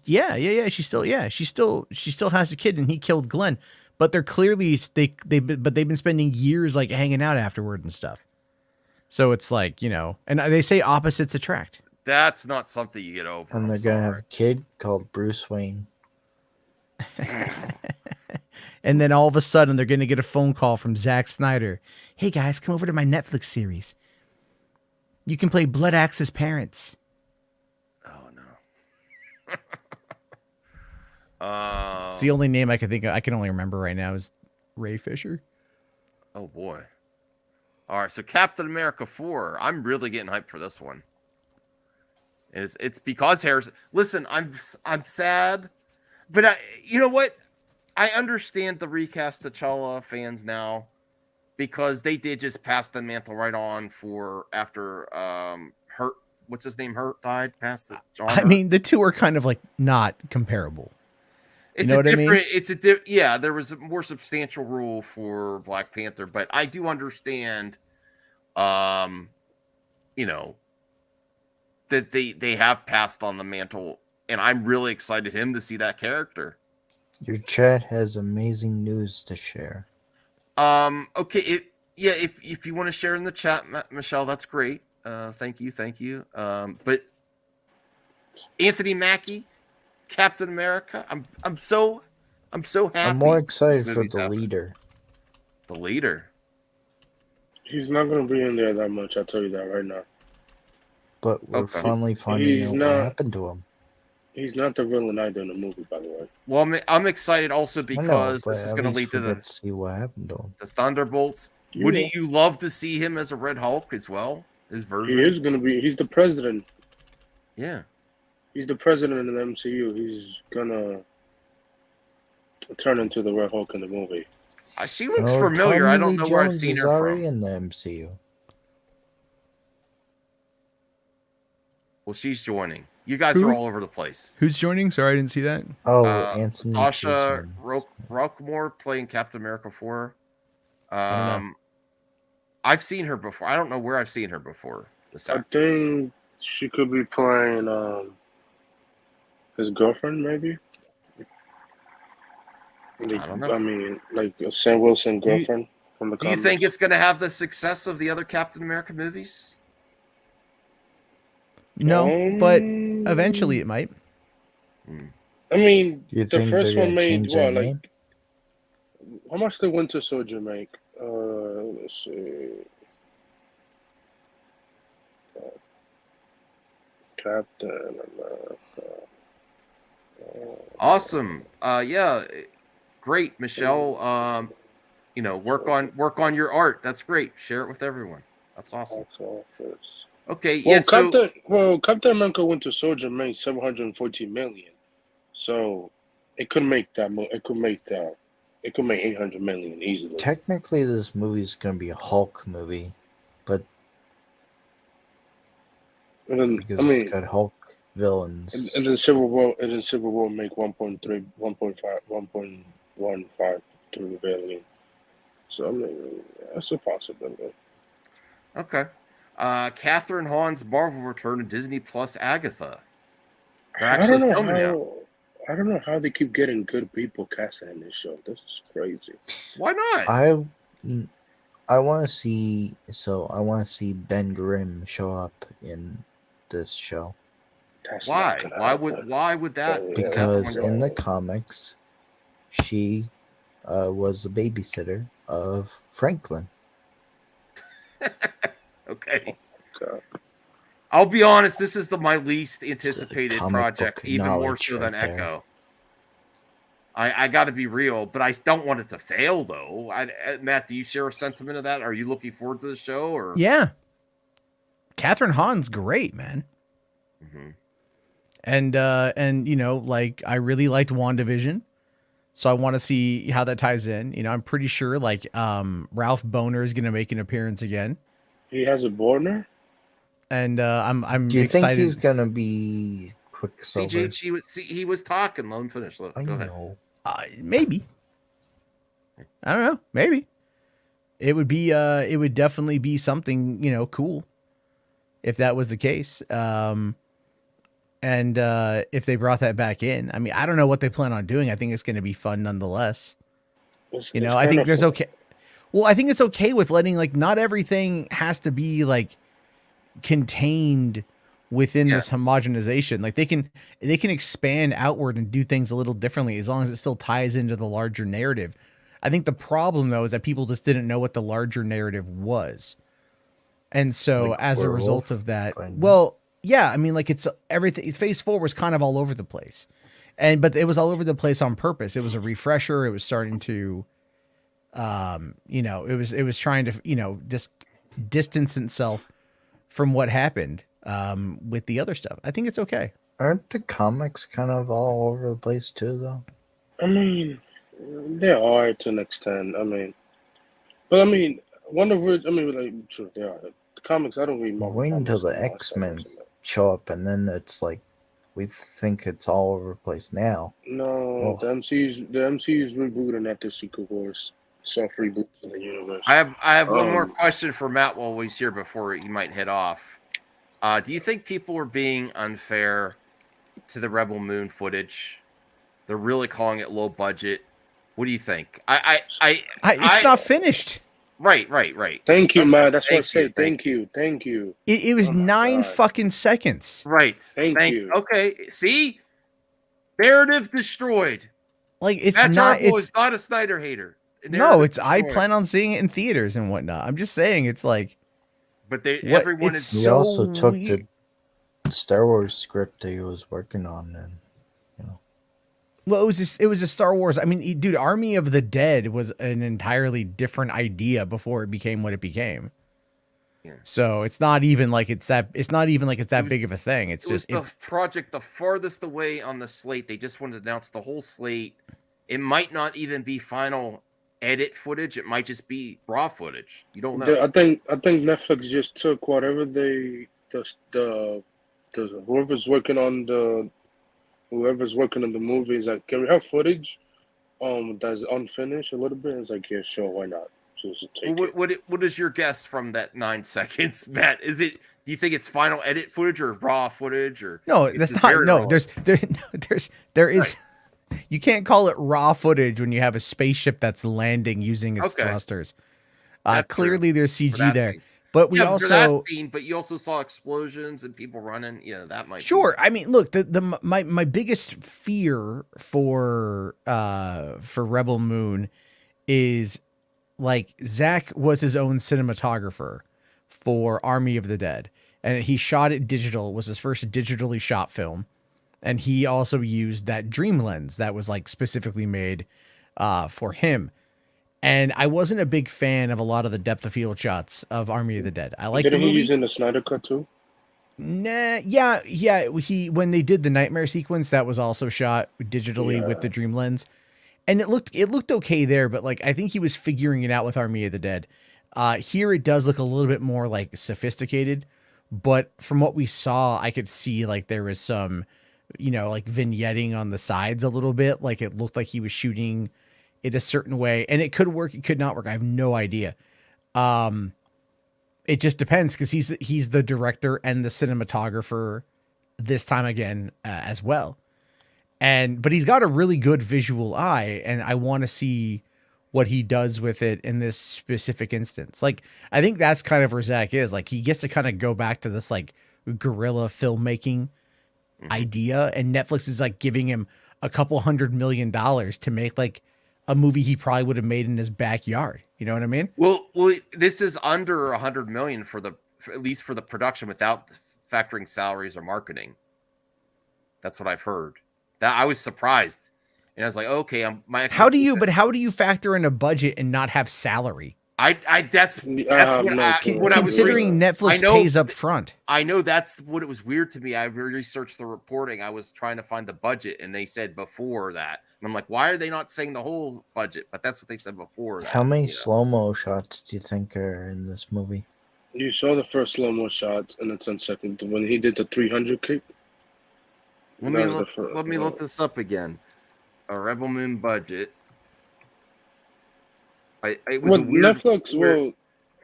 still she still has a kid, and he killed Glenn. But they're clearly they've been spending years like hanging out afterward and stuff. So it's like, you know, and they say opposites attract. That's not something you get over. And they're gonna have a kid called Bruce Wayne. And then all of a sudden they're gonna get a phone call from Zack Snyder. Hey guys, come over to my Netflix series. You can play Blood Axe's parents. It's the only name I can think of. I can only remember right now is Ray Fisher. Oh boy. All right, so Captain America 4. I'm really getting hyped for this one. And it's because Harrison. Listen, I'm sad, but you know what? I understand the recast T'Challa fans now. because they did just pass the mantle right on for after Hurt. What's his name? Hurt died. Past the John. I mean, the two are kind of like not comparable. It's you know what I mean? Yeah, there was a more substantial rule for Black Panther, but I do understand, you know, that they have passed on the mantle, and I'm really excited to see that character. Your chat has amazing news to share. Okay, if you want to share in the chat, Michelle, that's great. Thank you. But Anthony Mackie, Captain America, I'm so happy. I'm more excited for the leader. The leader. He's not going to be in there that much. I'll tell you that right now. But we're finally finding out what happened to him. He's not the villain either in the movie, by the way. Well, I'm excited also because this is going to lead to the see what happened to him. The Thunderbolts. Wouldn't you love to see him as a Red Hulk as well? His version. He is going to be. He's the president. Yeah. He's the president of the MCU. He's gonna turn into the Red Hulk in the movie. She looks familiar. I don't know where I've seen her from. In the MCU. Well, she's joining. You guys are all over the place. Who's joining? Sorry, I didn't see that. Oh, Anthony Sasha Rockmore playing Captain America 4. I've seen her before. I don't know where I've seen her before. I think she could be playing his girlfriend, maybe. I don't know. I mean, like a Sam Wilson girlfriend from the Do you think it's going to have the success of the other Captain America movies? No, but eventually it might. I mean, you the think first they're one gonna made change what? their Like, name? how much did Winter Soldier make? Let's see. Captain America. Awesome. Yeah, great, Michelle. You know, work on your art. That's great. Share it with everyone. That's awesome. Okay. Well, Captain America Winter Soldier made $714 million, so it could make that. It could make $800 million easily. Technically, this movie is going to be a Hulk movie, but because it's got Hulk villains. And then Civil War make 1.15 billion. So I mean, that's a possibility. Okay. Catherine Hahn's Marvel return to Disney Plus Agatha. They're actually filming now. I don't know how they keep getting good people casted in this show. This is crazy. Why not? I want to see. So I want to see Ben Grimm show up in this show. Why? Why would that? Because in the comics, she was the babysitter of Franklin. Okay. I'll be honest. This is my least anticipated project, even more so than Echo. I got to be real, but I don't want it to fail, though. Matt, do you share a sentiment of that? Are you looking forward to the show? Or yeah, Catherine Hahn's great, man. Mm-hmm. And you know, like I really liked WandaVision, so I want to see how that ties in. You know, I'm pretty sure like Ralph Boner is going to make an appearance again. He has a Boner, and I'm. Do you excited. think he's going to be Quicksilver? CJ, he was talking. Let him finish. Go know. ahead. Maybe. I don't know. Maybe it would be. It would definitely be something, you know, cool if that was the case. And if they brought that back in, I mean, I don't know what they plan on doing. I think it's going to be fun nonetheless. I think there's okay. Well, I think it's okay with letting, like, not everything has to be like contained within this homogenization. Like they can expand outward and do things a little differently as long as it still ties into the larger narrative. I think the problem though is that people just didn't know what the larger narrative was. And so like as Werewolf, a result of that, well, yeah, I mean, like it's everything. Phase 4 was kind of all over the place, but it was all over the place on purpose. It was a refresher. It was starting to, you know, it was trying to, you know, just distance itself from what happened with the other stuff. I think it's okay. Aren't the comics kind of all over the place too, though? I mean, they are to an extent. I mean, But I mean, Wonder Woman. I mean, like, true, they are. The comics. I don't read Marvel Wait until comics the anymore. X-Men show up, and then it's like we think it's all over the place now. No, the MCU's rebooting after Secret Wars, soft reboot of the universe. I have one more question for Matt while he's here before he might head off. Do you think people are being unfair to the Rebel Moon footage? They're really calling it low budget. What do you think? It's not finished. Right. Thank you, Matt. That's what I say. Thank you. It was 9 fucking seconds. Right. Thank you. Okay. See, narrative destroyed. Like it's Matt not. Charbo It's is not a Snyder hater. no. It's I plan on seeing it in theaters and whatnot. I'm just saying it's like. But everyone is. He also took the Star Wars script that he was working on, and well, it was a Star Wars. I mean, dude, Army of the Dead was an entirely different idea before it became what it became. Yeah. So it's not even like it's that big of a thing. It's just the project the farthest away on the slate. They just wanted to announce the whole slate. It might not even be final edit footage. It might just be raw footage. You don't know. I think Netflix just took whatever the whoever's working on the movie is like, can we have footage that's unfinished a little bit? It's like, yeah, sure, why not? Just take it. What is your guess from that 9 seconds, Matt? Do you think it's final edit footage or raw footage or no? That's not. No, there is. You can't call it raw footage when you have a spaceship that's landing using its thrusters. Clearly, there's CG there. Scene. But we for that also scene, but you also saw explosions and people running. Yeah, that might sure. I mean, look, my biggest fear for Rebel Moon is like Zach was his own cinematographer for Army of the Dead, and he shot it digital. It was his first digitally shot film, and he also used that dream lens that was like specifically made for him. And I wasn't a big fan of a lot of the depth of field shots of Army of the Dead. I like the movie. Didn't he use in the Snyder Cut too? Nah, yeah. When they did the nightmare sequence, that was also shot digitally with the dream lens, and it looked okay there. But like, I think he was figuring it out with Army of the Dead. Here it does look a little bit more like sophisticated, but from what we saw, I could see like there was some, like vignetting on the sides a little bit. Like it looked like he was shooting it a certain way, and it could work, it could not work. I have no idea. It just depends because he's the director and the cinematographer this time again as well. But he's got a really good visual eye, and I want to see what he does with it in this specific instance. Like, I think that's kind of where Zach is. Like, he gets to kind of go back to this like guerrilla filmmaking idea, and Netflix is like giving him a couple $100 million to make like a movie he probably would have made in his backyard. You know what I mean? Well, this is under $100 million at least for the production without factoring salaries or marketing. That's what I've heard. That I was surprised, and I was like, okay, how do you factor in a budget and not have salary? That's what I was considering Netflix pays up front. I know that's what it was weird to me. I researched the reporting. I was trying to find the budget, and they said before that. And I'm like, why are they not saying the whole budget? But that's what they said before that. How many slow-mo shots do you think are in this movie? You saw the first slow-mo shot in the 10 seconds when he did the 300 kick. Let me look this up again. A Rebel Moon budget. Netflix,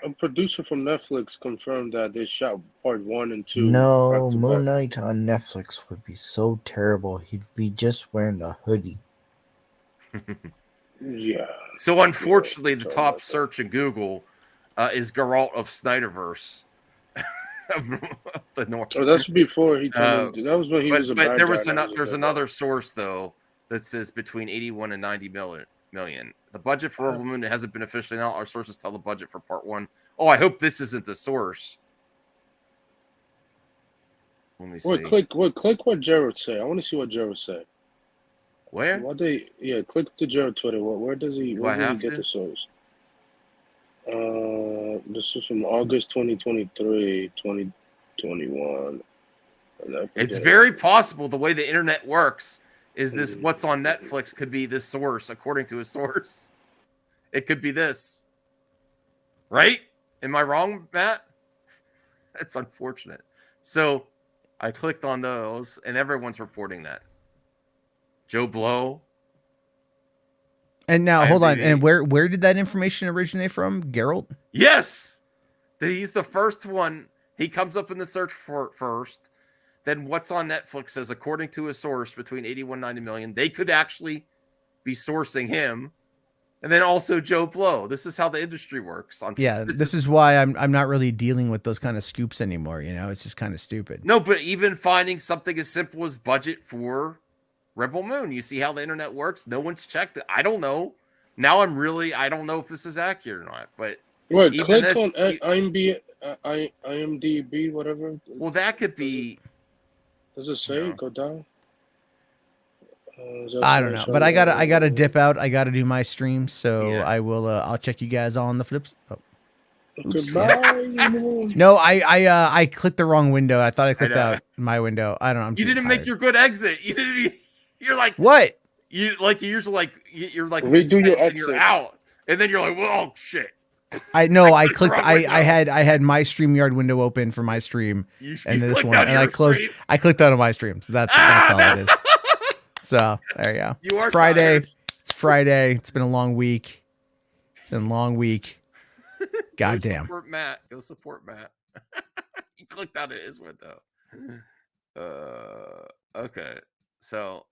a producer from Netflix confirmed that they shot part 1 and 2. No, Moon Knight on Netflix would be so terrible. He'd be just wearing a hoodie. Yeah. So unfortunately, the top search in Google is Geralt of Snyderverse of the North. Oh, that's before he turned. That was when he was a bad guy. There's another source though that says between 81 and 90 million. The budget for Rebel Moon hasn't been officially announced. Our sources tell the budget for part 1. Oh, I hope this isn't the source. Let me see. Click what Jared say. I want to see what Jared said. Where? Click to Jared Twitter. Where does he get the source? This is from August 2023, 2021. It's very possible the way the internet works is this what's on Netflix could be this source, according to a source. It could be this. Right? Am I wrong, Matt? That's unfortunate. So I clicked on those, and everyone's reporting that. Joe Blow. And now, hold on. IMDb. And where did that information originate from? Geralt? Yes! That he's the first one. He comes up in the search for first. Then what's on Netflix says, according to a source, between 81 and 90 million, they could actually be sourcing him. And then also Joe Blow. This is how the industry works. Yeah, this is why I'm not really dealing with those kind of scoops anymore. You know, it's just kind of stupid. No, but even finding something as simple as budget for Rebel Moon, you see how the internet works. No one's checked it. I don't know. Now I don't know if this is accurate or not. But What? even Click this, on IMDb, whatever. Well, that could be. Does it say go down? I don't know, but I gotta dip out. I gotta do my stream, so I will. I'll check you guys on the flips. Oh. Goodbye. No, I clicked the wrong window. I thought I clicked out my window. I don't know. I'm You too didn't tired. make your good exit. You didn't. You're like what? You usually you're like redo your and you're exit. out, and then you're like, well, oh shit. I know. I clicked the clicked. wrong I had my StreamYard window open for my stream, and this clicked one, on and I your closed. stream. I clicked out of my stream, so that's all it is. So there you go. You are It's Friday. tired. It's Friday. It's been a long week. It's been a long week. Goddamn. Go support Matt. He clicked out of his window. Okay. So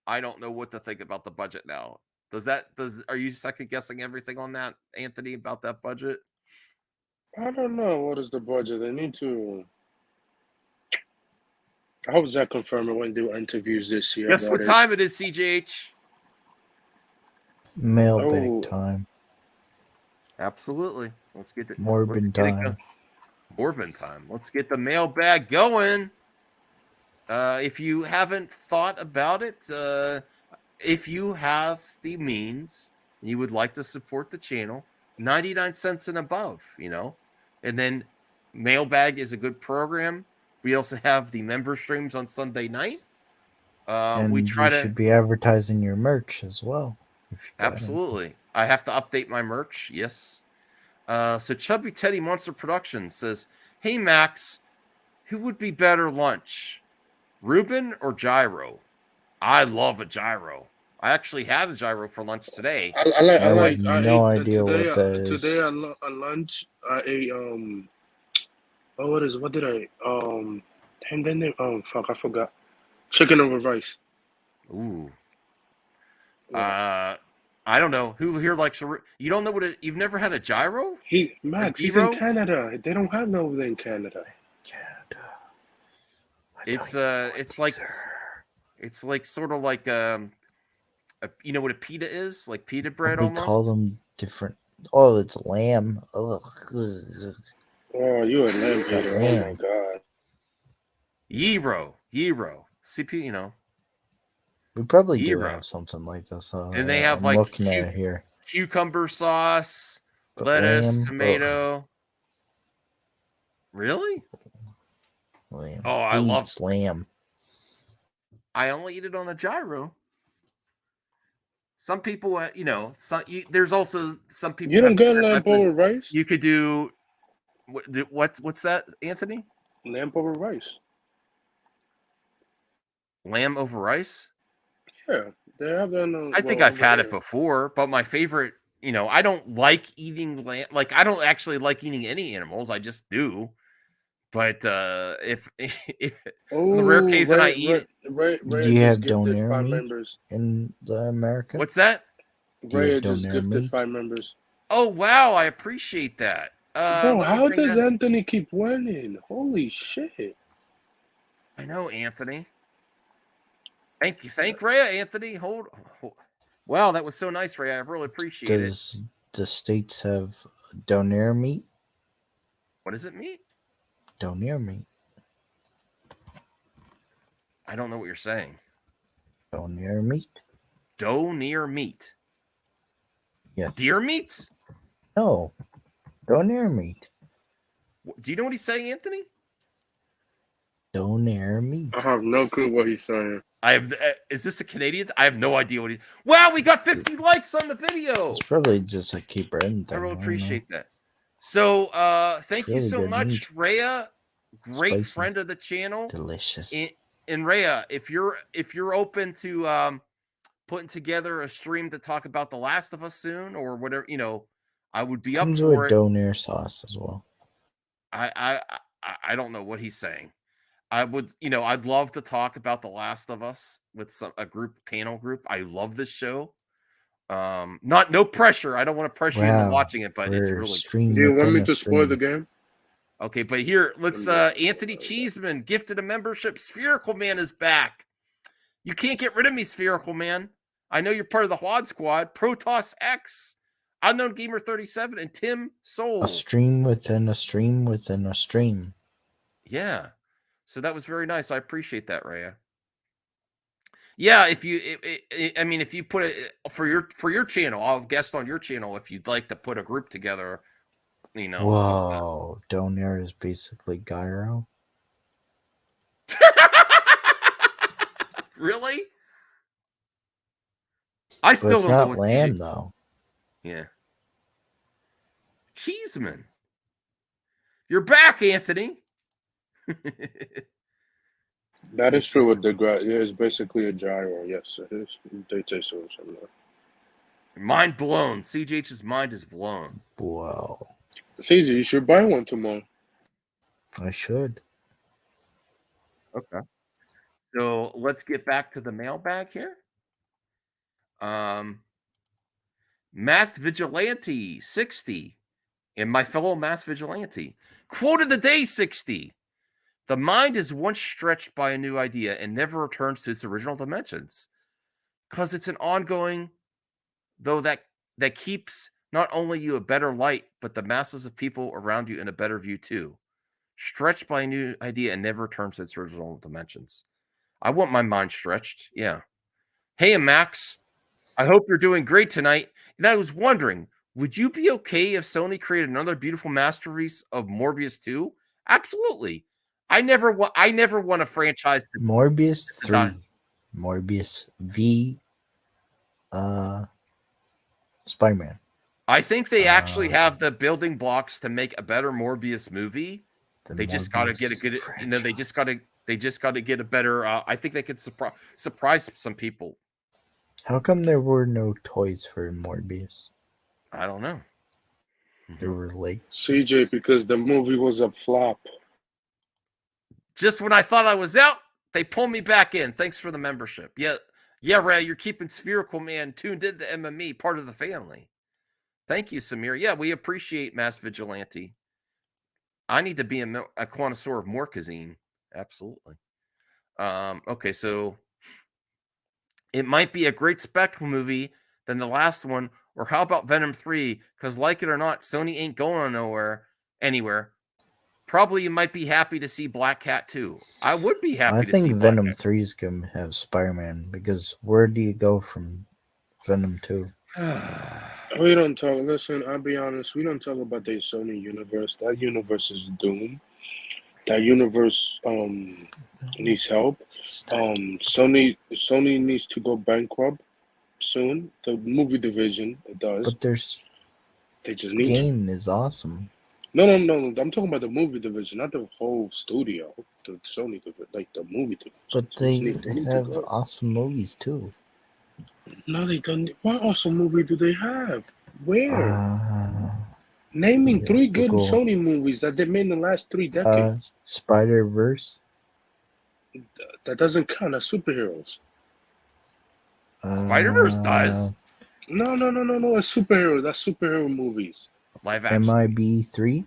I don't know what to think about the budget now. Are you second guessing everything on that, Anthony, about that budget? I don't know. What is the budget? They need to. I hope Zach confirm it when they do interviews this year. Guess what time it is, CJH? Mailbag time. Absolutely. Let's get it. Morbin time. Morbin time. Let's get the mailbag going. If you haven't thought about it, if you have the means and you would like to support the channel, 99 cents and above, and then mailbag is a good program. We also have the member streams on Sunday night. And we try you should be advertising your merch as well. Absolutely. I have to update my merch. Yes. So Chubby Teddy Monster Productions says, hey, Max, who would be better lunch, Reuben or gyro? I love a gyro. I actually had a gyro for lunch today. I have no idea what that is. Today at lunch, I ate what did I fuck, I forgot. Chicken over rice. Ooh. I don't know who here likes you don't know what you've never had a gyro? Max, he's in Canada. They don't have no in Canada. It's like sort of like you know what a pita is? Like pita bread We almost. call them different. Oh, it's lamb. Ugh. Oh, you're a lamb hater. Oh my god. Gyro. CP, We probably do Gyro. have something like this. And they have I'm looking at it here. Cucumber sauce, But lettuce, lamb, tomato. Really? Lamb. Oh, I Who love eats lamb. I only eat it on a gyro. Some people, there's also some people. You don't get lamb over rice? You could do what's that, Anthony? Lamb over rice. Lamb over rice? Yeah, they have that. I think I've had it before, but my favorite, I don't like eating lamb. Like I don't actually like eating any animals. I just do. But if the rare case that I eat, Do you have donair meat in America? what's that? Ray just gifted 5 members. Oh wow, I appreciate that. Bro, how does Anthony keep winning? Holy shit! I know, Anthony. Thank you, Rhea, Anthony. Hold. Wow, that was so nice, Rhea. I really appreciate it. Does the states have donair meat? What does it mean? Donair meat. I don't know what you're saying. Donair meat? Donair meat. Yes. Deer meat? No. Donair meat. Do you know what he's saying, Anthony? Donair meat. I have no clue what he's saying. Is this a Canadian? I have no idea what he's. Wow, we got 50 likes on the video. It's probably just a keep written thing. I really appreciate that. So thank you really so good much, meat. Rhea. Great Spicy. friend of the channel. Delicious. And Rhea, if you're open to putting together a stream to talk about The Last of Us soon or whatever, I would be Comes up with for it. donair sauce as well. I don't know what he's saying. I would, I'd love to talk about The Last of Us with a panel group. I love this show. No pressure. I don't want to pressure you into watching it, but it's really Do you want me to spoil the game? Okay, but here, let's Anthony Cheeseman gifted a membership. Spherical Man is back. You can't get rid of me, Spherical Man. I know you're part of the Hwad Squad. Protoss X, Unknown Gamer 37, and Tim Soul. A stream within a stream within a stream. Yeah. So that was very nice. I appreciate that, Rhea. Yeah, if you put it for your channel, I'll guest on your channel if you'd like to put a group together. Whoa, donair is basically gyro. Really? I But still it's don't know not what lamb though. Yeah. Cheeseman. You're back, Anthony. That is true with the grass. Yeah, it's basically a gyro. Yes, it is. They say so. Mind blown. CJH's mind is blown. Wow. CJ, you should buy one tomorrow. I should. Okay. So let's get back to the mailbag here. Masked Vigilante 60 and my fellow Masked Vigilante. Quote of the day 60. The mind is once stretched by a new idea and never returns to its original dimensions. Because it's an ongoing, though that keeps not only you a better light, but the masses of people around you in a better view too. Stretched by a new idea and never returns to its original dimensions. I want my mind stretched. Yeah. Hey, Max. I hope you're doing great tonight. And I was wondering, would you be okay if Sony created another beautiful masterpiece of Morbius 2? Absolutely. I never want a franchise to Morbius to 3. die. Morbius V. Spider-Man. I think they actually have the building blocks to make a better Morbius movie. They just got to get a good, they just got to get a better. I think they could surprise some people. How come there were no toys for Morbius? I don't know. There were like CJ, because the movie was a flop. Just when I thought I was out, they pull me back in. Thanks for the membership. Yeah, Ray, you're keeping Spherical Man tuned into MME, part of the family. Thank you, Samir. Yeah, we appreciate Mass Vigilante. I need to be a connoisseur of Morkazine. Absolutely. Okay, so it might be a great spectacle movie than the last one, or how about Venom 3? Because like it or not, Sony ain't going anywhere. Probably you might be happy to see Black Cat 2. I would be happy to see I think Black Venom Cat. 3 is going to have Spider-Man, because where do you go from Venom 2? We don't talk. Listen, I'll be honest. We don't talk about the Sony universe. That universe is doomed. That universe needs help. Sony needs to go bankrupt soon. The movie division, it does. But they just need game is awesome. No. I'm talking about the movie division, not the whole studio. The Sony division, like the movie division. But they have awesome movies too. No, they don't. What awesome movie do they have? Where? Naming 3 good Google. Sony movies that they made in the last 3 decades. Spider-Verse. That doesn't count as superheroes. Spider-Verse does. No. It's superheroes. That's superhero movies. Live action. MIB 3.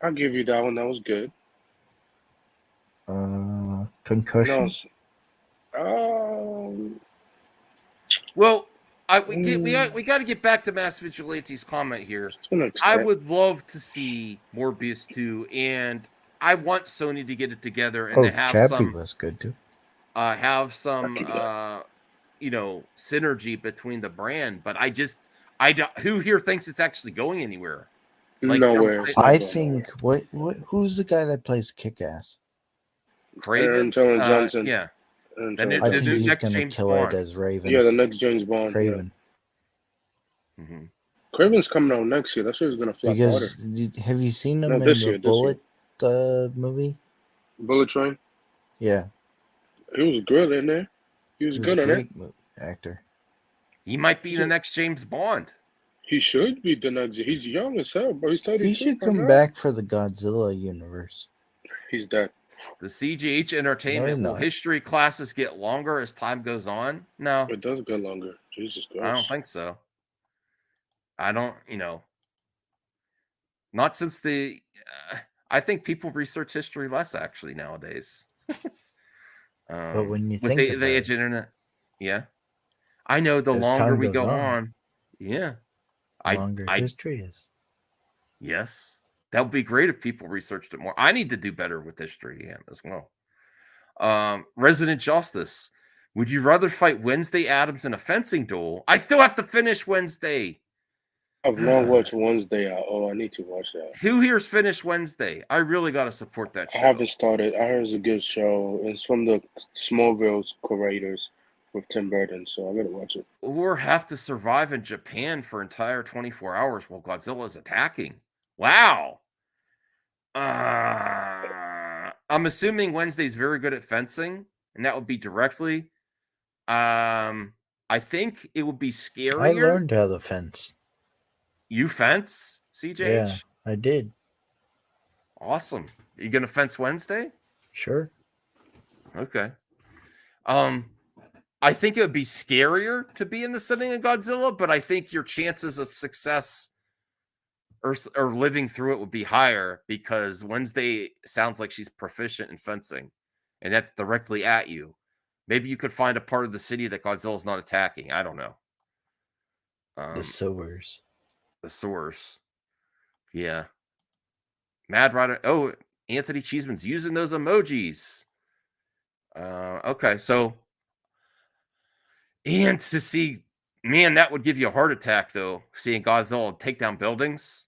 I'll give you that one. That was good. Concussion. Well, we got to get back to Mass Vigilante's comment here. I would love to see Morbius 2, and I want Sony to get it together and to have Chappie was good too. Have some synergy between the brand. But I don't. Who here thinks it's actually going anywhere? Like, nowhere. I think who's the guy that plays Kick-Ass? Craven Johnson. Yeah. I think he's going to kill it as Raven. Yeah, the next James Bond. Craven. Yeah. Craven's coming out next year. That shit is gonna flop Because harder. have you seen him No, in this the year, Bullet movie? Bullet Train. Yeah, He was good in there. He was he was good a in it. great actor. He might be the next James Bond. He should be the next. He's young as hell, bro. He's 33. He should by come now. back for the Godzilla universe. He's dead. The CGH Entertainment, No, will not. history classes get longer as time goes on? No. It does get longer. Jesus Christ. I don't think so. I don't, not since I think people research history less actually nowadays. But when you with think the age of internet, yeah. I know the As longer time we goes go on, on, yeah. the longer history is. Yes. That would be great if people researched it more. I need to do better with history as well. Resident Justice. Would you rather fight Wednesday Addams in a fencing duel? I still have to finish Wednesday. I've not watched Wednesday out. Oh, I need to watch that. Who here's finished Wednesday? I really got to support that show. I haven't started. I heard it's a good show. It's from the Smallville's creators with Tim Burton, so I gotta watch it. Or have to survive in Japan for entire 24 hours while Godzilla is attacking. Wow. I'm assuming Wednesday's very good at fencing, and that would be directly. I think it would be scarier. I learned how to fence. You fence, CJH? Yeah, I did. Awesome. Are you gonna fence Wednesday? Sure. Okay. I think it would be scarier to be in the setting of Godzilla, but I think your chances of success or living through it would be higher because Wednesday sounds like she's proficient in fencing, and that's directly at you. Maybe you could find a part of the city that Godzilla's not attacking. I don't know. The sewers. The sewers. Yeah. Mad Rider. Oh, Anthony Cheeseman's using those emojis. Okay, so and to see, man, that would give you a heart attack though. Seeing Godzilla take down buildings.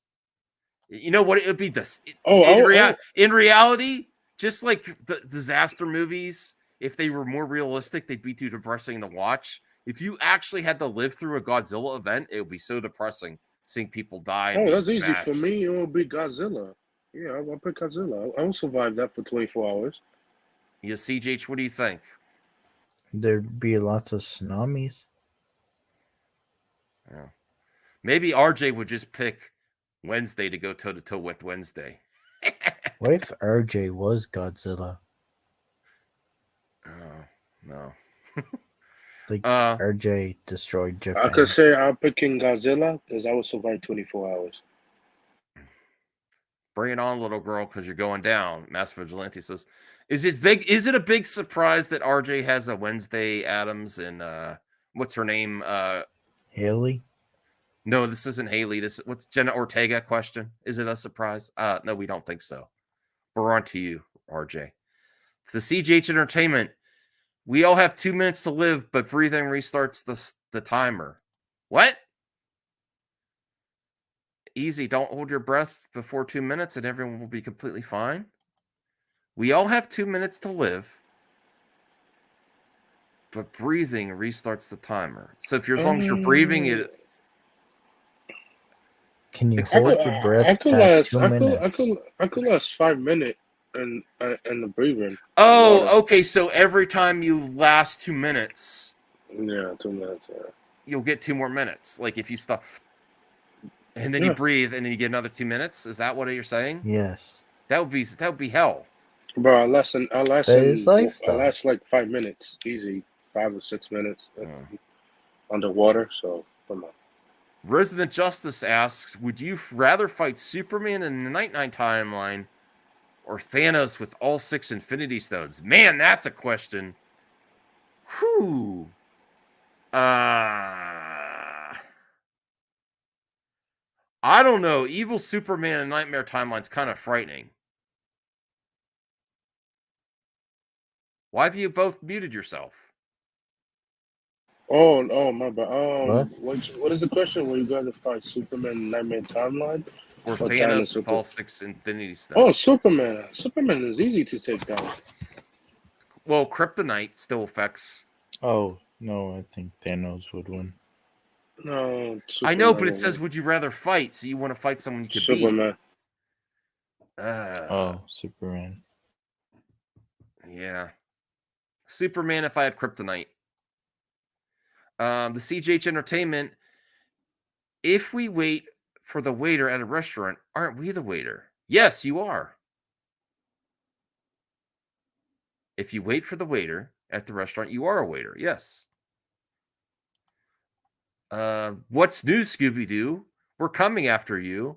You know what? It would be this. In reality, just like the disaster movies, if they were more realistic, they'd be too depressing to watch. If you actually had to live through a Godzilla event, it would be so depressing seeing people die. Oh, that's easy for me. It will be Godzilla. Yeah, I'll pick Godzilla. I will survive that for 24 hours. Yeah, CJH, what do you think? There'd be lots of tsunamis. Yeah. Maybe RJ would just pick Wednesday to go toe-to-toe with Wednesday. What if RJ was Godzilla? Oh, no. Like RJ destroyed Japan. I could say I'm picking Godzilla because I will survive 24 hours. Bring it on, little girl, because you're going down. Master Vigilante says, Is it a big surprise that RJ has a Wednesday Addams and what's her name? Haley? No, this isn't Haley. What's Jenna Ortega question? Is it a surprise? No, we don't think so. We're on to you, RJ. The CGH Entertainment. We all have 2 minutes to live, but breathing restarts the timer. What? Easy. Don't hold your breath before 2 minutes and everyone will be completely fine. We all have 2 minutes to live, but breathing restarts the timer. So if as long as you're breathing, it. Can you hold your breath past 2 minutes? I could last 5 minutes and the breathing. Oh, okay. So every time you last 2 minutes. Yeah, 2 minutes. Yeah. You'll get 2 more minutes. Like if you stop. And then you breathe, and then you get another 2 minutes. Is that what you're saying? Yes. That would be hell. Bro, I last like 5 minutes, easy, 5 or 6 minutes underwater. So come on. Resident Justice asks, would you rather fight Superman in the Night-Nine timeline or Thanos with all 6 Infinity Stones? Man, that's a question. Whew. I don't know. Evil Superman and Nightmare Timeline's kind of frightening. Why have you both muted yourself? Oh, my bad. What is the question? Will you rather fight Superman in Nightmare Timeline or Thanos with all 6 Infinity Stones? Oh, Superman. Superman is easy to take down. Well, Kryptonite still affects. Oh, no, I think Thanos would win. No, I know, but Superman it says, over would you rather fight? So you want to fight someone you could Superman. beat. Superman. Yeah. Superman if I had kryptonite. The CJH Entertainment, if we wait for the waiter at a restaurant, aren't we the waiter? Yes, you are. If you wait for the waiter at the restaurant, you are a waiter. Yes. What's new, Scooby-Doo? We're coming after you.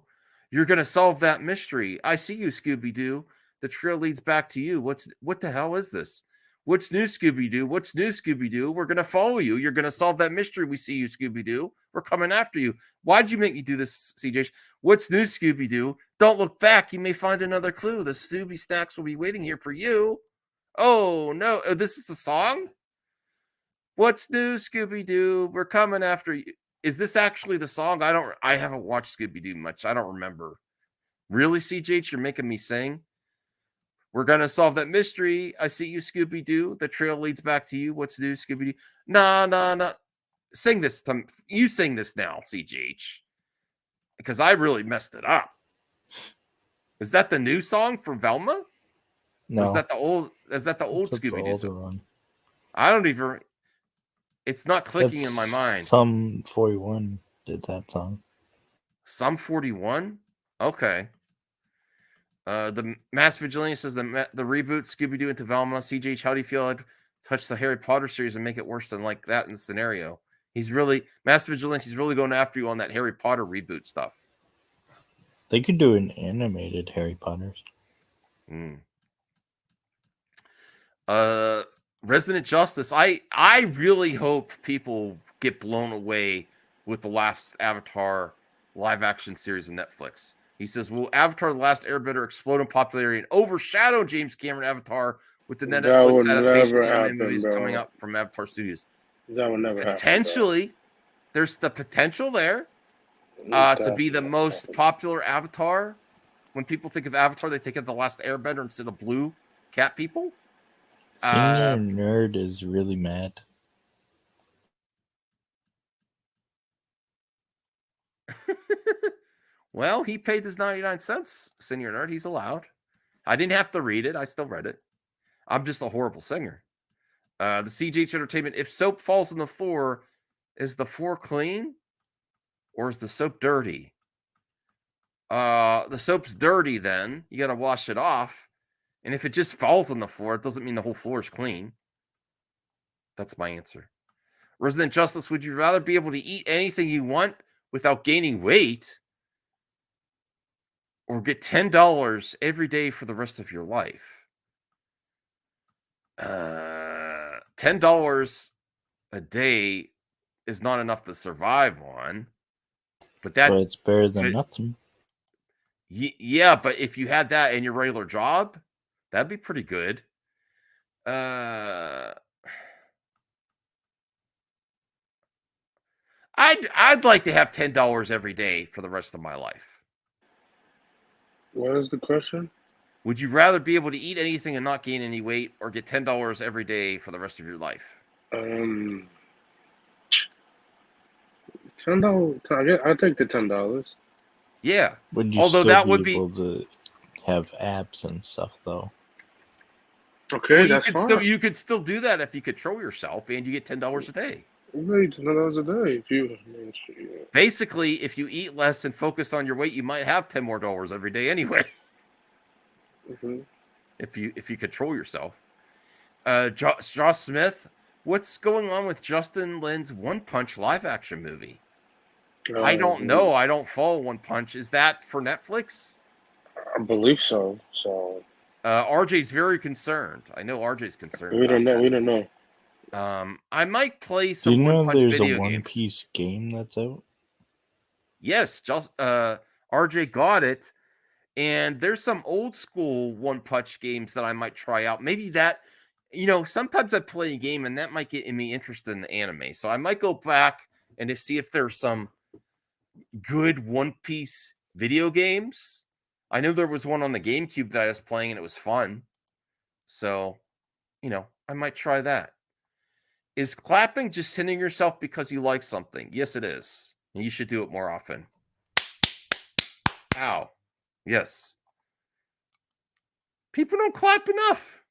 You're going to solve that mystery. I see you, Scooby-Doo. The trail leads back to you. What the hell is this? What's new, Scooby-Doo? What's new, Scooby-Doo? We're going to follow you. You're going to solve that mystery. We see you, Scooby-Doo. We're coming after you. Why'd you make me do this, CJ? What's new, Scooby-Doo? Don't look back. You may find another clue. The Scooby snacks will be waiting here for you. Oh, no. This is the song? What's new, Scooby-Doo? We're coming after you. Is this actually the song? I haven't watched Scooby-Doo much. I don't remember. Really, CJ? You're making me sing? We're going to solve that mystery. I see you, Scooby-Doo. The trail leads back to you. What's new, Scooby-Doo? Nah. Sing this. You sing this now, CGH. Because I really messed it up. Is that the new song for Velma? No. Or is that the old Scooby-Doo older song? one. I don't even... It's not clicking in my mind. Some 41 did that song. Some 41? Okay. The Mass Vigilante says the reboot Scooby-Doo into Velma. CJ, how do you feel I'd touch the Harry Potter series and make it worse than like that in the scenario? Mass Vigilante's really going after you on that Harry Potter reboot stuff. They could do an animated Harry Potters. Resident Justice. I really hope people get blown away with the last Avatar live action series on Netflix. He says, will Avatar The Last Airbender explode in popularity and overshadow James Cameron Avatar with the Netflix adaptation anime movies coming up from Avatar Studios? That would never Potentially, happen, there's the potential there to be the most popular Avatar. When people think of Avatar, they think of The Last Airbender instead of blue cat people. Senior Nerd is really mad. Well, he paid his 99 cents, Senior Nerd. He's allowed. I didn't have to read it. I still read it. I'm just a horrible singer. The CGH Entertainment, if soap falls on the floor, is the floor clean or is the soap dirty? The soap's dirty then. You got to wash it off. And if it just falls on the floor, it doesn't mean the whole floor is clean. That's my answer. Resident Justice, would you rather be able to eat anything you want without gaining weight or get $10 every day for the rest of your life? $10 a day is not enough to survive on. But it's better than nothing. Yeah, but if you had that in your regular job, that'd be pretty good. I'd like to have $10 every day for the rest of my life. What is the question? Would you rather be able to eat anything and not gain any weight, or get $10 every day for the rest of your life? $10. I take the $10. Yeah. Would you Although still that be would able to have abs and stuff though? Okay, that's fine. You could still do that if you control yourself, and you get $10 a day. You make $10 a day if you. Basically, if you eat less and focus on your weight, you might have $10 more every day anyway. Mm-hmm. If you control yourself. Josh Smith, what's going on with Justin Lin's One Punch live action movie? I don't know. I don't follow One Punch. Is that for Netflix? I believe so. So RJ's very concerned. I know RJ's concerned. We don't know. I might play Do some you know One Punch there's video a One games. Piece game that's out? Yes, RJ got it. And there's some old school One Punch games that I might try out. Maybe that, sometimes I play a game and that might get me interested in the anime. So I might go back and see if there's some good One Piece video games. I know there was one on the GameCube that I was playing and it was fun. So, I might try that. Is clapping just hitting yourself because you like something? Yes, it is. And you should do it more often. Ow. Yes. People don't clap enough.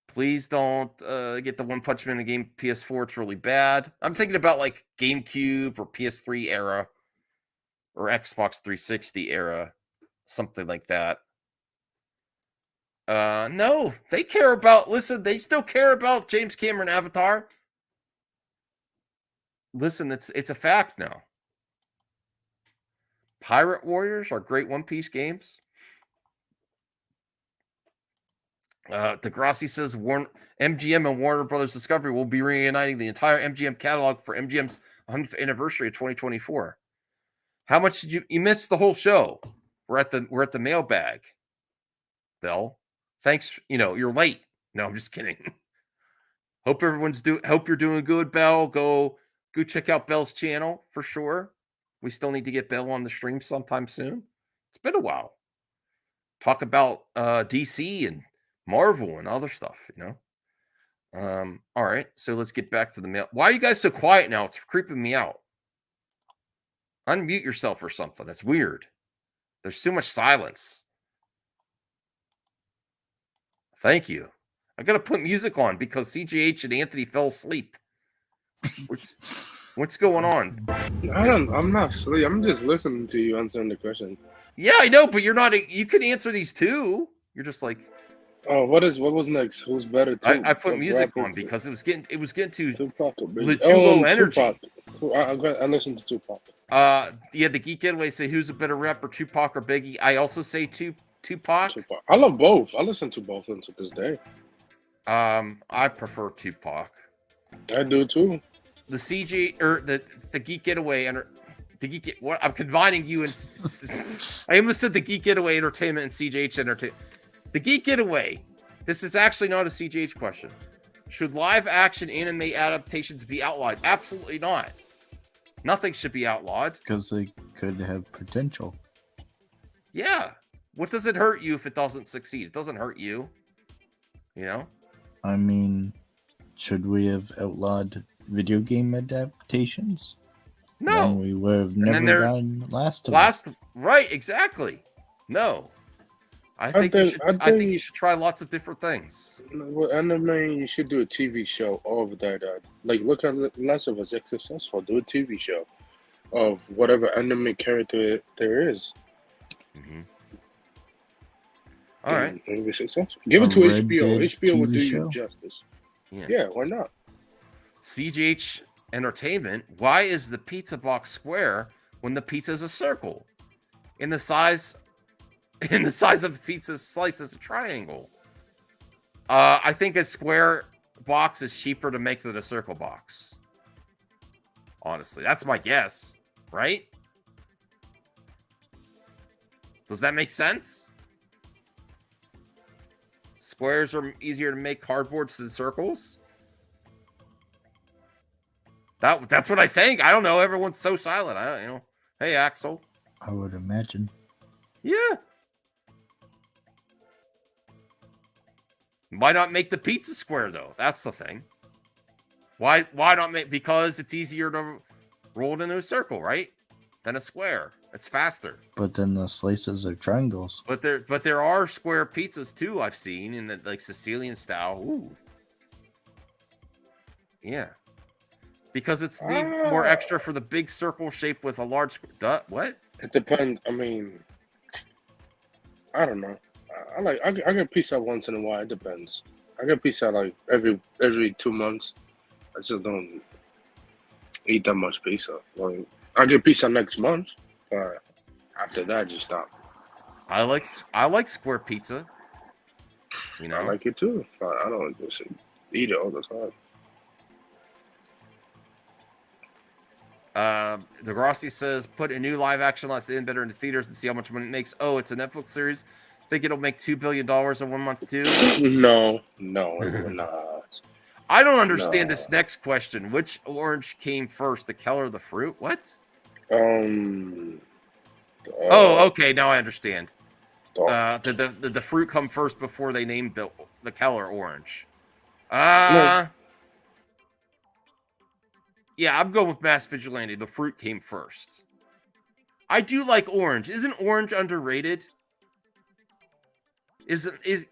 Please don't get the One Punch Man in the game PS4. It's really bad. I'm thinking about like GameCube or PS3 era or Xbox 360 era, something like that. No, they care about. Listen, they still care about James Cameron Avatar. Listen, it's a fact now. Pirate Warriors are great One Piece games. Degrassi says MGM and Warner Brothers Discovery will be reuniting the entire MGM catalog for MGM's 100th anniversary of 2024. How much did you missed the whole show? We're at the mailbag. Bell. Thanks, you're late. No, I'm just kidding. Hope you're doing good, Bell. Go check out Bell's channel for sure. We still need to get Bell on the stream sometime soon. It's been a while. Talk about DC and Marvel and other stuff, all right, so let's get back to the mail. Why are you guys so quiet now? It's creeping me out. Unmute yourself or something. It's weird. There's too much silence. Thank you. I gotta put music on because CJH and Anthony fell asleep. What's going on? I'm not asleep. I'm just listening to you answering the question. Yeah, I know, but you're not. You could answer these too. You're just like. Oh, what was next? Who's better? I put music on because it was getting too Tupac or too low energy. Tupac. I listened to Tupac. Yeah, the Geek Getaway say who's a better rapper, Tupac or Biggie? I also say Tupac. I love both. I listen to both to this day. I prefer Tupac. I do too. The CG or the Geek Getaway and the Geek. What I'm combining you and I almost said the Geek Getaway Entertainment and CJH Entertainment. The Geek Getaway. This is actually not a CJH question. Should live action anime adaptations be outlawed? Absolutely not. Nothing should be outlawed. Because they could have potential. Yeah. What does it hurt you if it doesn't succeed? It doesn't hurt you. I mean, should we have outlawed video game adaptations? No. Then we would have never gotten Last of Us. Right, exactly. No. I think you should try lots of different things. Well, anime, you should do a TV show of that. Like, look at Last of Us is successful. Do a TV show of whatever anime character there is. Mm-hmm. All right. It'll be successful. Give it to HBO. HBO will do you justice. Yeah, why not? CGH Entertainment. Why is the pizza box square when the pizza is a circle? In the size of a pizza slice is a triangle. I think a square box is cheaper to make than a circle box. Honestly, that's my guess, right? Does that make sense? Squares are easier to make cardboards than circles. That's what I think. I don't know. Everyone's so silent. I don't. Hey, Axel. I would imagine. Yeah. Why not make the pizza square though? That's the thing. Why not make? Because it's easier to roll it into a circle, right? Than a square. It's faster. But then the slices are triangles. But there are square pizzas too. I've seen in the like Sicilian style. Ooh. Yeah. Because it's more extra for the big circle shape with a large. What? It depends. I mean, I don't know. I get pizza once in a while. It depends. I get pizza like every 2 months. I just don't eat that much pizza. Like, I get pizza next month, but after that, just stop. I like square pizza. I like it too. But I don't just eat it all the time. Degrassi says, put a new live action Last Stand better in the theaters and see how much money it makes. Oh, it's a Netflix series. Think it'll make $2 billion in 1 month too? No, it will not. I don't understand this next question. Which orange came first, the Keller or the fruit? What? Oh, okay. Now I understand. Did the fruit come first before they named the Keller orange? Yeah, I'm going with Mass Vigilante. The fruit came first. I do like orange. Isn't orange underrated?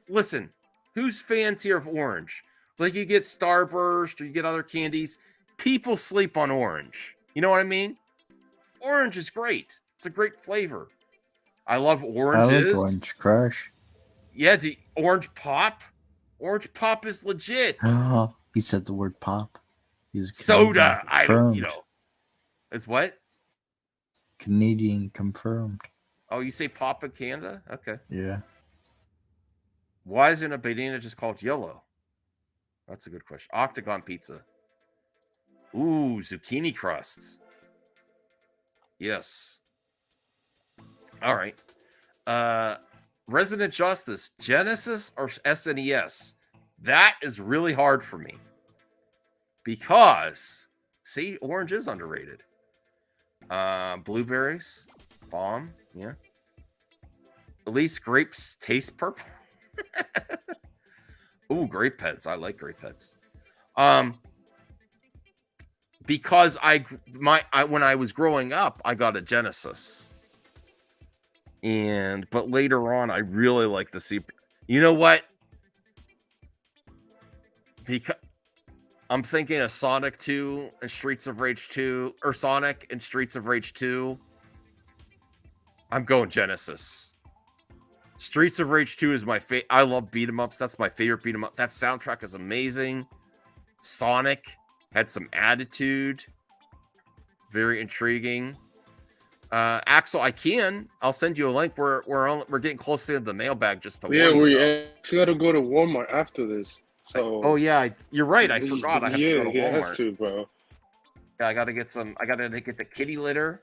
Listen, who's fans here of orange? Like you get Starburst or you get other candies. People sleep on orange. You know what I mean? Orange is great. It's a great flavor. I love oranges. I like Orange Crush. Yeah, the Orange Pop. Orange Pop is legit. Oh, he said the word pop. He's Soda. I don't, confirmed. It's what? Canadian confirmed. Oh, you say Pop in Canada? Okay. Yeah. Why isn't a banana just called yellow? That's a good question. Octagon pizza. Ooh, zucchini crust. Yes. All right. Resident Justice, Genesis or SNES? That is really hard for me. Because, see, orange is underrated. Blueberries, bomb, yeah. At least grapes taste purple. Ooh, grape heads. I like grape heads. Because when I was growing up, I got a Genesis. But later on, I really like the Super. You know what? Because I'm thinking of Sonic 2 and Streets of Rage 2, or Sonic and Streets of Rage 2. I'm going Genesis. Streets of Rage 2 is my favorite. I love beat 'em ups. That's my favorite beat 'em up. That soundtrack is amazing. Sonic had some attitude. Very intriguing. Axel, I'll send you a link. We're getting close to the mailbag. Just to we gotta go to Walmart after this. So you're right. I forgot. I have to go to Walmart. Yeah, has to, bro. Yeah, I gotta get the kitty litter,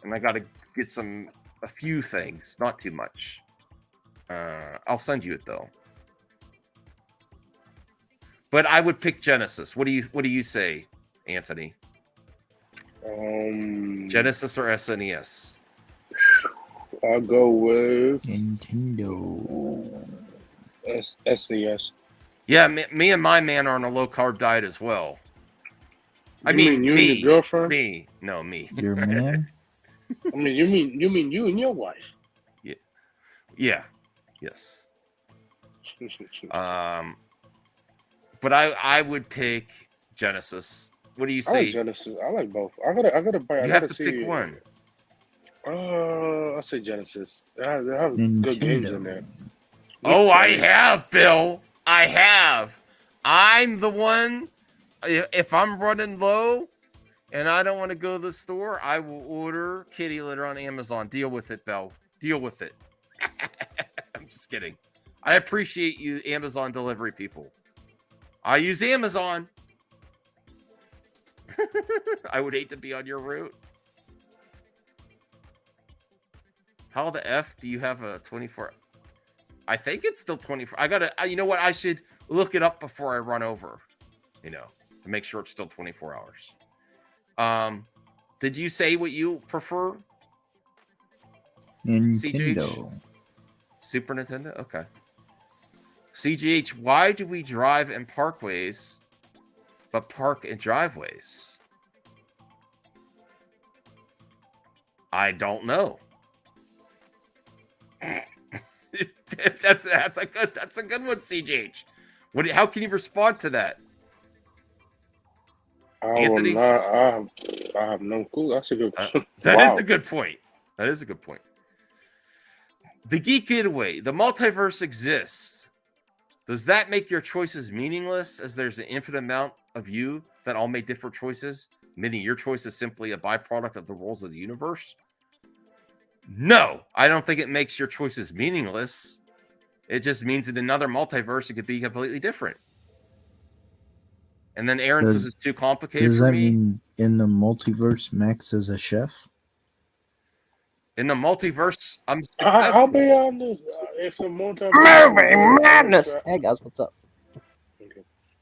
and I gotta get a few things, not too much. I'll send you it though. But I would pick Genesis. What do you say, Anthony? Genesis or SNES? I'll go with Nintendo. SNES. Yeah, me and my man are on a low carb diet as well. You mean you and your girlfriend? Me, no, me. Your man? I mean, you mean you and your wife? Yeah, yes. But I would pick Genesis. What do you say? I like Genesis. I like both. I gotta buy. You have to pick one. I say Genesis. They have good games in there. Oh, I have, Bill. I have. I'm the one. If I'm running low and I don't want to go to the store, I will order kitty litter on Amazon. Deal with it, Bill. Deal with it. I'm just kidding. I appreciate you, Amazon delivery people. I use Amazon. I would hate to be on your route. How the F do you have a 24? I think it's still 24. You know what? I should look it up before I run over, to make sure it's still 24 hours. Did you say what you prefer? Nintendo. CGH? Super Nintendo? Okay. CGH, why do we drive in parkways but park in driveways? I don't know. That's a good one, CGH. How can you respond to that? Anthony? I have no clue. That's a good point. That is a good point. That is a good point. The Geek Getaway. The multiverse exists. Does that make your choices meaningless, as there's an infinite amount of you that all make different choices, meaning your choice is simply a byproduct of the rules of the universe? No, I don't think it makes your choices meaningless. It just means in another multiverse, it could be completely different. And then Aaron says it's too complicated Does for that me. mean in the multiverse, Max is a chef? In the multiverse, I'll be honest. If the multiverse Movie madness. Hey guys, what's up?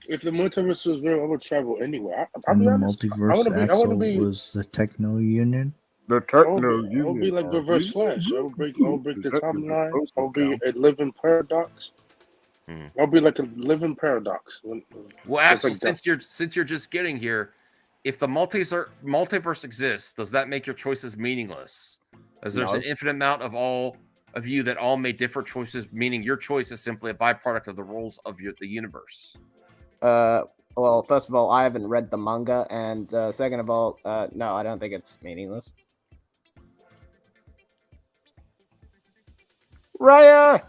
If the multiverse was real, I would travel anywhere. I'll In be the honest. multiverse, Axel was the Techno Union. I would be like Reverse Flash. I would break the timeline. I would be a living paradox. I'll be like a living paradox. Well, Axel, since you're just getting here, if the multiverse exists, does that make your choices meaningless? As there's No. an infinite amount of all of you that all made different choices, meaning your choice is simply a byproduct of the rules of the universe. Well, first of all, I haven't read the manga, and second of all, no, I don't think it's meaningless. Raya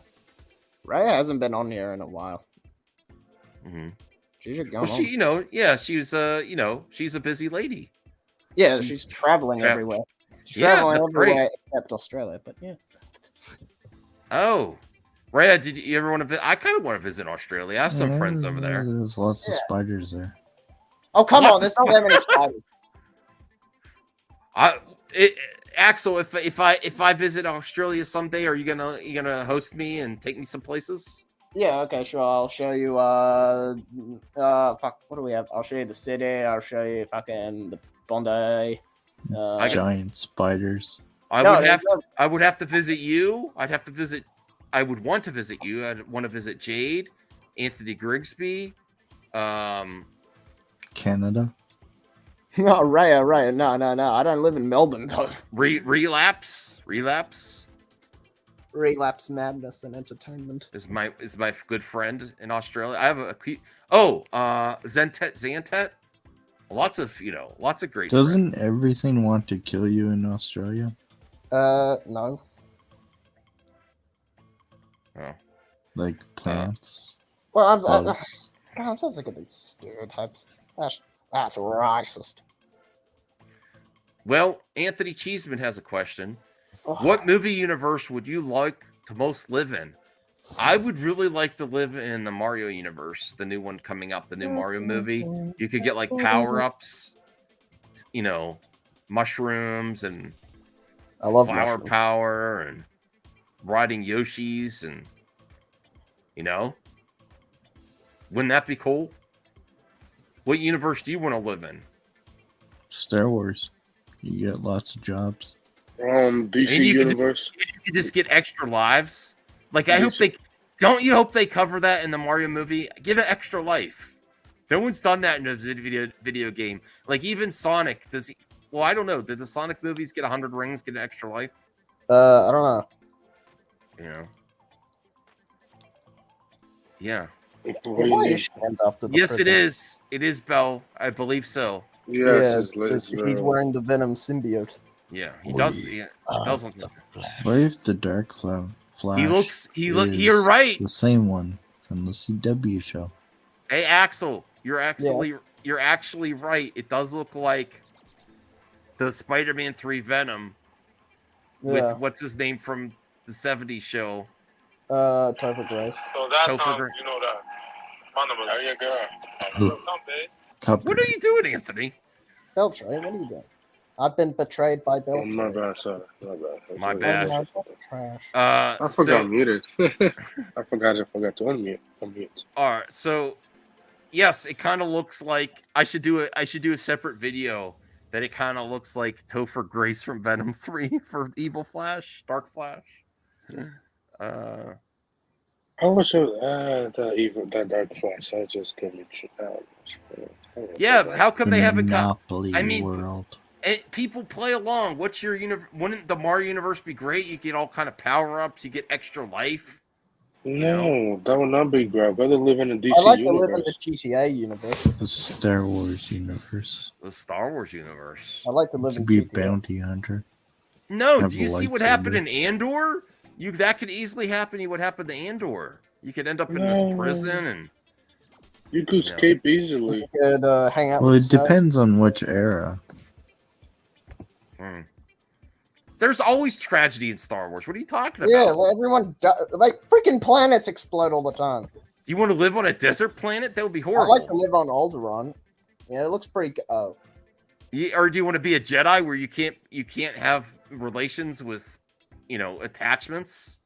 hasn't been on here in a while. Mm-hmm. She should go Well, home. she's she's a busy lady. Yeah, she's traveling everywhere. She's Yeah, traveling that's everywhere great. except Australia, but yeah. Oh, Rhea, did you ever want to visit? I kind of want to visit Australia. I have some friends over there. There's lots of spiders there. Oh, come on, there's not that many spiders. Axel, if I visit Australia someday, are you gonna host me and take me some places? Yeah, okay, sure. I'll show you fuck, what do we have? I'll show you the city, I'll show you fucking the Bondi. Giant spiders. I would have to visit you. I would want to visit you. I'd want to visit Jade, Anthony Grigsby, Canada. No, right. No. I don't live in Melbourne though. Relapse Madness and Entertainment is my good friend in Australia. I have Zantet. Lots of great. Doesn't friends. everything want to kill you in Australia? No. Oh. Like plants. Well, I'm so sick of these stereotypes. That's racist. Well, Anthony Cheeseman has a question. Oh. What movie universe would you like to most live in? I would really like to live in the Mario universe, the new one coming up, the new Mario movie. You could get like power-ups, mushrooms and I love flower mushrooms. power and riding Yoshis and wouldn't that be cool? What universe do you want to live in? Star Wars. You get lots of jobs. DC universe. You could just get extra lives. Like I hope you hope they cover that in the Mario movie? Give it extra life. No one's done that in a video game. Like even Sonic well, I don't know. Did the Sonic movies get 100 rings, get an extra life? I don't know. Yeah. Yes, it is. It is Bell. I believe so. Yes, he's wearing the Venom symbiote. Yeah, he does. Yeah, it does look. What if the Dark Flash? You're right. The same one from the CW show. Hey, Axel, you're actually right. It does look like the Spider-Man 3 Venom with what's his name from the 70s show. Topher Grace. So that's how you know that. How you What are you doing, Anthony? Beltray, what are you doing? I've been betrayed by Beltray. My bad, sorry. My bad. Trash. I forgot muted. I forgot to unmute. All right, so yes, it kind of looks like I should do a separate video that it kind of looks like Topher Grace from Venom 3 for Evil Flash, Dark Flash. I wish it was that Dark Flash. I just couldn't. Yeah, how come they haven't got? Monopoly I mean, world. People play along. What's your Wouldn't the Mario universe be great? You get all kind of power ups. You get extra life. No, that would not be great. I'd rather live in a DC I like to universe. live in the GTA universe. The Star Wars universe. The Star Wars universe. I like to live To in be a GTA. bounty hunter. No, Have do you a see what lightsaber. happened in Andor? That could easily happen. What happened to Andor? You could end up in this prison and you could escape easily. You could hang out Well, with it Snow. depends on which era. There's always tragedy in Star Wars. What are you talking about? Yeah, everyone freaking planets explode all the time. Do you want to live on a desert planet? That would be I horrible. like to live on Alderaan. Yeah, it looks pretty. Or do you want to be a Jedi where you can't have relations with, attachments?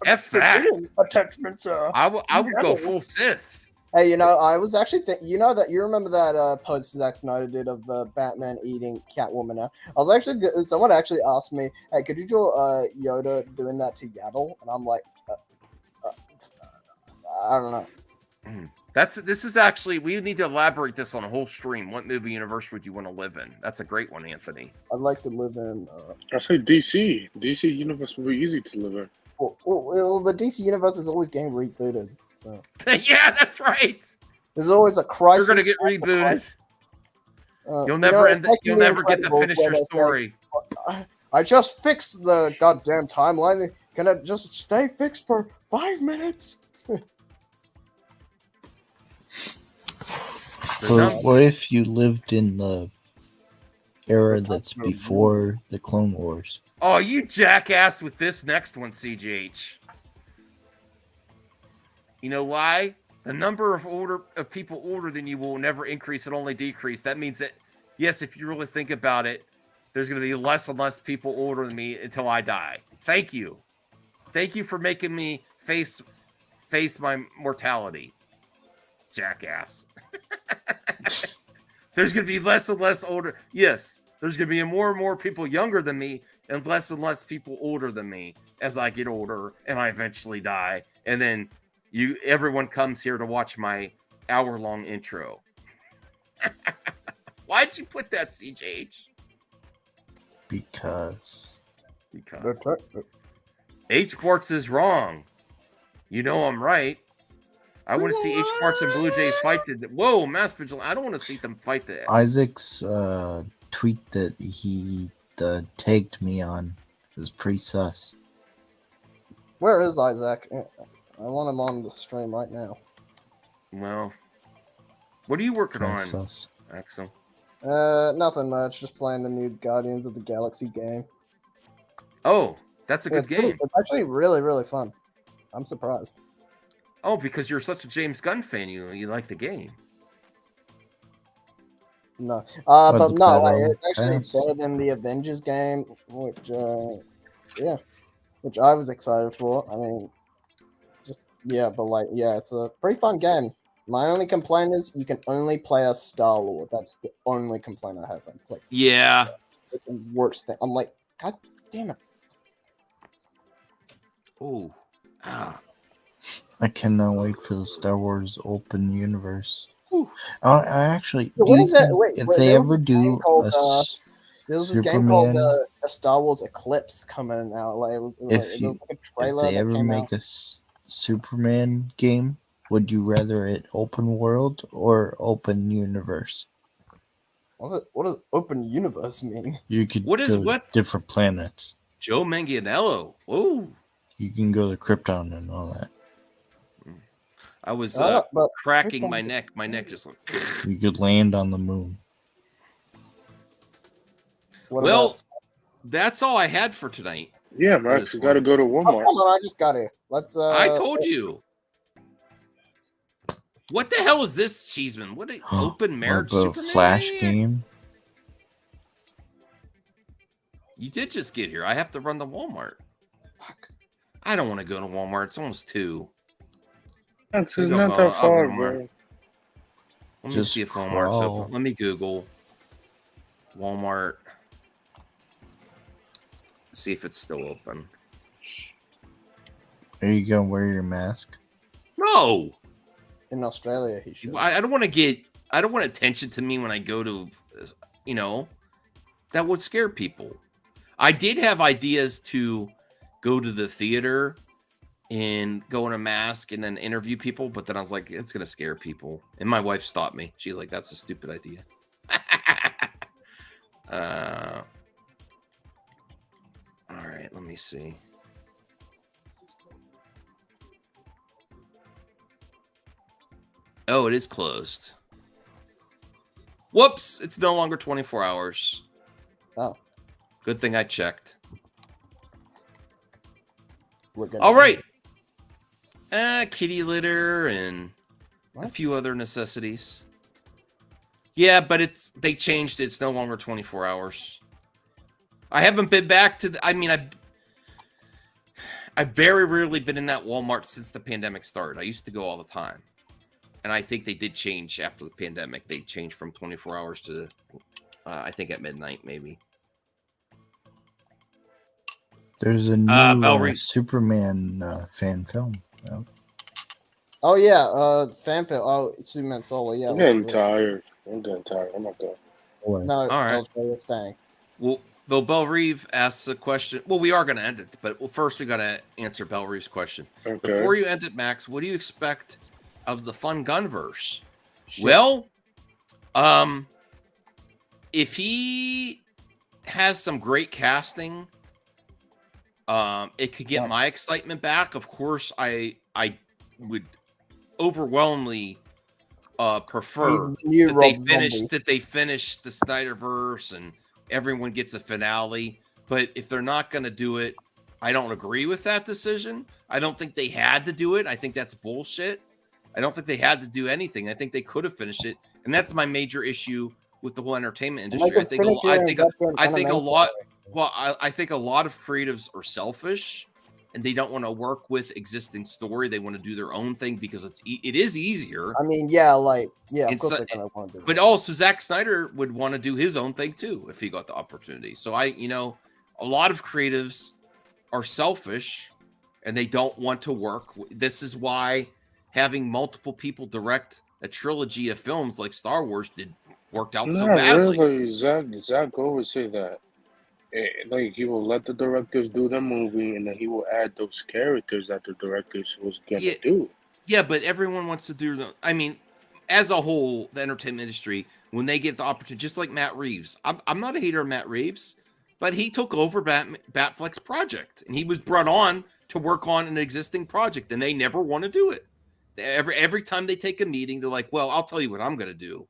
F that. Attachments. I would go full Sith. Hey, I was actually that you remember that post Zack Snyder did of Batman eating Catwoman out. Someone actually asked me, hey, could you draw Yoda doing that to Yaddle? And I'm like, I don't know. This is actually, we need to elaborate this on a whole stream. What movie universe would you want to live in? That's a great one, Anthony. I'd like to live in. I say DC. DC universe would be easy to live in. Well, the DC universe is always getting rebooted. So. Yeah, that's right. There's always a crisis. You're gonna get rebooted. You'll never you'll never get to finish your story. I just fixed the goddamn timeline. Can it just stay fixed for 5 minutes? Or what if you lived in the era that's before the Clone Wars? Oh, you jackass with this next one, CGH. You know why? The number of people older than you will never increase, and only decrease. That means that, yes, if you really think about it, there's going to be less and less people older than me until I die. Thank you. Thank you for making me face my mortality, jackass. There's going to be less and less older. Yes, there's going to be more and more people younger than me and less people older than me as I get older and I eventually die. And then everyone comes here to watch my hour-long intro. Why'd you put that, CJH? Because. H. Barks is wrong. You know I'm right. I want to see H. Barks and Blue Jay fight. Whoa, Mass Vigilante. I don't want to see them fight that. Isaac's tweet that he tagged me on is pretty sus. Where is Isaac? I want him on the stream right now. Well, what are you working on, sus. Axel? Nothing much. Just playing the new Guardians of the Galaxy game. Oh, that's a good game. It's actually really, really fun. I'm surprised. Oh, because you're such a James Gunn fan, you like the game. No, but no, it's actually better than the Avengers game, which I was excited for. I mean, it's a pretty fun game. My only complaint is you can only play as Star-Lord. That's the only complaint I have. It's like the worst thing. I'm like, God damn it. Oh, I cannot wait for the Star Wars open universe. I actually, what is that? Wait, if they ever do there's this game called Star Wars Eclipse coming out. If they ever make a Superman game, would you rather it open world or open universe? What does open universe mean? You could go to different planets. Joe Manganiello. Oh, you can go to Krypton and all that. I was cracking my neck. My neck just like. You could land on the moon. Well, that's all I had for tonight. Yeah, Max, you got to go to Walmart. Oh, come on, I just got here. Let's. I told you. What the hell is this, Cheeseman? What an open marriage Superman? Flash game. You did just get here. I have to run to Walmart. Fuck. I don't want to go to Walmart. It's almost 2. It's not that far, bro. Let me see if Walmart's open. Let me Google Walmart. See if it's still open. Are you gonna wear your mask? No. In Australia, he should. I don't want attention to me when I go to, that would scare people. I did have ideas to go to the theater and go in a mask and then interview people, but then I was like, it's gonna scare people. And my wife stopped me. She's like, that's a stupid idea. All right, let me see. Oh, it is closed. Whoops, it's no longer 24 hours. Oh. Good thing I checked. All right. Kitty litter and a few other necessities. Yeah, but they changed it. It's no longer 24 hours. I haven't been back to I've very rarely been in that Walmart since the pandemic started. I used to go all the time. And I think they did change after the pandemic. They changed from 24 hours to, I think at midnight, maybe. There's a new Superman fan film. Oh yeah, fanfic. Oh, it's meant solo. Yeah, I'm looks getting really tired. I'm getting tired. I'm not going. good. No, All right. I'll try this thing. Well, Bell Reeve asks a question. Well, we are going to end it, but first we got to answer Bell Reeve's question. Okay. Before you end it, Max, what do you expect of the Fun Gunverse? Shit. Well, if he has some great casting, it could get my excitement back. Of course, I would overwhelmingly prefer that they finish the Snyderverse and everyone gets a finale. But if they're not going to do it, I don't agree with that decision. I don't think they had to do it. I think that's bullshit. I don't think they had to do anything. I think they could have finished it, and that's my major issue with the whole entertainment industry. I think a lot. Well, I think a lot of creatives are selfish, and they don't want to work with existing story. They want to do their own thing because it is easier. I mean, yeah, of course they're gonna want to do But also, Zack Snyder would want to do his own thing too if he got the opportunity. So a lot of creatives are selfish, and they don't want to work. This is why having multiple people direct a trilogy of films like Star Wars worked out so badly. Really, Zach always say that. Like he will let the directors do their movie, and then he will add those characters that the directors was gonna do. Yeah, but everyone wants to do the. I mean, as a whole, the entertainment industry, when they get the opportunity, just like Matt Reeves, I'm not a hater of Matt Reeves, but he took over Batfleck's project, and he was brought on to work on an existing project, and they never want to do it. Every time they take a meeting, they're like, "Well, I'll tell you what I'm going to do,"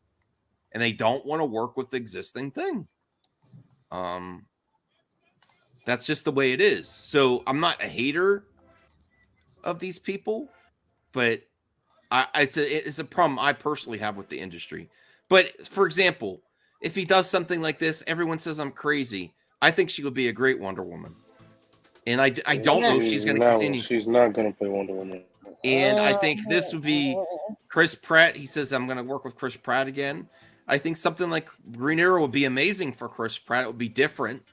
and they don't want to work with the existing thing. That's just the way it is. So I'm not a hater of these people, but it's a problem I personally have with the industry. But for example, if he does something like this, everyone says I'm crazy. I think she would be a great Wonder Woman, and I don't know if she's going to continue. She's not going to play Wonder Woman. And I think this would be Chris Pratt. He says I'm going to work with Chris Pratt again. I think something like Green Arrow would be amazing for Chris Pratt. It would be different,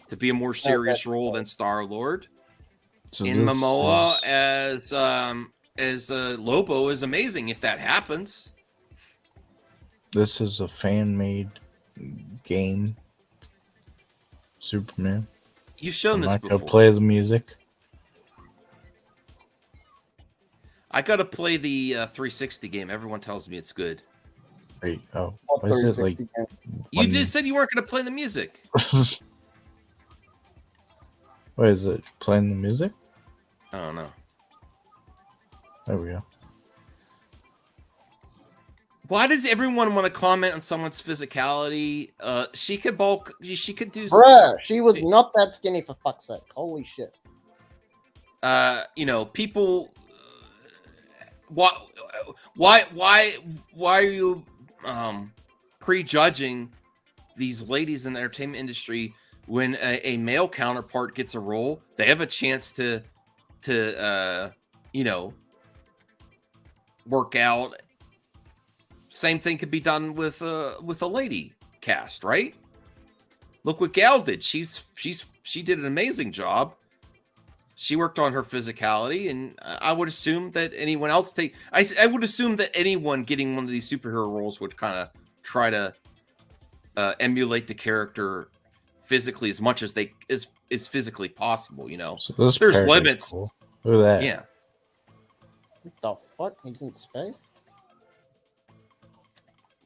to be a more serious role than Star-Lord. So and Momoa as Lobo is amazing if that happens. This is a fan-made game. Superman. You've shown this before. I play the music. I got to play the 360 game. Everyone tells me it's good. Wait, oh. Why is it like you just said you weren't going to play the music. Wait, is it playing the music? I don't know. There we go. Why does everyone want to comment on someone's physicality? She could bulk. She could do. Bruh, she was not that skinny for fuck's sake. Holy shit. People. Why are you prejudging these ladies in the entertainment industry? When a male counterpart gets a role, they have a chance to work out. Same thing could be done with a lady cast, right? Look what Gal did. She did an amazing job. She worked on her physicality, and I would assume that anyone else I would assume that anyone getting one of these superhero roles would kind of try to emulate the character physically as much as is physically possible, So there's limits. Cool. Look at that. Yeah. What the fuck? He's in space?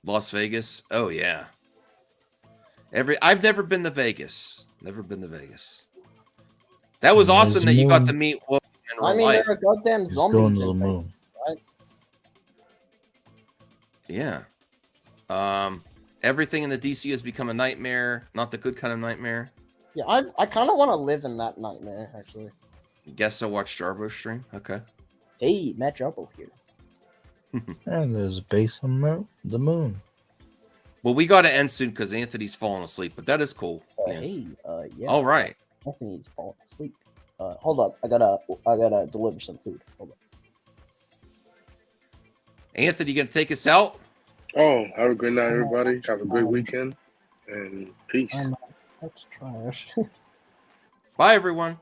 Las Vegas. Oh yeah. I've never been to Vegas. Never been to Vegas. That was awesome that you got to meet Lobo in real life. There are goddamn zombies going to the moon. Right? Yeah. Everything in the DC has become a nightmare, not the good kind of nightmare. Yeah, I kind of want to live in that nightmare, actually. Guess I'll watch Jarbo stream. Okay. Hey, Matt Jarbo here. And there's a base on the moon. Well, we got to end soon because Anthony's falling asleep, but that is cool. Hey, yeah. All right. Anthony's falling asleep. Hold up, I gotta deliver some food. Hold up. Anthony, you gonna take us out? Oh, have a great night, everybody. Have a great weekend, and peace. That's trash. Bye, everyone.